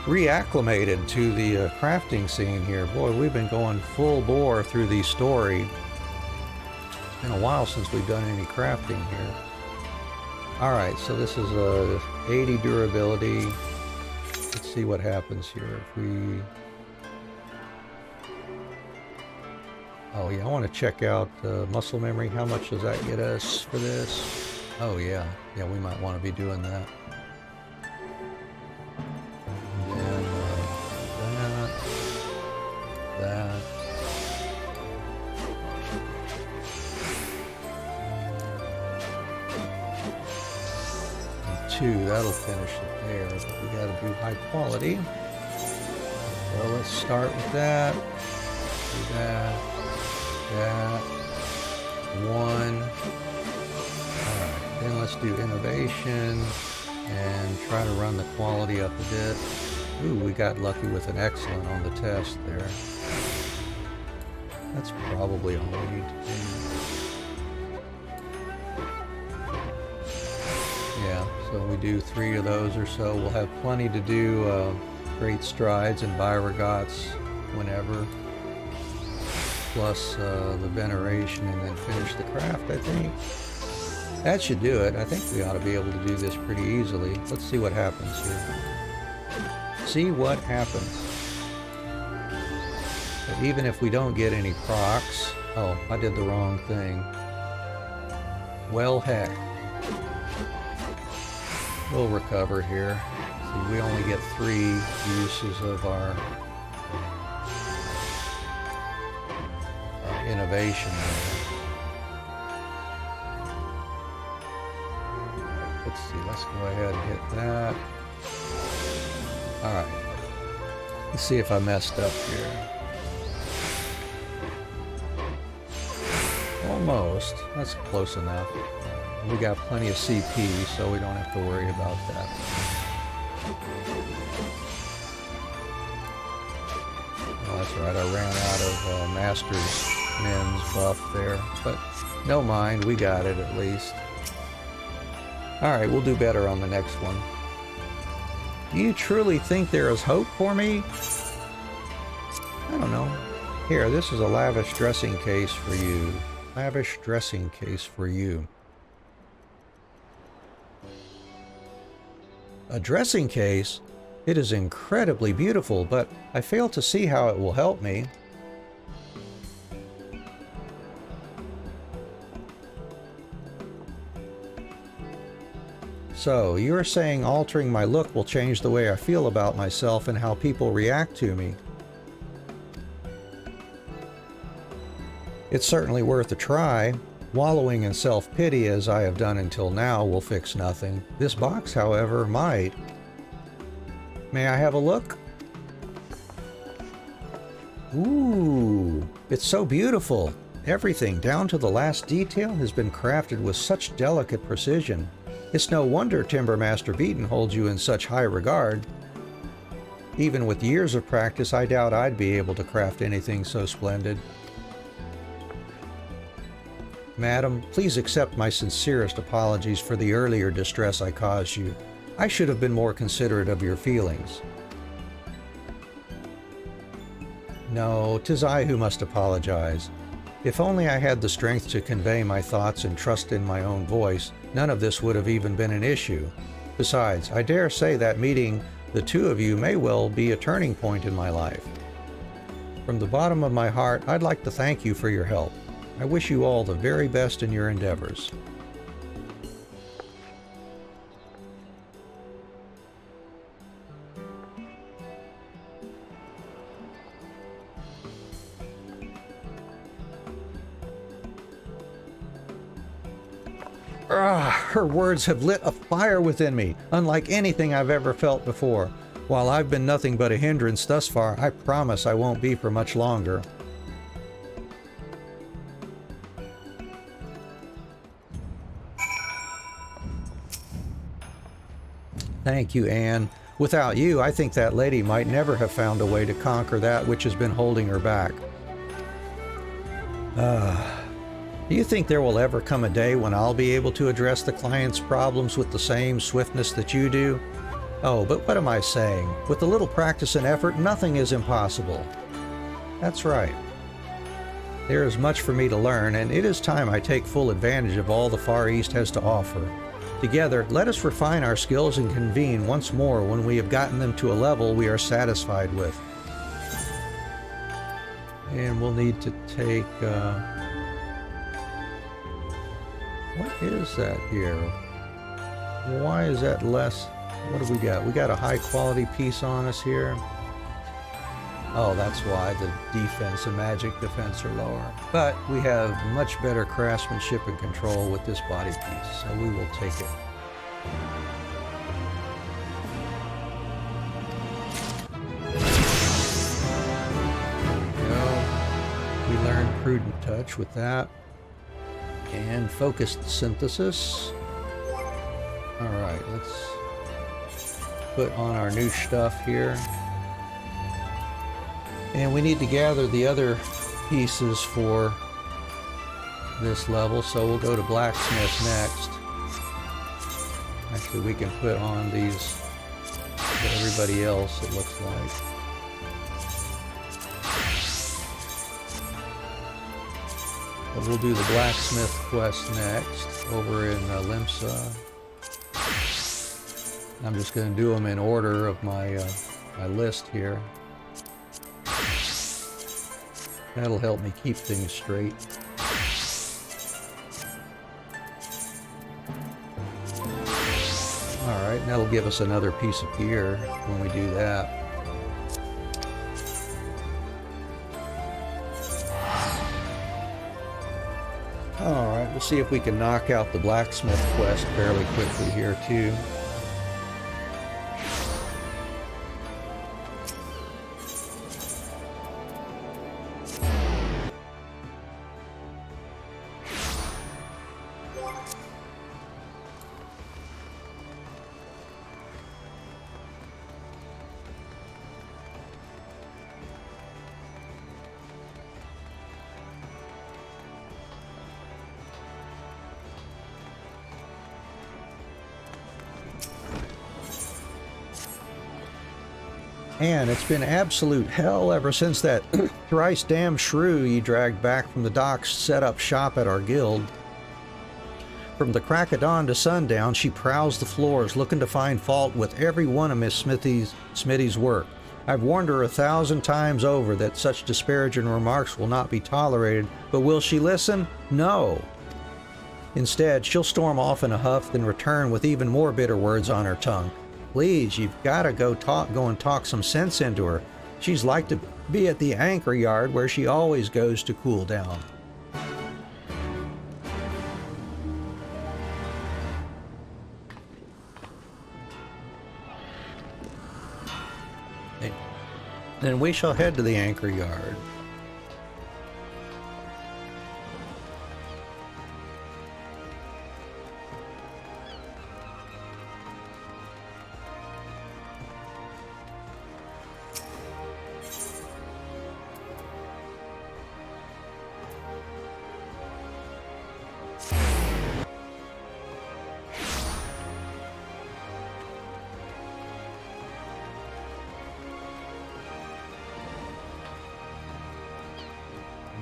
reacclimated to the crafting scene here. Boy, we've been going full bore through the story. It's been a while since we've done any crafting here. Alright, so this is a 80 durability. Let's see what happens here if we... Oh yeah, I want to check out muscle memory. How much does that get us for this? Oh yeah, yeah, we might want to be doing that. And then that. 2, that'll finish it there, but we gotta do high quality. So let's start with that. That. One. Alright, then let's do innovation and try to run the quality up a bit. Ooh, we got lucky with an excellent on the test there. That's probably all we need to do. Yeah, so we do 3 of those or so. We'll have plenty to do great strides and Beauregards whenever. Plus the veneration and then finish the craft, I think. That should do it. I think we ought to be able to do this pretty easily. Let's see what happens here. See what happens. But even if we don't get any procs... Oh, I did the wrong thing. Well, heck. We'll recover here. See, we only get 3 uses of our innovation there. Let's see, let's go ahead and hit that. Alright. Let's see if I messed up here. Almost. That's close enough. We got plenty of CP, so we don't have to worry about that. Oh, that's right, I ran out of Master's Men's buff there, but no mind, we got it at least. Alright, we'll do better on the next one. Do you truly think there is hope for me? I don't know. Here, this is a lavish dressing case for you. Lavish dressing case for you. A dressing case? It is incredibly beautiful, but I fail to see how it will help me. So, you're saying altering my look will change the way I feel about myself and how people react to me. It's certainly worth a try. Wallowing in self-pity as I have done until now will fix nothing. This box, however, might. May I have a look? Ooh, it's so beautiful. Everything, down to the last detail, has been crafted with such delicate precision. It's no wonder Timbermaster Beaton holds you in such high regard. Even with years of practice, I doubt I'd be able to craft anything so splendid. Madam, please accept my sincerest apologies for the earlier distress I caused you. I should have been more considerate of your feelings. No, 'tis I who must apologize. If only I had the strength to convey my thoughts and trust in my own voice, none of this would have even been an issue. Besides, I dare say that meeting the two of you may well be a turning point in my life. From the bottom of my heart, I'd like to thank you for your help. I wish you all the very best in your endeavors. Her words have lit a fire within me, unlike anything I've ever felt before. While I've been nothing but a hindrance thus far, I promise I won't be for much longer. Thank you, Anne. Without you, I think that lady might never have found a way to conquer that which has been holding her back. Do you think there will ever come a day when I'll be able to address the client's problems with the same swiftness that you do? Oh, but what am I saying? With a little practice and effort, nothing is impossible. That's right. There is much for me to learn, and it is time I take full advantage of all the Far East has to offer. Together, let us refine our skills and convene once more when we have gotten them to a level we are satisfied with. And we'll need to take... what is that here? Why is that less? What do we got? We got a high quality piece on us here. Oh, that's why the defense and magic defense are lower. But we have much better craftsmanship and control with this body piece, so we will take it. There we go. prudent touch with that. And focused synthesis. Alright, let's put on our new stuff here. And we need to gather the other pieces for this level, so we'll go to blacksmith next. Actually, we can put on these for everybody else, it looks like. But we'll do the blacksmith quest next, over in Limsa. I'm just going to do them in order of my my list here. That'll help me keep things straight. Alright, and that'll give us another piece of gear when we do that. Alright, we'll see if we can knock out the blacksmith quest fairly quickly here too. And it's been absolute hell ever since that thrice damned shrew you dragged back from the docks set up shop at our guild. From the crack of dawn to sundown, she prowls the floors looking to find fault with every one of Miss Smitty's work. I've warned her 1,000 times over that such disparaging remarks will not be tolerated, but will she listen? No. Instead, she'll storm off in a huff, then return with even more bitter words on her tongue. Please, you've got to go and talk some sense into her. She's like to be at the anchor yard where she always goes to cool down. Then we shall head to the anchor yard.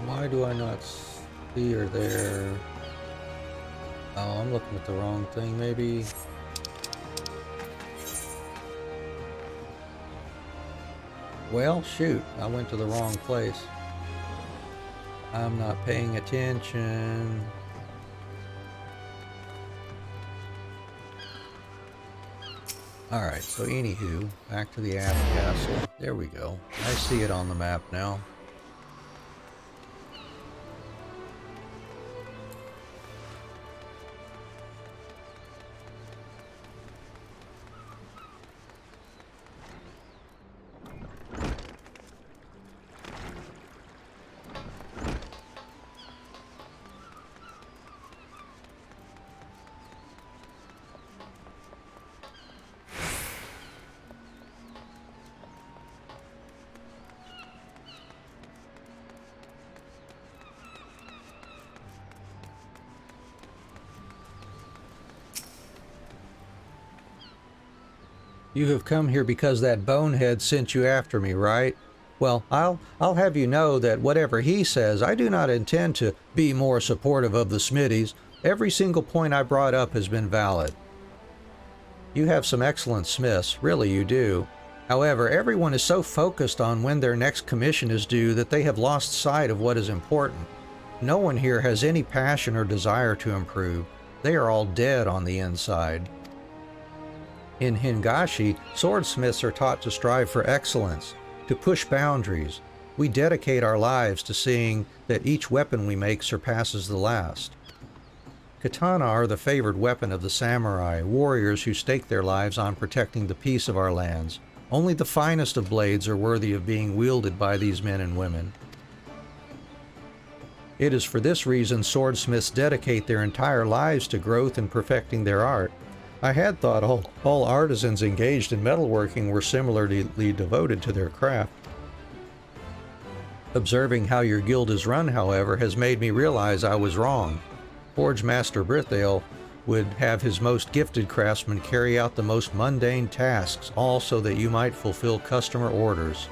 Why do I not see her there? Oh, I'm looking at the wrong thing, maybe. Well, shoot, I went to the wrong place. I'm not paying attention. Alright, so anywho, back to the aft castle. There we go. I see it on the map now. You have come here because that bonehead sent you after me, right? Well, I'll have you know that whatever he says, I do not intend to be more supportive of the Smitties. Every single point I brought up has been valid. You have some excellent smiths, really you do. However, everyone is so focused on when their next commission is due that they have lost sight of what is important. No one here has any passion or desire to improve. They are all dead on the inside. In Hingashi, swordsmiths are taught to strive for excellence, to push boundaries. We dedicate our lives to seeing that each weapon we make surpasses the last. Katana are the favored weapon of the samurai, warriors who stake their lives on protecting the peace of our lands. Only the finest of blades are worthy of being wielded by these men and women. It is for this reason swordsmiths dedicate their entire lives to growth and perfecting their art. I had thought all artisans engaged in metalworking were similarly devoted to their craft. Observing how your guild is run, however, has made me realize I was wrong. Forge Master Brithale would have his most gifted craftsmen carry out the most mundane tasks, all so that you might fulfill customer orders.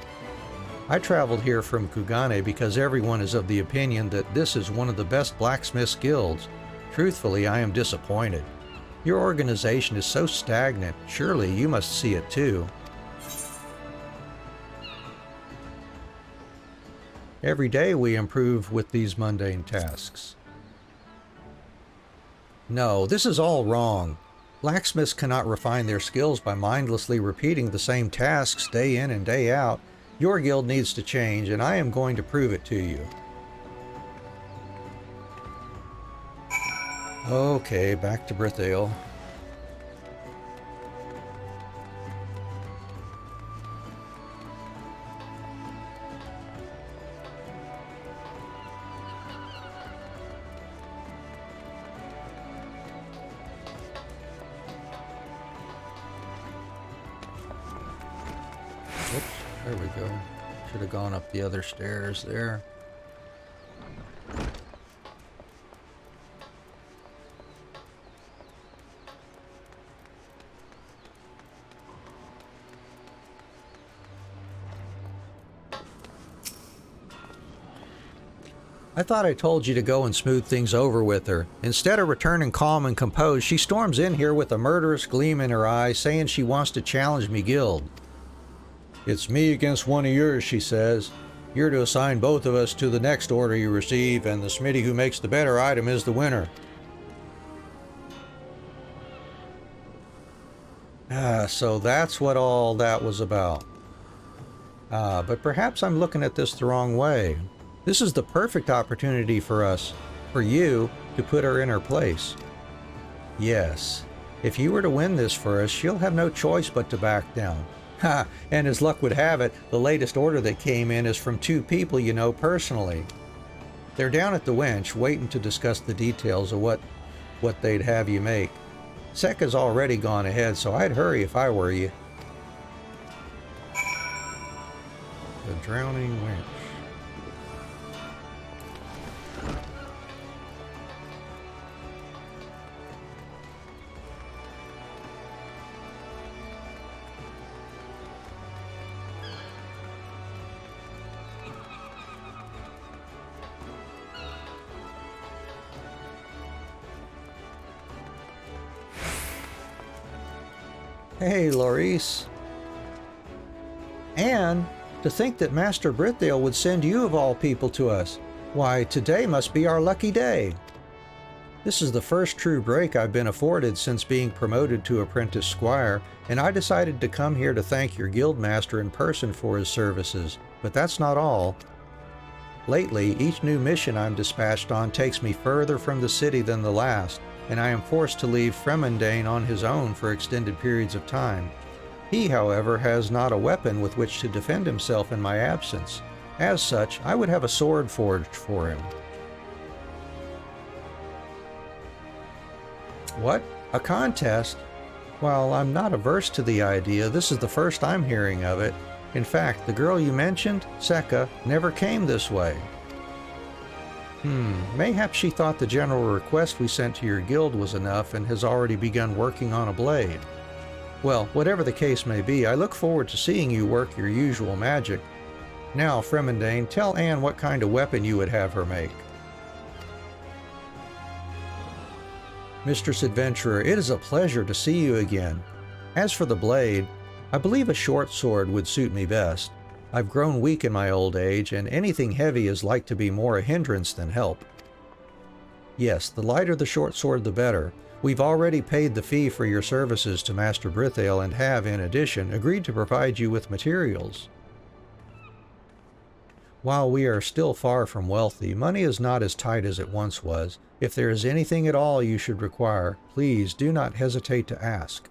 I traveled here from Kugane because everyone is of the opinion that this is one of the best blacksmiths guilds. Truthfully, I am disappointed. Your organization is so stagnant. Surely you must see it too. Every day we improve with these mundane tasks. No, this is all wrong. Blacksmiths cannot refine their skills by mindlessly repeating the same tasks day in and day out. Your guild needs to change, and I am going to prove it to you. Okay, back to Brithale. Oops, there we go. Should have gone up the other stairs there. I thought I told you to go and smooth things over with her. Instead of returning calm and composed, she storms in here with a murderous gleam in her eye, saying she wants to challenge me guild. It's me against one of yours, she says. You're to assign both of us to the next order you receive, and the smithy who makes the better item is the winner. So that's what all that was about. But perhaps I'm looking at this the wrong way. This is the perfect opportunity for us, for you, to put her in her place. Yes, if you were to win this for us, she'll have no choice but to back down. Ha! And as luck would have it, the latest order that came in is from two people you know personally. They're down at the winch, waiting to discuss the details of what they'd have you make. Sekka's already gone ahead, so I'd hurry if I were you. The drowning winch. Hey, Laurice. And to think that Master Brithale would send you of all people to us. Why, today must be our lucky day. This is the first true break I've been afforded since being promoted to apprentice squire, and I decided to come here to thank your guildmaster in person for his services. But that's not all. Lately, each new mission I'm dispatched on takes me further from the city than the last, and I am forced to leave Fremendane on his own for extended periods of time. He, however, has not a weapon with which to defend himself in my absence. As such, I would have a sword forged for him. What? A contest? While I'm not averse to the idea, this is the first I'm hearing of it. In fact, the girl you mentioned, Sekka, never came this way. Mayhap she thought the general request we sent to your guild was enough and has already begun working on a blade. Well, whatever the case may be, I look forward to seeing you work your usual magic. Now, Fremendane, tell Anne what kind of weapon you would have her make. Mistress Adventurer, it is a pleasure to see you again. As for the blade, I believe a short sword would suit me best. I've grown weak in my old age, and anything heavy is like to be more a hindrance than help. Yes, the lighter the short sword the better. We've already paid the fee for your services to Master Brithale and have, in addition, agreed to provide you with materials. While we are still far from wealthy, money is not as tight as it once was. If there is anything at all you should require, please do not hesitate to ask.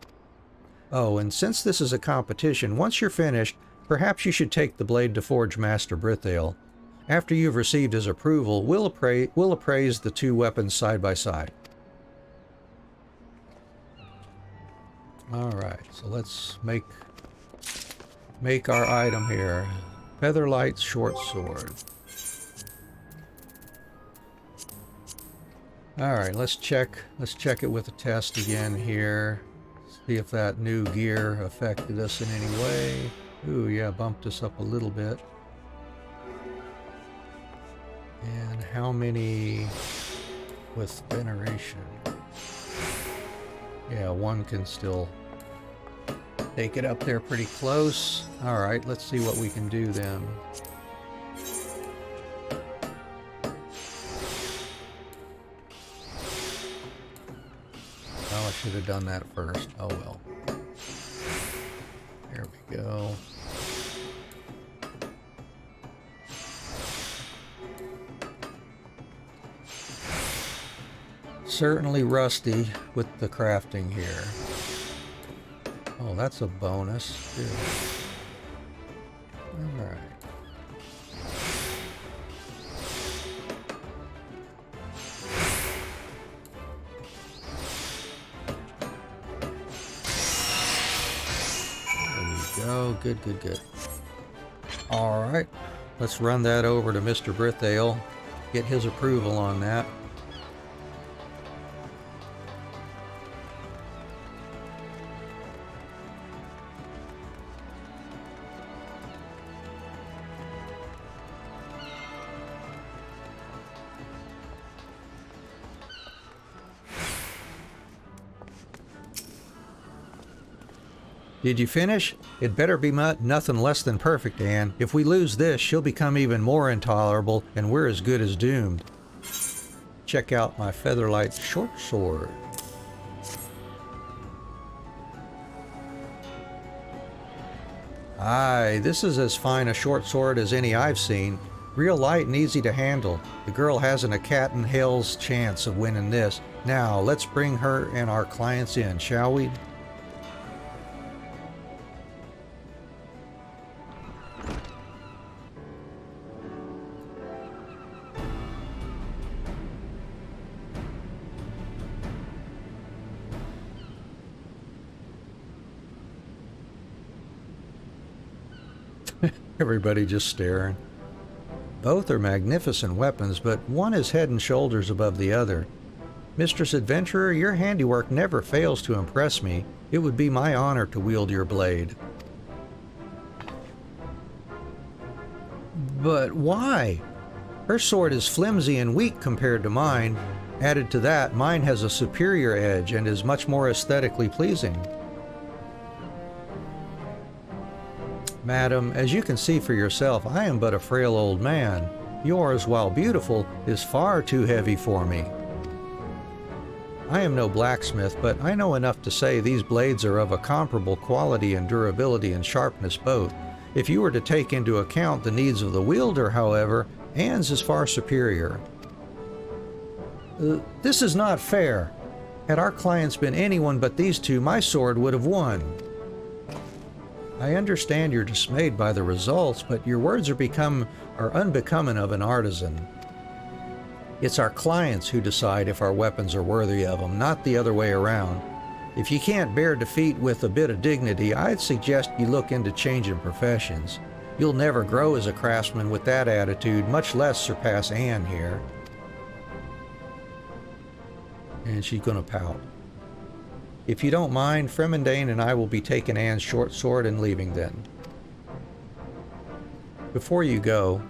Oh, and since this is a competition, once you're finished, perhaps you should take the blade to forge Master Brithale. After you've received his approval, we'll appraise the two weapons side by side. Alright, so let's make our item here. Featherlight short sword. Alright, let's check it with a test again here. See if that new gear affected us in any way. Ooh, yeah, bumped us up a little bit. And how many with veneration? Yeah, one can still take it up there pretty close. Alright, let's see what we can do then. Oh, I should have done that first. Oh well. There we go. Certainly rusty with the crafting here. Oh, that's a bonus, too. Alright. There we go. Good, good, good. Alright. Let's run that over to Mr. Brithale. Get his approval on that. Did you finish? It better be nothing less than perfect, Anne. If we lose this, she'll become even more intolerable, and we're as good as doomed. Check out my Featherlight short sword. Aye, this is as fine a short sword as any I've seen. Real light and easy to handle. The girl hasn't a cat in hell's chance of winning this. Now, let's bring her and our clients in, shall we? Everybody just staring. Both are magnificent weapons, but one is head and shoulders above the other. Mistress Adventurer, your handiwork never fails to impress me. It would be my honor to wield your blade. But why? Her sword is flimsy and weak compared to mine. Added to that, mine has a superior edge and is much more aesthetically pleasing. Madam, as you can see for yourself, I am but a frail old man. Yours, while beautiful, is far too heavy for me. I am no blacksmith, but I know enough to say these blades are of a comparable quality and durability and sharpness both. If you were to take into account the needs of the wielder, however, Anne's is far superior. This is not fair. Had our clients been anyone but these two, my sword would have won. I understand you're dismayed by the results, but your words are unbecoming of an artisan. It's our clients who decide if our weapons are worthy of them, not the other way around. If you can't bear defeat with a bit of dignity, I'd suggest you look into changing professions. You'll never grow as a craftsman with that attitude, much less surpass Anne here. And she's gonna pout. If you don't mind, Fremendane and I will be taking Anne's short sword and leaving then. Before you go,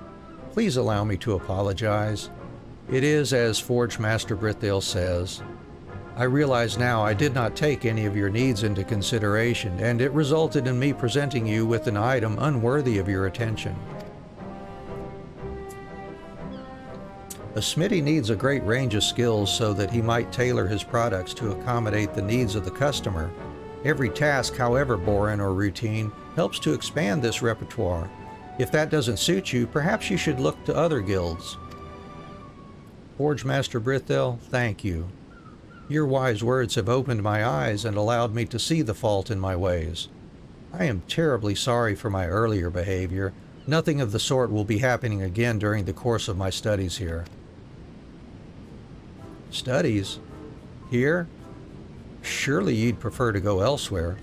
please allow me to apologize. It is as Forge Master Brithale says. I realize now I did not take any of your needs into consideration, and it resulted in me presenting you with an item unworthy of your attention. A smithy needs a great range of skills so that he might tailor his products to accommodate the needs of the customer. Every task, however boring or routine, helps to expand this repertoire. If that doesn't suit you, perhaps you should look to other guilds. Forge Master Brithale, thank you. Your wise words have opened my eyes and allowed me to see the fault in my ways. I am terribly sorry for my earlier behavior. Nothing of the sort will be happening again during the course of my studies here. Studies? Here? Surely you'd prefer to go elsewhere.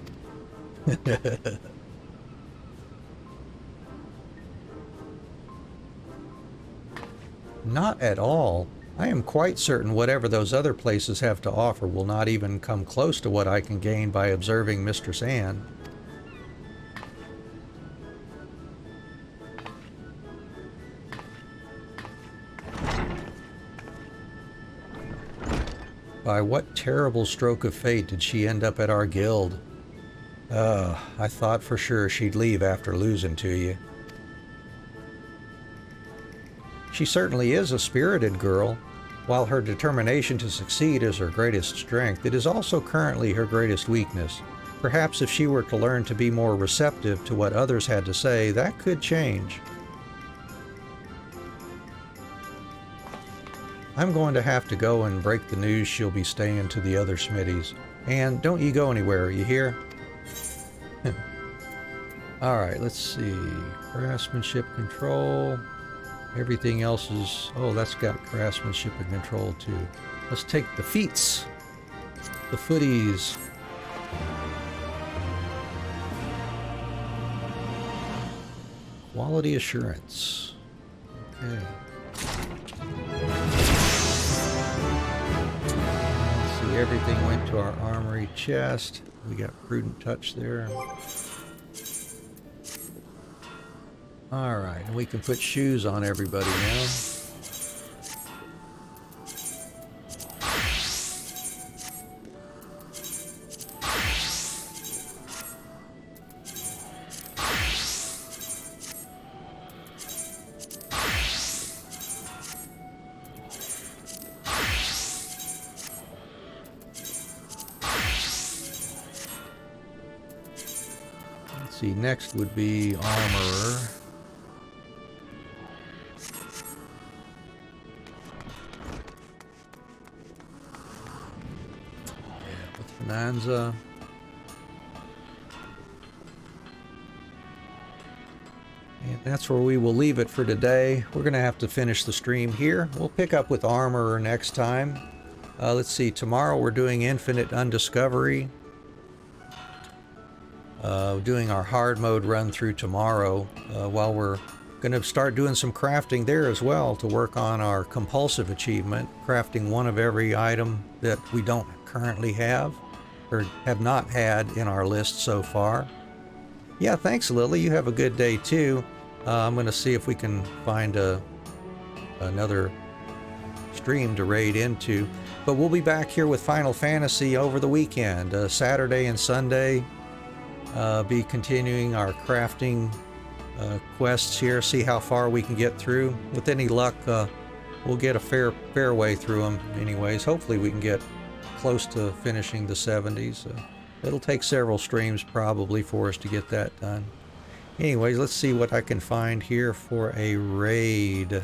Not at all. I am quite certain whatever those other places have to offer will not even come close to what I can gain by observing Mistress Anne. By what terrible stroke of fate did she end up at our guild? I thought for sure she'd leave after losing to you. She certainly is a spirited girl. While her determination to succeed is her greatest strength, it is also currently her greatest weakness. Perhaps if she were to learn to be more receptive to what others had to say, that could change. I'm going to have to go and break the news she'll be staying to the other smithies. And don't you go anywhere, you hear? Alright, let's see. Craftsmanship control. Everything else is... oh, that's got craftsmanship and control too. Let's take the feats. The footies. Quality assurance. Okay. Everything went to our armory chest. We got prudent touch there. Alright, and we can put shoes on everybody now. See, next would be armorer. Yeah, with Bonanza. And that's where we will leave it for today. We're going to have to finish the stream here. We'll pick up with armorer next time. Let's see, tomorrow we're doing Infinite Undiscovery. Doing our hard mode run through tomorrow, while we're going to start doing some crafting there as well to work on our compulsive achievement, crafting one of every item that we don't currently have or have not had in our list so far. Yeah, thanks Lily, you have a good day too. I'm going to see if we can find another stream to raid into, but we'll be back here with Final Fantasy over the weekend, Saturday and Sunday. Be continuing our crafting quests here, see how far we can get through. With any luck, we'll get a fair way through them anyways. Hopefully we can get close to finishing the 70s. It'll take several streams probably for us to get that done. Anyways, let's see what I can find here for a raid.